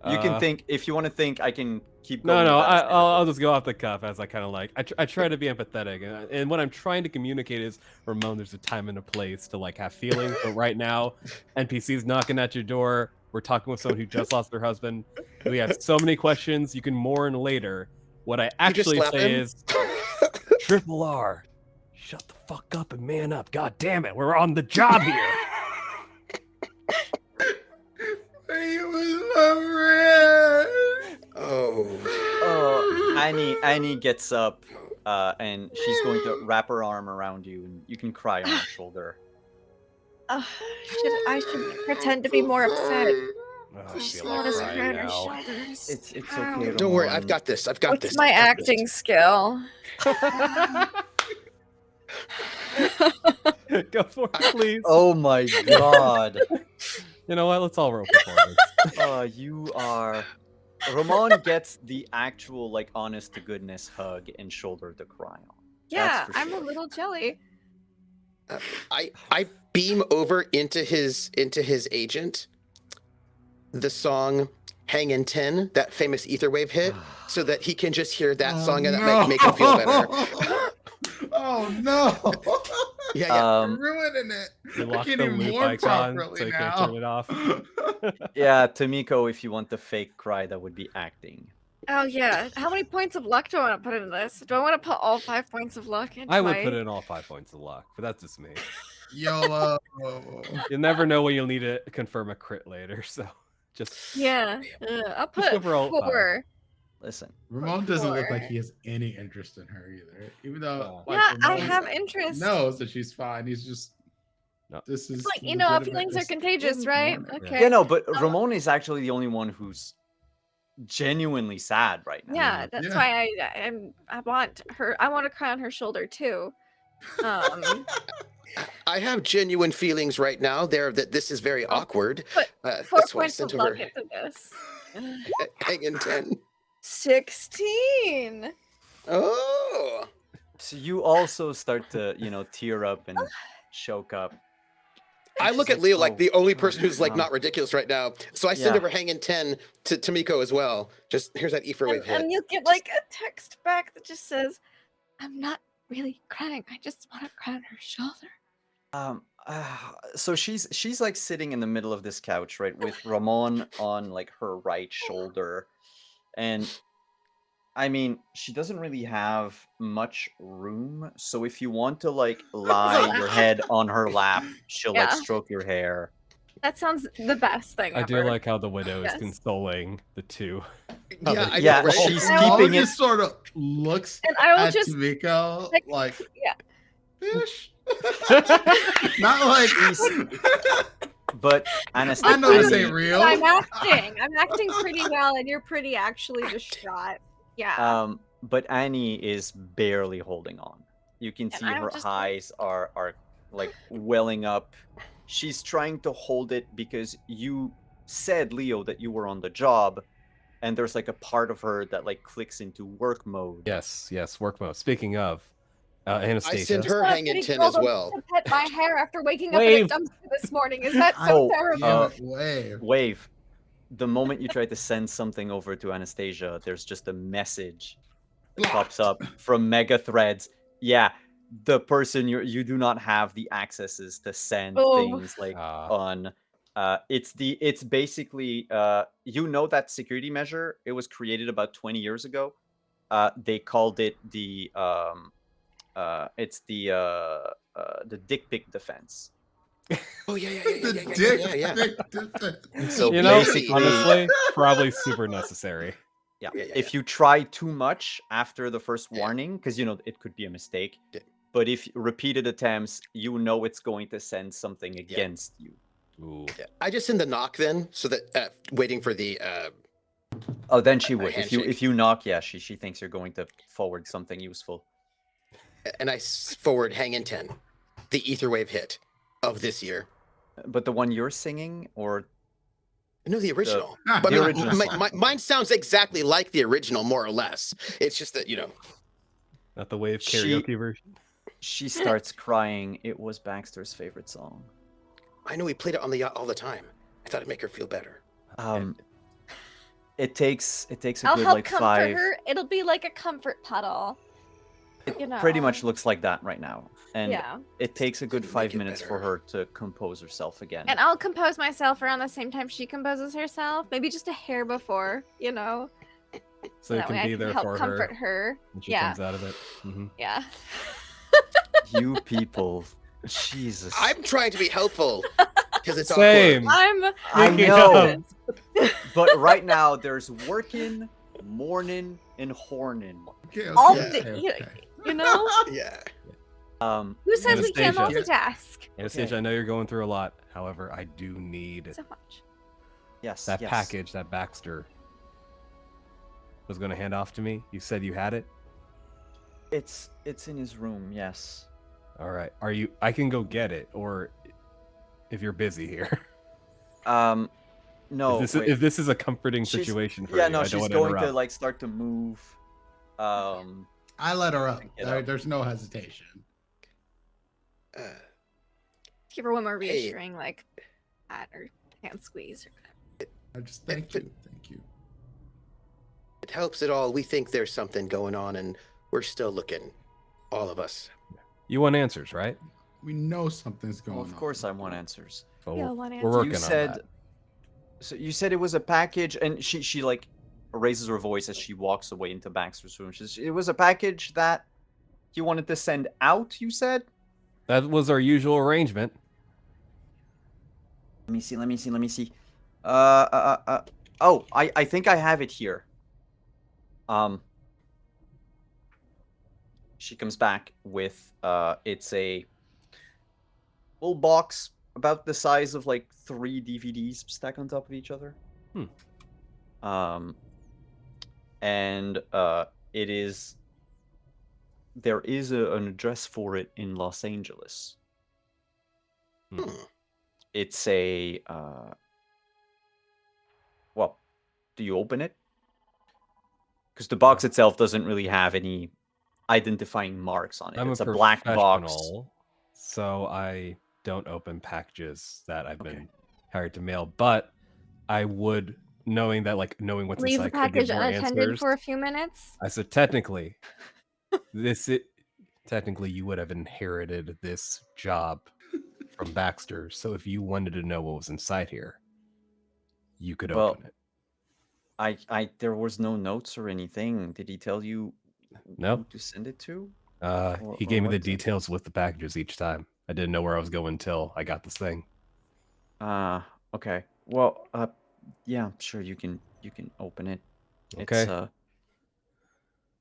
You can think if you want to think. I can keep going. No, no, with Anastasia. I'll just go off the cuff as I kind of like. I try to be empathetic, and what I'm trying to communicate is, Ramon, there's a time and a place to like have feelings, but right now, NPCs knocking at your door. We're talking with someone who just lost their husband. We have so many questions. You can mourn later. What I You just actually slap say him? is, Triple R, shut the fuck up and man up. God damn it, we're on the job here. He was my friend. Oh. Annie gets up, and she's going to wrap her arm around you, and you can cry on her shoulder. I should pretend to be more upset. Oh, I She's feel got like his crying head on her now. shoulders. It's okay. Don't worry, Ramon. I've got this. I've got What's this. my I've got this. acting skill? Go for it, please. Oh my god. You know what? Let's all roll performance. You are. Ramon gets the actual, like, honest to goodness hug and shoulder to cry on. Yeah, for I'm sure. a little jelly. I beam over into his agent the song "Hang in 10," that famous Etherwave hit, so that he can just hear that song and that make him feel better. Oh no! Yeah. You're ruining it. You I lock can't the even loop mourn icon properly so you now. can't turn it off. Yeah, Tamiko, if you want the fake cry, that would be acting. Oh yeah. How many points of luck do I want to put into this? Do I want to put all 5 points of luck into I would put in all 5 points of luck, but that's just me. YOLO. You'll never know when you'll need to confirm a crit later, so just Yeah. I'll Just go put for all 4. Listen, Ramon doesn't look like Four. he has any interest in her either. Even though, Yeah, I Ramon have interest. knows that she's fine. He's just. No. This is Like, you know, legitimate. feelings are Just contagious, wouldn't right? mourn her. Okay. yeah, no, but Ramon is actually the only one who's genuinely sad right now. Yeah, that's Yeah. why I want her. I want to cry on her shoulder too. I have genuine feelings right now there that this is very awkward. But 4 That's why I points of sent luck over into this. Hang in 10. 16. Oh. So you also start to, tear up and choke up. I She's look at Leo like "Oh, the only person who's like um, not ridiculous right now. So I send yeah. over Hang in 10 to Tamiko as well. Just here's that Etherwave hit. And you'll get like a text back that just says, "I'm not really crying. I just want to cry on her shoulder." So she's like sitting in the middle of this couch, right, with Ramon on like her right shoulder, and I mean she doesn't really have much room. So if you want to like lie your head on her lap, she'll like Yeah. stroke your hair. That sounds the best thing I ever. do like how the widow is Yes. consoling the two. Yeah, I Yeah, know, right? she's I will keeping it. just sort of looks And I will at just Tamiko like yeah. fish. Not like But Anastasia, I know this ain't real. But I'm acting. I'm acting pretty well, and you're pretty actually distraught. Yeah. But Annie is barely holding on. You can see I'm her just eyes are like welling up. She's trying to hold it because you said, Leo, that you were on the job, and there's like a part of her that like clicks into work mode. Yes, work mode. Speaking of, Anastasia. I send her Well, Hang in pretty 10 girl as don't well. get to pet my hair after waking up in Wave. a dumpster this morning. Is that so Oh, terrible? Damn it, wave. Wave. The moment you try to send something over to Anastasia, there's just a message that pops up from Mega Threads. Yeah, the person you do not have the accesses to send Oh. things like on. It's basically that security measure. It was created about 20 years ago. They called it the dick pic defense. Oh yeah. The dick. Yeah. So You know, basically, honestly, probably super necessary. yeah. Yeah. If you try too much after the first warning, because it could be a mistake. Yeah. But if repeated attempts, it's going to send something against you. Ooh. Yeah. I just send the knock then, so that waiting for the Oh, then she would. handshake. If you knock, yeah, she thinks you're going to forward something useful. and I forward Hang in 10, the Etherwave hit of this year. But the one you're singing, or No, the original. Ah, But the I mean, original song. mine sounds exactly like the original, more or less. It's just that Not the wave She- karaoke version. she starts crying. It was Baxter's favorite song. I know we played it on the yacht all the time. I thought it'd make her feel better. It takes a I'll good help like comfort 5. her. It'll be like a comfort puddle. It You know. pretty much looks like that right now, and Yeah. it takes a good Make 5 it minutes for better. her to compose herself again. And I'll compose myself around the same time she composes herself. Maybe just a hair before, you know. So you that way can I be can there help for comfort her her. when she Yeah. comes out of it. Hmm. Yeah. You people, Jesus! I'm trying to be helpful because it's Same. awkward. I Speaking know, of- but right now there's working, morning, and horning. Okay, All okay, the- okay. you know? Yeah. Who says we can't Anastasia. multitask? Anastasia, I know you're going through a lot. However, I do need So much. Yes, that yes. package that Baxter was going to hand off to me. You said you had it. It's in his room. Yes. All right. Are you? I can go get it, or if you're busy here. No. wait. If this is a comforting She's- situation for yeah, you, no, I don't she's want to going interrupt. to like start to move. I let her up. Get up. There's no hesitation. Uh, Give her one more Hey. reassuring, like, pat or hand squeeze. I just thank you. Thank you. it helps at all. We think there's something going on, and we're still looking. All of us. You want answers, right? We know something's going Well, on. of course, I want answers. So Yeah, we're, one we're answer. working You on said. that. So you said it was a package, and she like raises her voice as she walks away into Baxter's room. She says, it was a package that you wanted to send out. You said. That was our usual arrangement. Let me see. Let me see. Let me see. Oh, I think I have it here. She comes back with it's a little box about the size of like 3 DVDs stacked on top of each other. And it is there is an address for it in Los Angeles. Hmm. It's a well, do you open it? Because the box itself doesn't really have any identifying marks on it. I'm It's a a black box. professional, so I don't open packages that I've Okay. been hired to mail. But I would, knowing what's Leave the inside could give package more unattended answers. for a few minutes. I said technically you would have inherited this job from Baxter. So if you wanted to know what was inside here, you could Well, open it. There was no notes or anything. Did he tell you Nope. who to send it to? He or gave me the what to- details with the packages each time. I didn't know where I was going until I got this thing. Okay. Well, yeah, sure you can open it. Okay. It's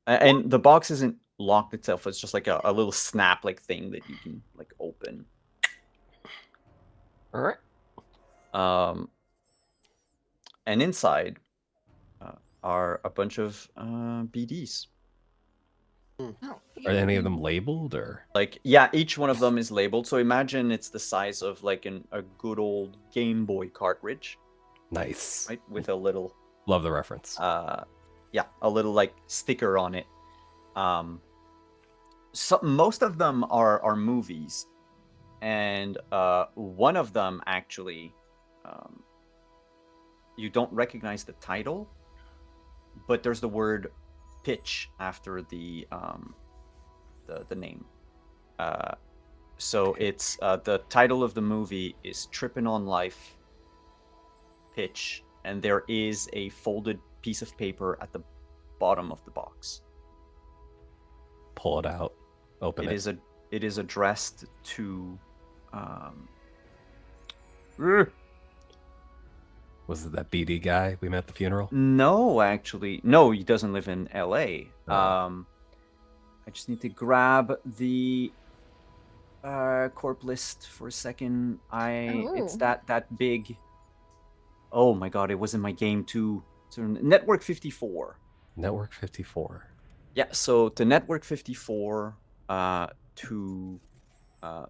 and the box isn't locked itself. It's just like a little snap like thing that you can like open. All right. And inside are a bunch of BDs. Oh, Are any of them labeled or? Like, yeah, each one of them is labeled. So imagine it's the size of like a good old Game Boy cartridge, Nice. right? With a little Love the reference. yeah, a little like sticker on it. So most of them are movies, and one of them actually, you don't recognize the title, but there's the word "pitch" after the name. So it's the title of the movie is "Trippin' on Life." Pitch, and there is a folded piece of paper at the bottom of the box. Pull it out. Open it. It is addressed to Was it that BD guy we met at the funeral? no, actually, no, he doesn't live in LA. Oh. I just need to grab the corp list for a second. It's Oh. that big. Oh my god, it was in my game too. So Network 54. Network 54. Yeah, so to Network 54, to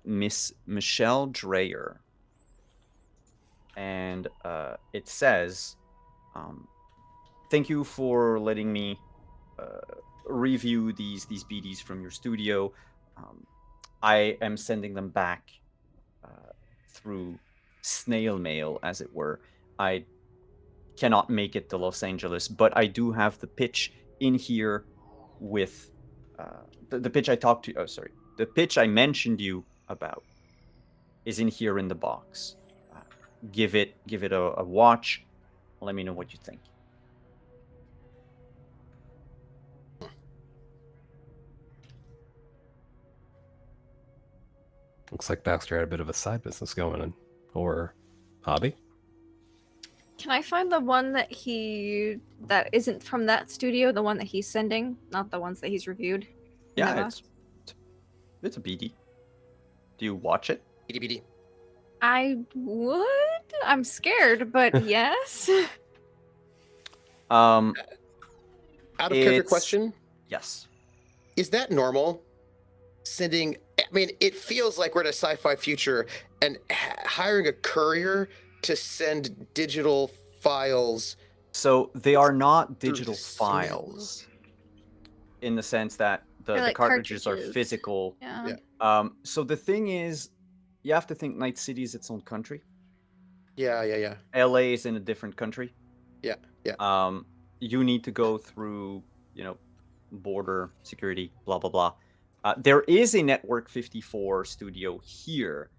Miss Michelle Dreyer. And it says, thank you for letting me review these BDs from your studio. I am sending them back through snail mail, as it were. I cannot make it to Los Angeles, but I do have the pitch in here with the pitch I talked to. Oh, sorry, the pitch I mentioned you about is in here in the box. Give it a watch. Let me know what you think. Looks like Baxter had a bit of a side business going on, or hobby. Can I find the one that isn't from that studio, the one that he's sending, not the ones that he's reviewed? in that Yeah, box? it's a BD. Do you watch it? BD. I would. I'm scared, but yes. Um, Out of character It's- question, yes. is that normal? Sending, I mean, it feels like we're in a sci-fi future, and hiring a courier to send digital files. So they are not Through digital the mail. files in the sense that They're the like cartridges are cartridges. physical. Yeah. So the thing is, you have to think Night City is its own country. Yeah. LA is in a different country. Yeah. You need to go through, border security, blah blah blah. There is a Network 54 studio here,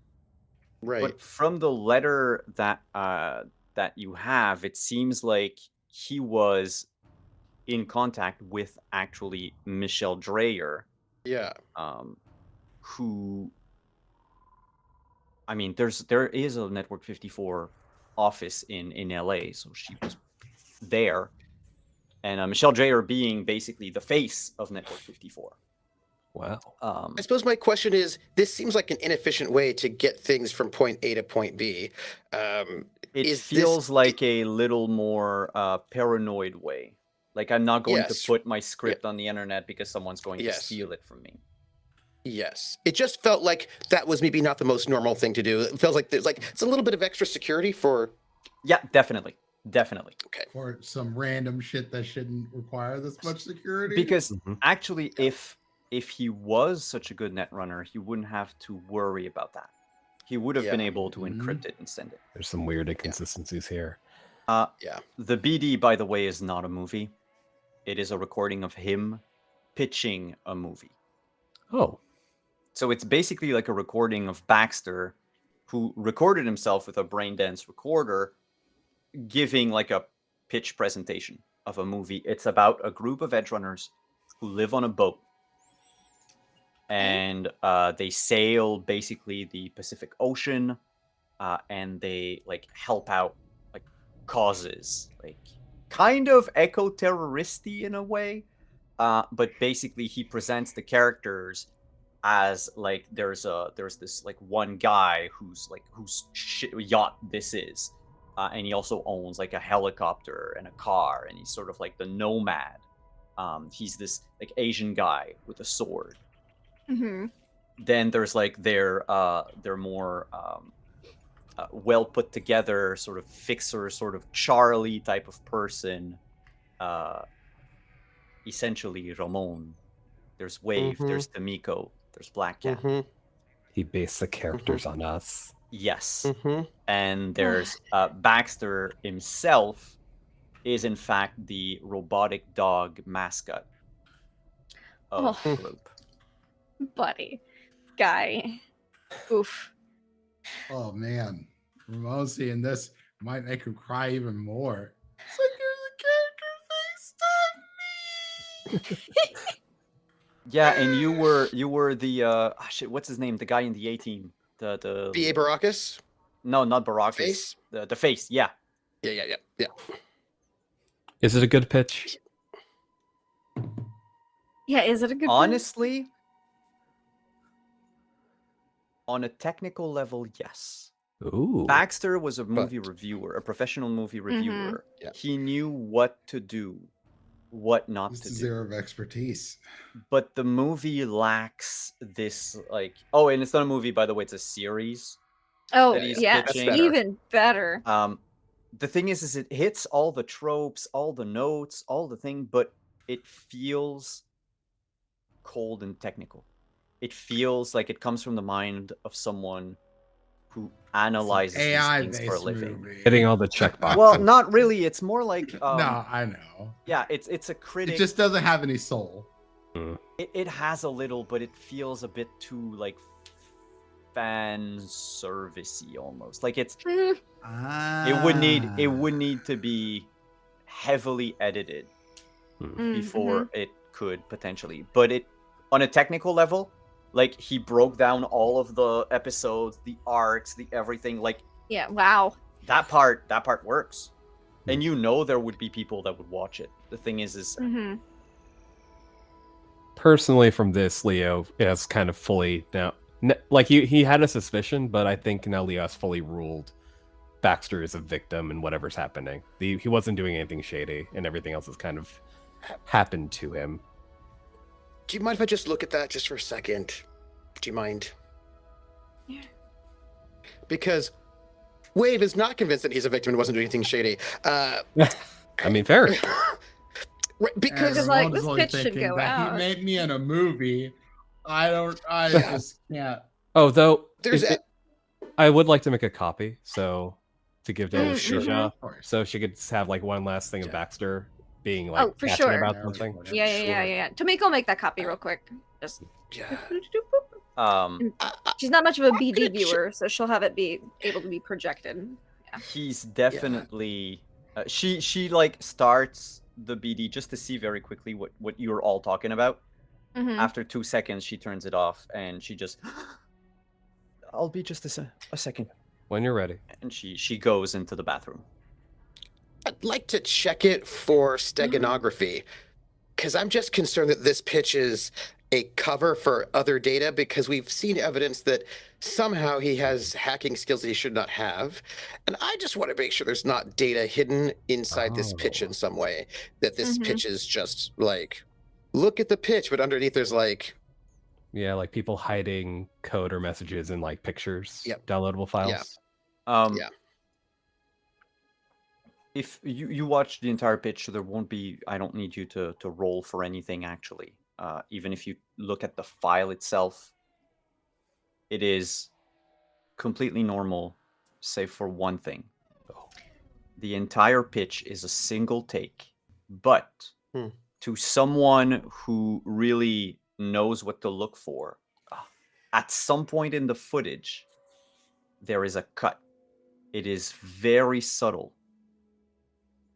Right. but from the letter that you have, it seems like he was in contact with actually Michelle Dreyer, Yeah. who, I mean, there is a Network 54 office in LA, so she was there, and Michelle Dreyer being basically the face of Network 54. Wow. I suppose my question is, this seems like an inefficient way to get things from point A to point B. It is feels this- like a little more paranoid way. Like, I'm not going to Yes. put my script on the internet because someone's going to Yes. steal it from me. Yes, it just felt like that was maybe not the most normal thing to do. It feels like there's it's a little bit of extra security for. Yeah, definitely. For some random shit that shouldn't require this much security. Because Mhm. actually, if he was such a good net runner, he wouldn't have to worry about that. He would have been Yeah. able to Mhm. encrypt it and send it. There's some weird inconsistencies here. Yeah. The BD, by the way, is not a movie. It is a recording of him pitching a movie. Oh, So it's basically like a recording of Baxter, who recorded himself with a brain dance recorder, giving like a pitch presentation of a movie. It's about a group of edge runners who live on a boat, and they sail basically the Pacific Ocean, and they like help out like causes, like kind of eco-terroristy in a way. But basically he presents the characters as like there's this like one guy whose yacht this is, and he also owns like a helicopter and a car, and he's sort of like the nomad. He's this like Asian guy with a sword. Mm-hmm. Then there's like their more well put together sort of fixer, sort of Charlie type of person. Essentially Ramon. There's Wave, Mhm. there's D'Amico, there's Black Cat. Mm-hmm. he based the characters on us. Yes. Mm-hmm. And there's Baxter himself is in fact the robotic dog mascot of Oh. the group. Buddy. Guy. Oof. Oh man, Ramon seeing this might make him cry even more. It's like there's a character face Yeah, and you were the shit, what's his name? The guy in the A team. The B.A. Baracus? No, not Baracus. Face? The face, yeah. Yeah. Is it a good pitch? Yeah, is it a good Honestly, on a technical level, yes. Ooh. Baxter was a movie reviewer, a professional movie reviewer. Yeah. He knew what to do, what not This to is do. zero of expertise. But the movie lacks this like and it's not a movie, by the way, it's a series. Oh, that he's yeah. pitching. Even better. The thing is it hits all the tropes, all the notes, all the thing, but it feels cold and technical. It feels like it comes from the mind of someone who analyzes these AI things for a based living. movie. Hitting all the checkboxes. Well, not really. It's more like no, I know. yeah, it's a critic. It just doesn't have any soul. It has a little, but it feels a bit too like fan servicey almost. Like it's it would need to be heavily edited before it could potentially. But it on a technical level, like he broke down all of the episodes, the arcs, the everything. Like Yeah. Wow. that part works, and you know there would be people that would watch it. The thing is Personally, from this, Leo has kind of fully now, like he had a suspicion, but I think now Leo has fully ruled Baxter is a victim in whatever's happening. He wasn't doing anything shady, and everything else has kind of happened to him. Do you mind if I just look at that just for a second? Do you mind? Yeah. Because Wave is not convinced that he's a victim and wasn't doing anything shady. I mean, fair. Right, because Because, like, this pitch should go out. He made me in a movie. I just can't. Oh, though, there's I would like to make a copy, so to give to sure. Shisha, Of course. so she could have like one last thing of Baxter being like for passionate sure. about something. Yeah. Tomiko, make that copy real quick. Just. yeah. She's not much of a I'm BD gonna viewer, so she'll have it be able to be projected. he's definitely she like starts the BD just to see very quickly what you're all talking about. Mhm. After 2 seconds, she turns it off and she just, I'll be just a second. When you're ready. And she goes into the bathroom. I'd like to check it for steganography, because I'm just concerned that this pitch is a cover for other data, because we've seen evidence that somehow he has hacking skills that he should not have. And I just want to make sure there's not data hidden inside this pitch in some way, that this pitch is just like, look at the pitch, but underneath there's like... Yeah, like people hiding code or messages in like pictures, downloadable files. Yeah. If you watch the entire pitch, so there won't be, I don't need you to roll for anything actually. Even if you look at the file itself, it is completely normal, save for one thing. The entire pitch is a single take, but to someone who really knows what to look for, at some point in the footage, there is a cut. It is very subtle,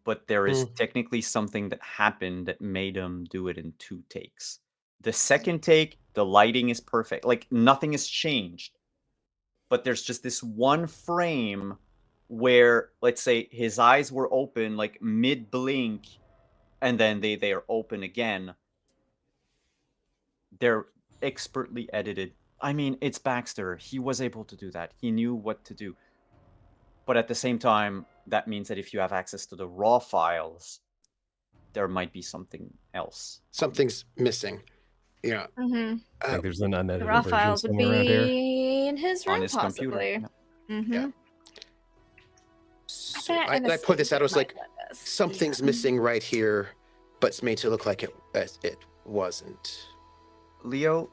but there is technically something that happened that made him do it in 2 takes. The second take, the lighting is perfect. Like nothing has changed, but there's just this one frame where, let's say, his eyes were open like mid blink, and then they are open again. They're expertly edited. I mean, it's Baxter. He was able to do that. He knew what to do. But at the same time, that means that if you have access to the raw files, there might be something else. Something's missing. Yeah. I think there's an unedited The raw version files would somewhere around here. be in his room, On his possibly. computer. Yeah. So I put this out. I was like, something's missing right here, but it's made to look like it wasn't. Leo,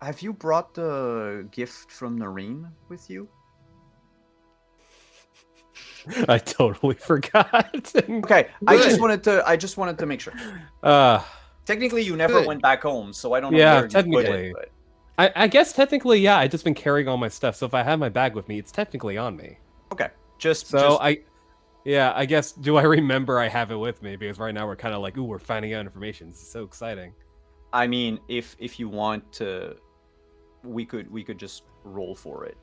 have you brought the gift from Nareen with you? I totally forgot. Okay, I just wanted to make sure. Technically, you never Good. went back home, so I don't know Yeah, where you put technically. it. But... I guess technically, yeah. I just been carrying all my stuff, so if I have my bag with me, it's technically on me. Okay, I guess, do I remember I have it with me? Because right now we're kind of like, ooh, we're finding out information. It's so exciting. I mean, if you want to, we could just roll for it.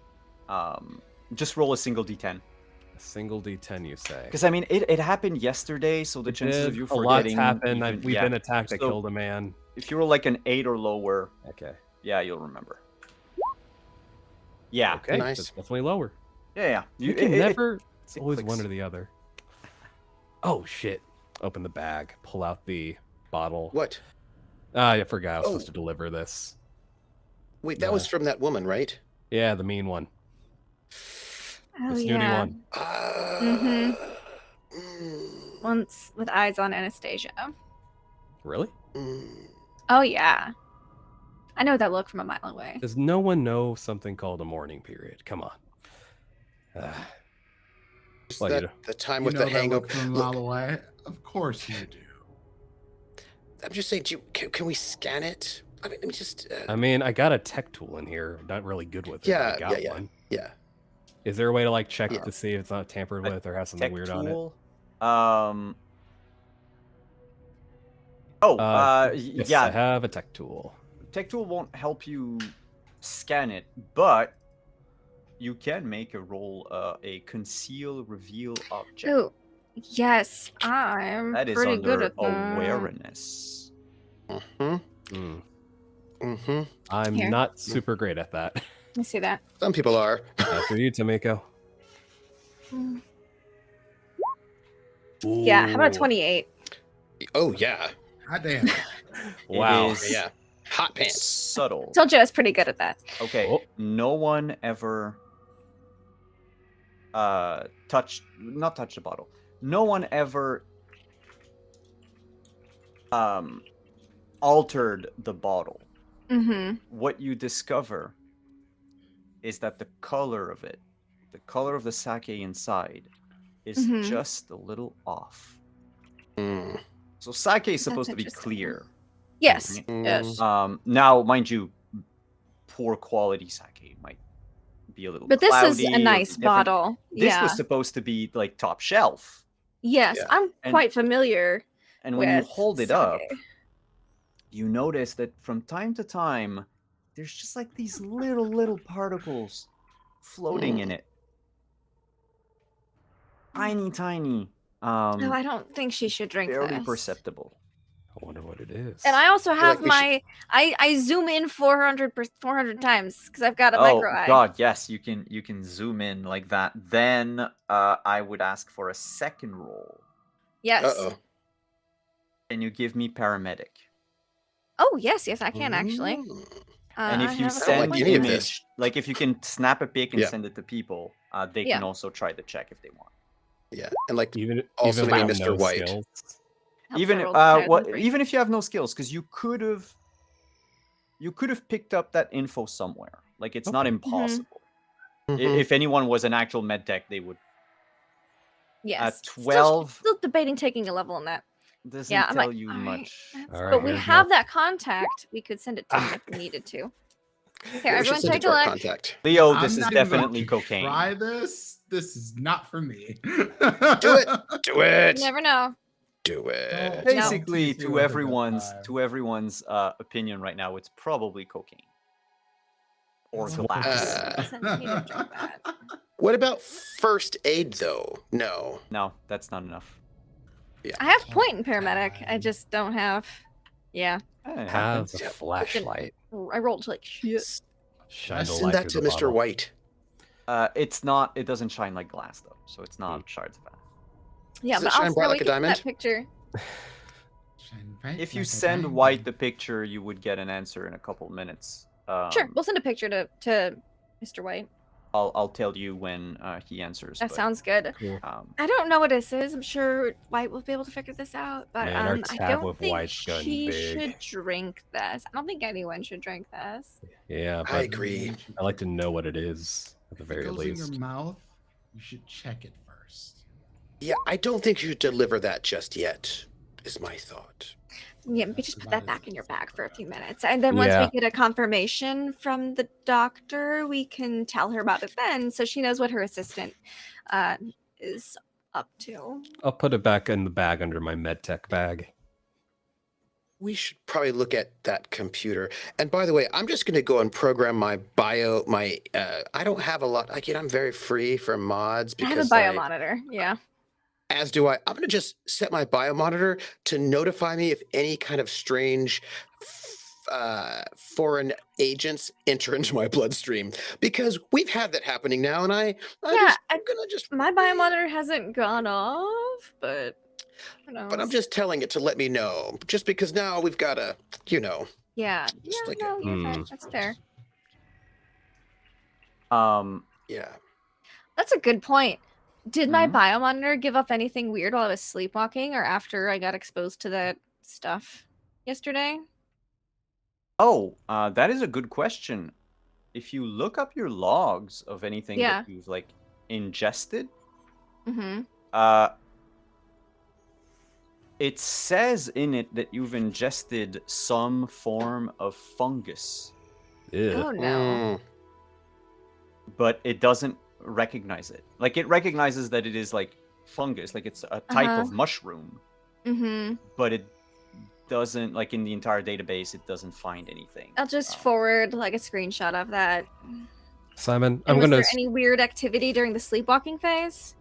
Just roll a single D10. A single D10, you say? Because I mean, it happened yesterday, so the chances of you a lot's forgetting. happened. We've been attacked. I So, killed a man. If you were like an 8 or lower, Okay. yeah, you'll remember. Yeah. Okay. Nice. That's definitely lower. Yeah. You can never. It's it always clicks. one or the other. Oh shit! Open the bag. Pull out the bottle. What? I forgot I was supposed to deliver this. Wait, that was from that woman, right? Yeah, the mean one. Oh, The snooty yeah. one. Once with eyes on Anastasia. Really? Oh, yeah. I know that look from a mile away. Does no one know something called a mourning period? Come on. Is Well, that you know. the time You with know the that hangover? look from a mile away? Of course you do. I'm just saying, can we scan it? I mean, let me just. I mean, I got a tech tool in here. Not really good with it, but I got one. Yeah. Is there a way to like check Yeah. to see if it's not tampered A with or has something Tech weird on it? tool. Yes, Yeah. I have a tech tool. Tech tool won't help you scan it, but you can make a roll, a conceal reveal object. Ooh, yes, I'm That is pretty good under at that. awareness. Mm-hmm. Hmm. Mm-hmm. I'm Here. not super great at that. Let me see that. Some people are. For you, Tamiko. Mm. Yeah, how about Ooh. 28? Oh yeah. God damn. Wow. It is Yeah. Hot pants. subtle. Told you I was pretty good at that. Okay, Oh. no one ever not touch the bottle. No one ever altered the bottle. Mm-hmm. What you discover is that the color of it, the color of the sake inside, is Mhm. just a little off. Mm. So sake is supposed to be interesting. clear. Yes. Mm. Yes. Now, mind you, poor quality sake might be a little But this cloudy is a or be nice different. bottle. This Yeah. was supposed to be like top shelf. Yes, Yeah. I'm And- quite familiar And when you with hold it sake. up, you notice that from time to time, there's just like these little particles floating in it. Tiny. No, I don't think she should drink Barely this. perceptible. I wonder what it is. And I also have like we should- I zoom in 400 times because I've got a Oh micro eye. god, yes, you can zoom in like that. Then I would ask for a second roll. Yes. Uh-oh. Can you give me paramedic? Oh yes, I can actually. Mm. And I if you have a send like the any of image, this. like if you can snap a pic and Yeah. send it to people, they Yeah. can also try the check if they want. Yeah. And like even also even maybe with Mr. no White. skills. Helps Even I rolled higher than 3. even if you have no skills, because you could have picked up that info somewhere. Like it's not Okay. impossible. Mhm. If anyone was an actual med tech, they would. Yes. 12 Still debating taking a level on that. doesn't Yeah, I'm tell like, you all right, much. All right, but we here's have my- that contact. We could send it to him if we needed to. Here, Yeah, we should everyone send it take to a our look. contact. Leo, I'm this is not even definitely about to cocaine. Try this. This is not for me. Do it. Do it. You never know. Do it. Basically, Tease me to with a everyone's vibe. opinion right now, it's probably cocaine or Well, glass. Listen, he didn't drink that. What about first aid though? No. No, that's not enough. I have point in paramedic. I just don't have. Yeah, It Have happens. the Yeah. flashlight. I rolled like shit. Shine the Send light that to through the Mr. bottle. White. It's not. It doesn't shine like glass though, so it's not shards of glass. Yeah, Does it but shine also bright we like a can send diamond? that picture. Shine bright If you like a send diamond. White the picture, you would get an answer in a couple minutes. Sure, we'll send a picture to Mr. White. I'll tell you when he answers. That but, sounds good. Cool. I don't know what this is. I'm sure White will be able to figure this out, but Man, our I tab don't with think White's gotten she big. should drink this. I don't think anyone should drink this. Yeah, but I agree. I like to know what it is at the If it very goes least. in your mouth, you should check it first. Yeah, I don't think you should deliver that just yet, is my thought. Yeah, maybe That's just put about that back as in your safe bag as for a that. few minutes. And then once Yeah. we get a confirmation from the doctor, we can tell her about it then so she knows what her assistant is up to. I'll put it back in the bag under my medtech bag. We should probably look at that computer. And by the way, I'm just going to go and program my bio. I don't have a lot. I'm very free from mods I have a because bio monitor. Yeah. as do I. I'm going to just set my bio monitor to notify me if any kind of strange foreign agents enter into my bloodstream, because we've had that happening now, and I'm gonna just. My bio monitor hasn't gone off, but who knows? But I'm just telling it to let me know, just because now we've got to, Yeah. just Yeah, like no, you're fine. Hmm. That's fair. yeah. That's a good point. Did my Mhm. bio monitor give up anything weird while I was sleepwalking or after I got exposed to that stuff yesterday? Oh, that is a good question. If you look up your logs of anything Yeah. that you've like ingested, Mm-hmm. it says in it that you've ingested some form of fungus, Oh no. but it doesn't recognize it. Like, it recognizes that it is like fungus, like it's a type Uh-huh. of mushroom, Mm-hmm. but it doesn't, like, in the entire database, it doesn't find anything. I'll just forward like a screenshot of that. Simon, And I'm was gonna. there any weird activity during the sleepwalking phase?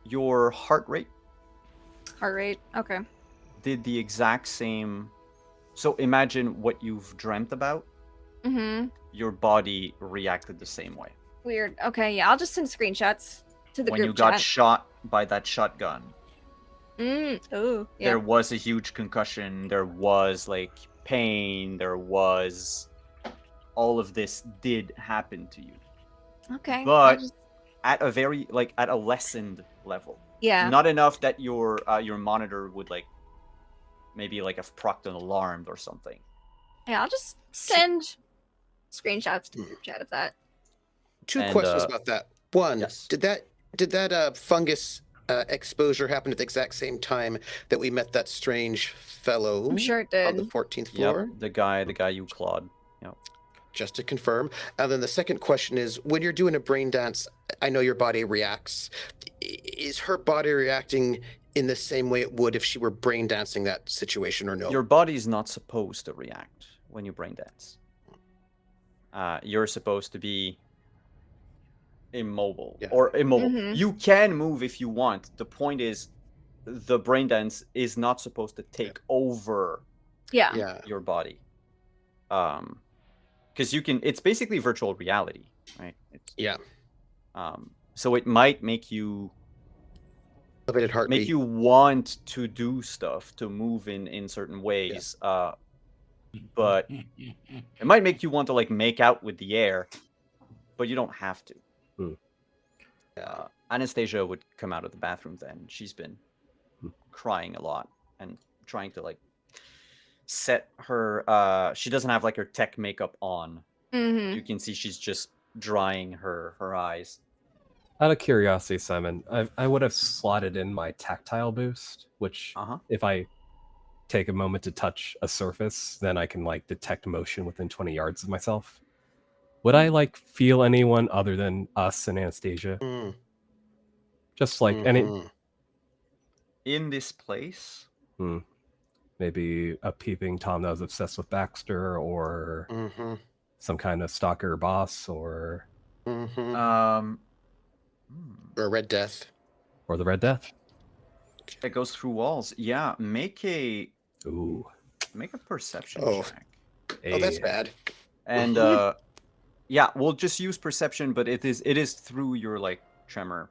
Your heart rate Heart rate. Okay. did the exact same. So imagine what you've dreamt about. Mm-hmm. Your body reacted the same way. Weird. Okay, yeah, I'll just send screenshots to the When you group got chat. shot by that shotgun, Oh, yeah. there was a huge concussion. There was like pain. There was all of this did happen to you, Okay. I'll but just- at a very like at a lessened level. yeah. Not enough that your monitor would like maybe like have procced an alarm or something. Yeah, I'll just send screenshots to the group chat of that. Two And, questions about that. One, yes. did that fungus exposure happen at the exact same time that we met that strange fellow I'm sure it on the did. 14th Yep, floor? the guy you clawed. Yep. Just to confirm. And then the second question is, when you're doing a brain dance, I know your body reacts. Is her body reacting in the same way it would if she were brain dancing that situation, or no? Your body's not supposed to react when you brain dance. You're supposed to be immobile Yeah. or immobile. Mhm. You can move if you want. The point is, the brain dance is not supposed to take over Yeah. Yeah. your body. Because you can. It's basically virtual reality, right? Yeah. So it might make you Elevated heartbeat. make you want to do stuff, to move in certain ways. But it might make you want to like make out with the air, but you don't have to. Anastasia would come out of the bathroom then. She's been crying a lot and trying to like set her she doesn't have like her tech makeup on. Mm-hmm. You can see she's just drying her eyes. Out of curiosity, Simon, I would have slotted in my tactile boost, which if I take a moment to touch a surface, then I can like detect motion within 20 yards of myself. Would I like feel anyone other than us and Anastasia? Just like any in this place? Maybe a peeping Tom that was obsessed with Baxter, or some kind of stalker boss, or or Red Death, or the Red Death. It goes through walls. Yeah, make a perception check. Oh, that's bad. And yeah, we'll just use perception, but it is through your like tremor.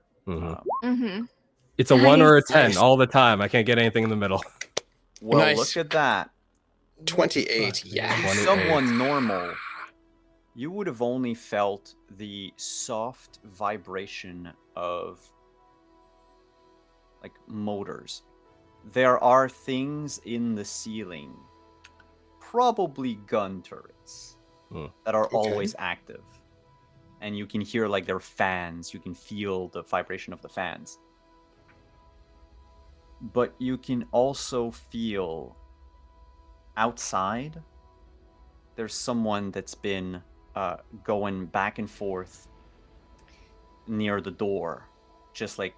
It's a 1 or a 10 all the time. I can't get anything in the middle. Well, look at that. 28. Yeah. Someone normal, you would have only felt the soft vibration of like motors. There are things in the ceiling, probably gun turrets, that are always active. And you can hear like their fans, you can feel the vibration of the fans. But you can also feel outside, there's someone that's been going back and forth near the door, just like,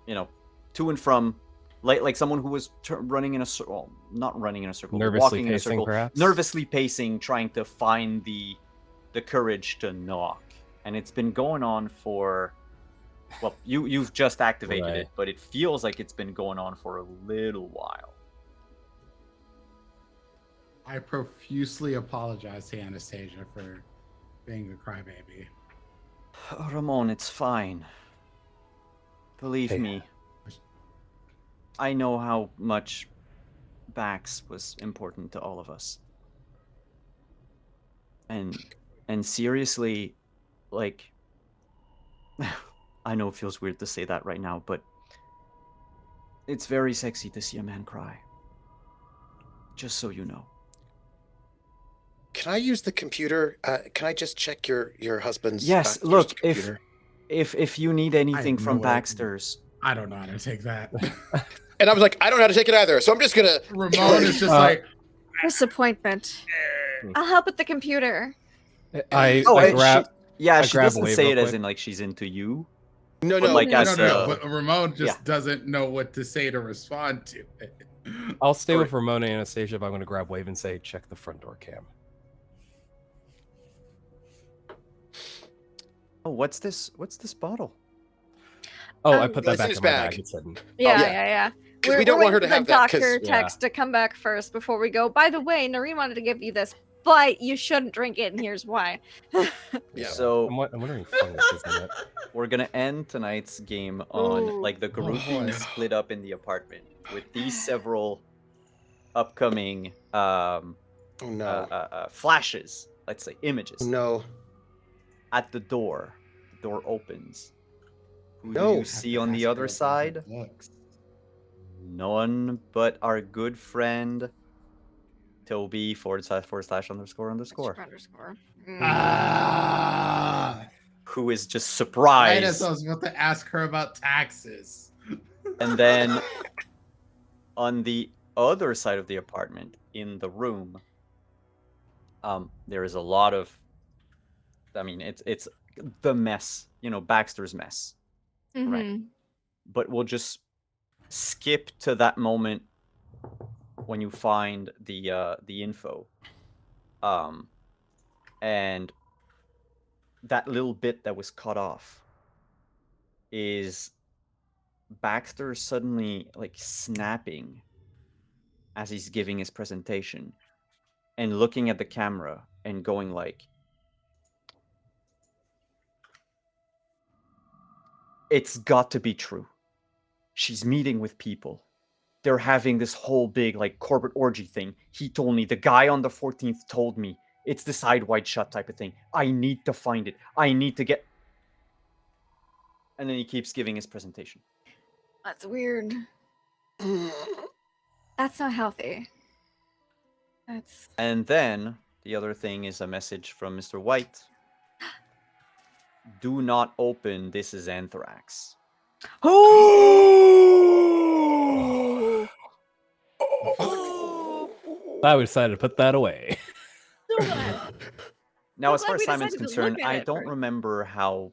you know, to and from, like someone who was running in a circle, not running in a circle, Nervously walking in a pacing, circle, perhaps? nervously pacing, trying to find the courage to knock. And it's been going on for, well, you've just activated it, but it feels like it's been going on for a little while. I profusely apologize to Anastasia for being a crybaby. Ramon, it's fine. Believe me. I know how much Bax was important to all of us. And seriously, like, I know it feels weird to say that right now, but it's very sexy to see a man cry. Just so you know. Can I use the computer? Can I just check your husband's Yes, first look, computer? if you need I anything have no from way. Baxter's, I don't know how to take that. And I was like, I don't know how to take it either, so I'm just gonna. Ramon is just Uh, like, Disappointment. "Eh." I'll help with the computer. I oh, grab yeah, I she grab doesn't Wave say real it as quick. in like she's into you, No, but no, like No, as no. the But Ramon just yeah. doesn't know what to say to respond to it. I'll stay Or- with Ramona and Anastasia, but I'm going to grab Wave and say, check the front door cam. Oh, what's this bottle? Oh, I put that it's in back his in my bag. bag. It's hidden. Yeah, yeah. yeah. Because we don't want her to waiting for have the that. Because doctor text to come back first before we go. By the way, Noreen wanted to give you this, but you shouldn't drink it, and here's why. Yeah. So I'm wondering if fungus is in it. we're gonna end tonight's game on Ooh. like the group boy. being split up in the apartment with these several upcoming oh no, flashes, let's say images. oh no, At the door opens. Who do No. you Have see Have on to the ask her other about side? books. None but our good friend Toby / / underscore. Ah, who is just right as surprised. I was about to ask her about taxes. And then on the other side of the apartment, in the room, there is a lot of, I mean, it's the mess, Baxter's mess, right? Mhm. But we'll just skip to that moment when you find the info, and that little bit that was cut off is Baxter suddenly like snapping as he's giving his presentation and looking at the camera and going like, it's got to be true. She's meeting with people. They're having this whole big like corporate orgy thing. He told me, the guy on the 14th told me, it's the side wide shut type of thing. I need to find it. I need to get. And then he keeps giving his presentation. That's weird. That's not healthy. That's And then the other thing is a message from Mr. White. Do not open. This is anthrax. oh. I decided to put that away. So glad. Now, I'm as far glad as we Simon's decided to concerned, look at I it don't first. remember how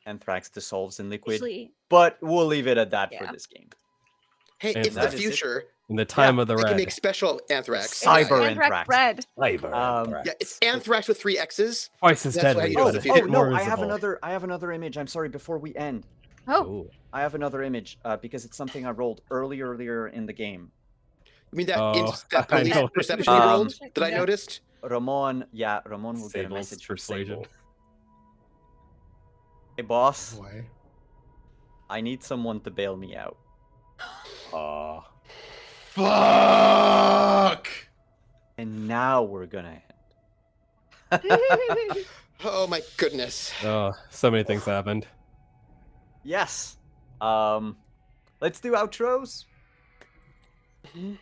anthrax dissolves in liquid, Actually, but we'll leave it at that for Yeah. this game. hey, And it's the that is it. future. In the time of the They can red. make special anthrax. Cyber Yeah, anthrax. red. Cyber Um, yeah, it's anthrax with 3 X's. Twice as That's why deadly, you know but it's a the oh bit future. more no! visible. I have another image. I'm sorry. Before we end, Oh, Ooh. I have another image because it's something I rolled earlier in the game. You mean that Oh, that I police know. perception you rolled that I Yeah. noticed? Ramon will get a Sable's message from persuasion. Sable. Hey boss, Boy. I need someone to bail me out. Fuck. And now we're gonna end. Oh my goodness. Oh, so many things happened. Yes. Let's do outros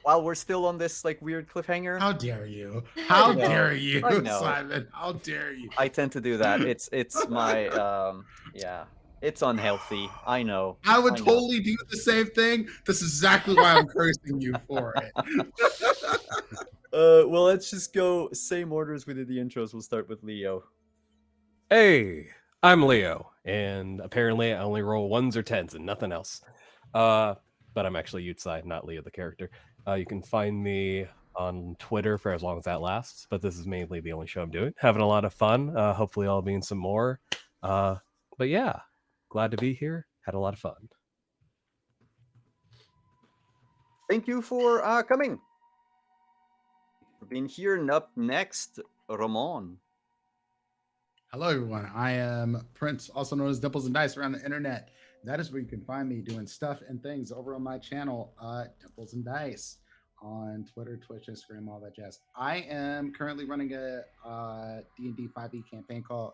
while we're still on this like weird cliffhanger. How dare you? How know, dare you, I know. Simon? How dare you? I tend to do that. It's my yeah. It's unhealthy. I know. I would I know. totally do the same thing. This is exactly why I'm cursing you for it. Well, let's just go same order as we did the intros. We'll start with Leo. Hey, I'm Leo, and apparently I only roll 1s or 10s and nothing else. But I'm actually Yutsai, not Leo the character. You can find me on Twitter for as long as that lasts, but this is mainly the only show I'm doing. Having a lot of fun. Hopefully I'll be in some more. But yeah, glad to be here. Had a lot of fun. Thank you for coming. For being here. And up next, Ramon. Hello, everyone. I am Prince, also known as Dimples and Dice around the internet. That is where you can find me doing stuff and things over on my channel, Dimples and Dice, on Twitter, Twitch, Instagram, all that jazz. I am currently running a D&D 5e campaign called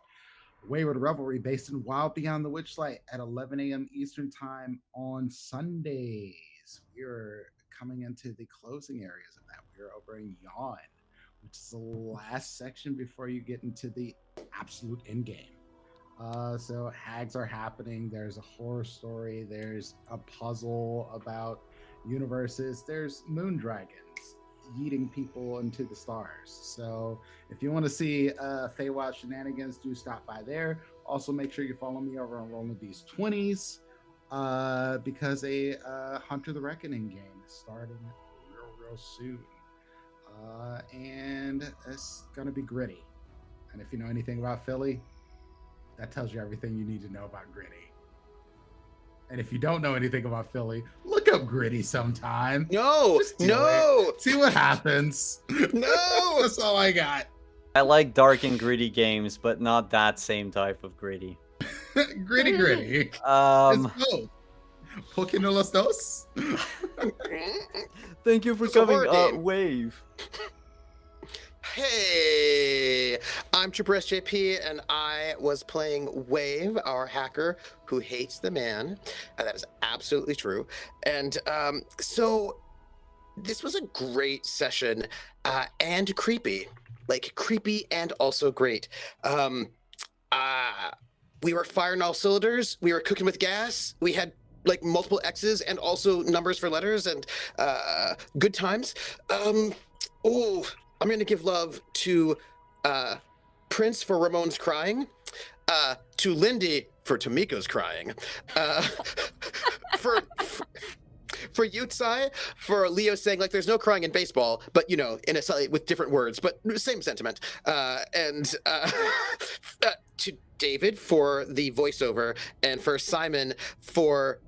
Wayward Revelry, based in Wild Beyond the Witchlight at 11 a.m. Eastern Time on Sundays. We are coming into the closing areas of that. We are over in Yawn. which is the last section before you get into the absolute end game. So hags are happening. There's a horror story. There's a puzzle about universes. There's moon dragons yeeting people into the stars. So if you want to see Feywild shenanigans, do stop by there. Also, make sure you follow me over on Rolling These 20s because a Hunter the Reckoning game is starting real soon. And it's going to be gritty. And if you know anything about Philly, that tells you everything you need to know about gritty. And if you don't know anything about Philly, look up gritty sometime. No, Just do no, it. See what happens. no. That's all I got. I like dark and gritty games, but not that same type of gritty. Gritty. Um, It's both. ¿Por qué no los dos? thank you for It's a coming, horror game. Wave. Hey, I'm Trooper SJP, and I was playing Wave, our hacker who hates the man. That is absolutely true. And so this was a great session and creepy. Like, creepy and also great. We were firing all cylinders. We were cooking with gas. We had like multiple X's and also numbers for letters and good times. I'm going to give love to Prince for Ramon's crying, to Lindy for Tamiko's crying, for Yutsai for Leo saying like there's no crying in baseball, but you know, in a slightly with different words, but same sentiment, and to David for the voiceover, and for Simon for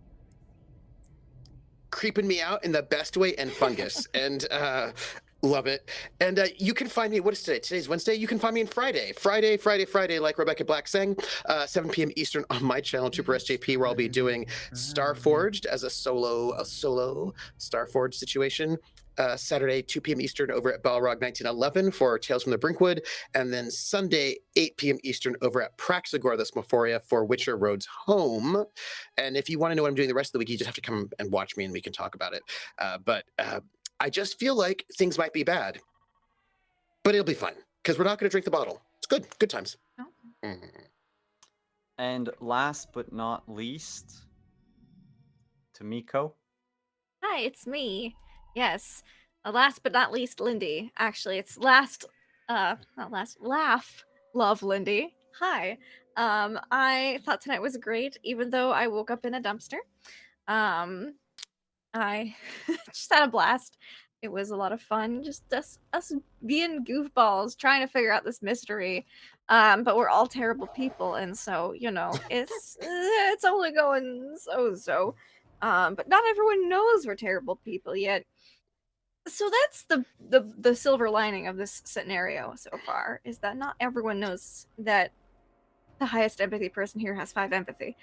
creeping me out in the best way, and Fungus, and love it. And you can find me, what is today? Today's Wednesday. You can find me on Friday, like Rebecca Black sang, 7 p.m. Eastern on my channel, Trooper SJP, where I'll be doing Starforged as a solo Starforged situation. Saturday, 2 p.m. Eastern over at Balrog 1911 for Tales from the Brinkwood. And then Sunday, 8 p.m. Eastern over at Praxagor, the Smophoria, for Witcher Roads Home. And if you want to know what I'm doing the rest of the week, you just have to come and watch me and we can talk about it. But I just feel like things might be bad, but it'll be fun because we're not going to drink the bottle. It's good. Good times. Oh. And last but not least, Tamiko. Hi, it's me. Yes. Last but not least, Lindy. Actually, it's last, not last, laugh, love, Lindy. Hi. I thought tonight was great, even though I woke up in a dumpster. I just had a blast. It was a lot of fun. Just us being goofballs trying to figure out this mystery. But we're all terrible people, and so you know it's only going so. But not everyone knows we're terrible people yet. So that's the silver lining of this scenario so far, is that not everyone knows that the highest empathy person here has 5 empathy.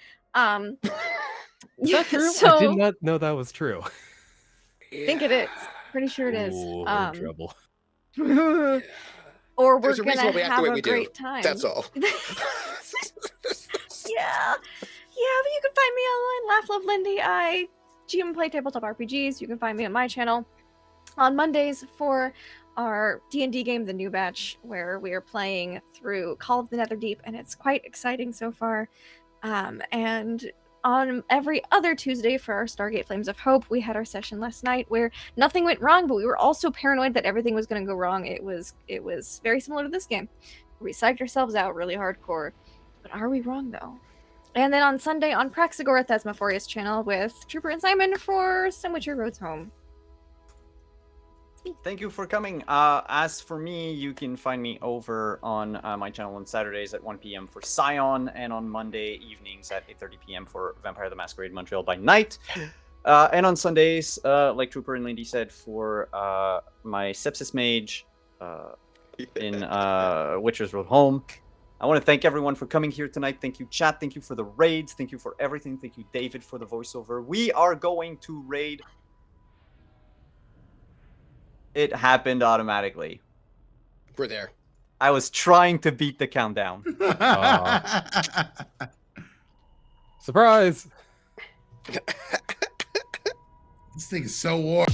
Is that true? So, I did not know that was true. I think it is. Pretty sure it is. Ooh, we're in trouble. Or we're There's a reason gonna why we act the have way a we do. great time. That's all. Yeah, but you can find me online, Laugh Love Lindy. I GM and play tabletop RPGs. You can find me on my channel on Mondays for our D&D game, The New Batch, where we are playing through Call of the Netherdeep, and it's quite exciting so far. And on every other Tuesday for our Stargate Flames of Hope, we had our session last night where nothing went wrong, but we were also paranoid that everything was going to go wrong. It was very similar to this game. We psyched ourselves out really hardcore, but are we wrong though? And then on Sunday on Praxagor at Thesmophoria's channel with Trooper and Simon for Some Witcher Roads Home. Thank you for coming. As for me, you can find me over on my channel on Saturdays at 1 p.m. for Scion, and on Monday evenings at 8:30 p.m. for Vampire the Masquerade Montreal by Night. And on Sundays, like Trooper and Lindy said, for my Sepsis Mage in Witcher's Road Home. I want to thank everyone for coming here tonight. Thank you, chat. Thank you for the raids. Thank you for everything. Thank you, David, for the voiceover. We are going to raid. It happened automatically. We're there. I was trying to beat the countdown. Surprise! This thing is so warm.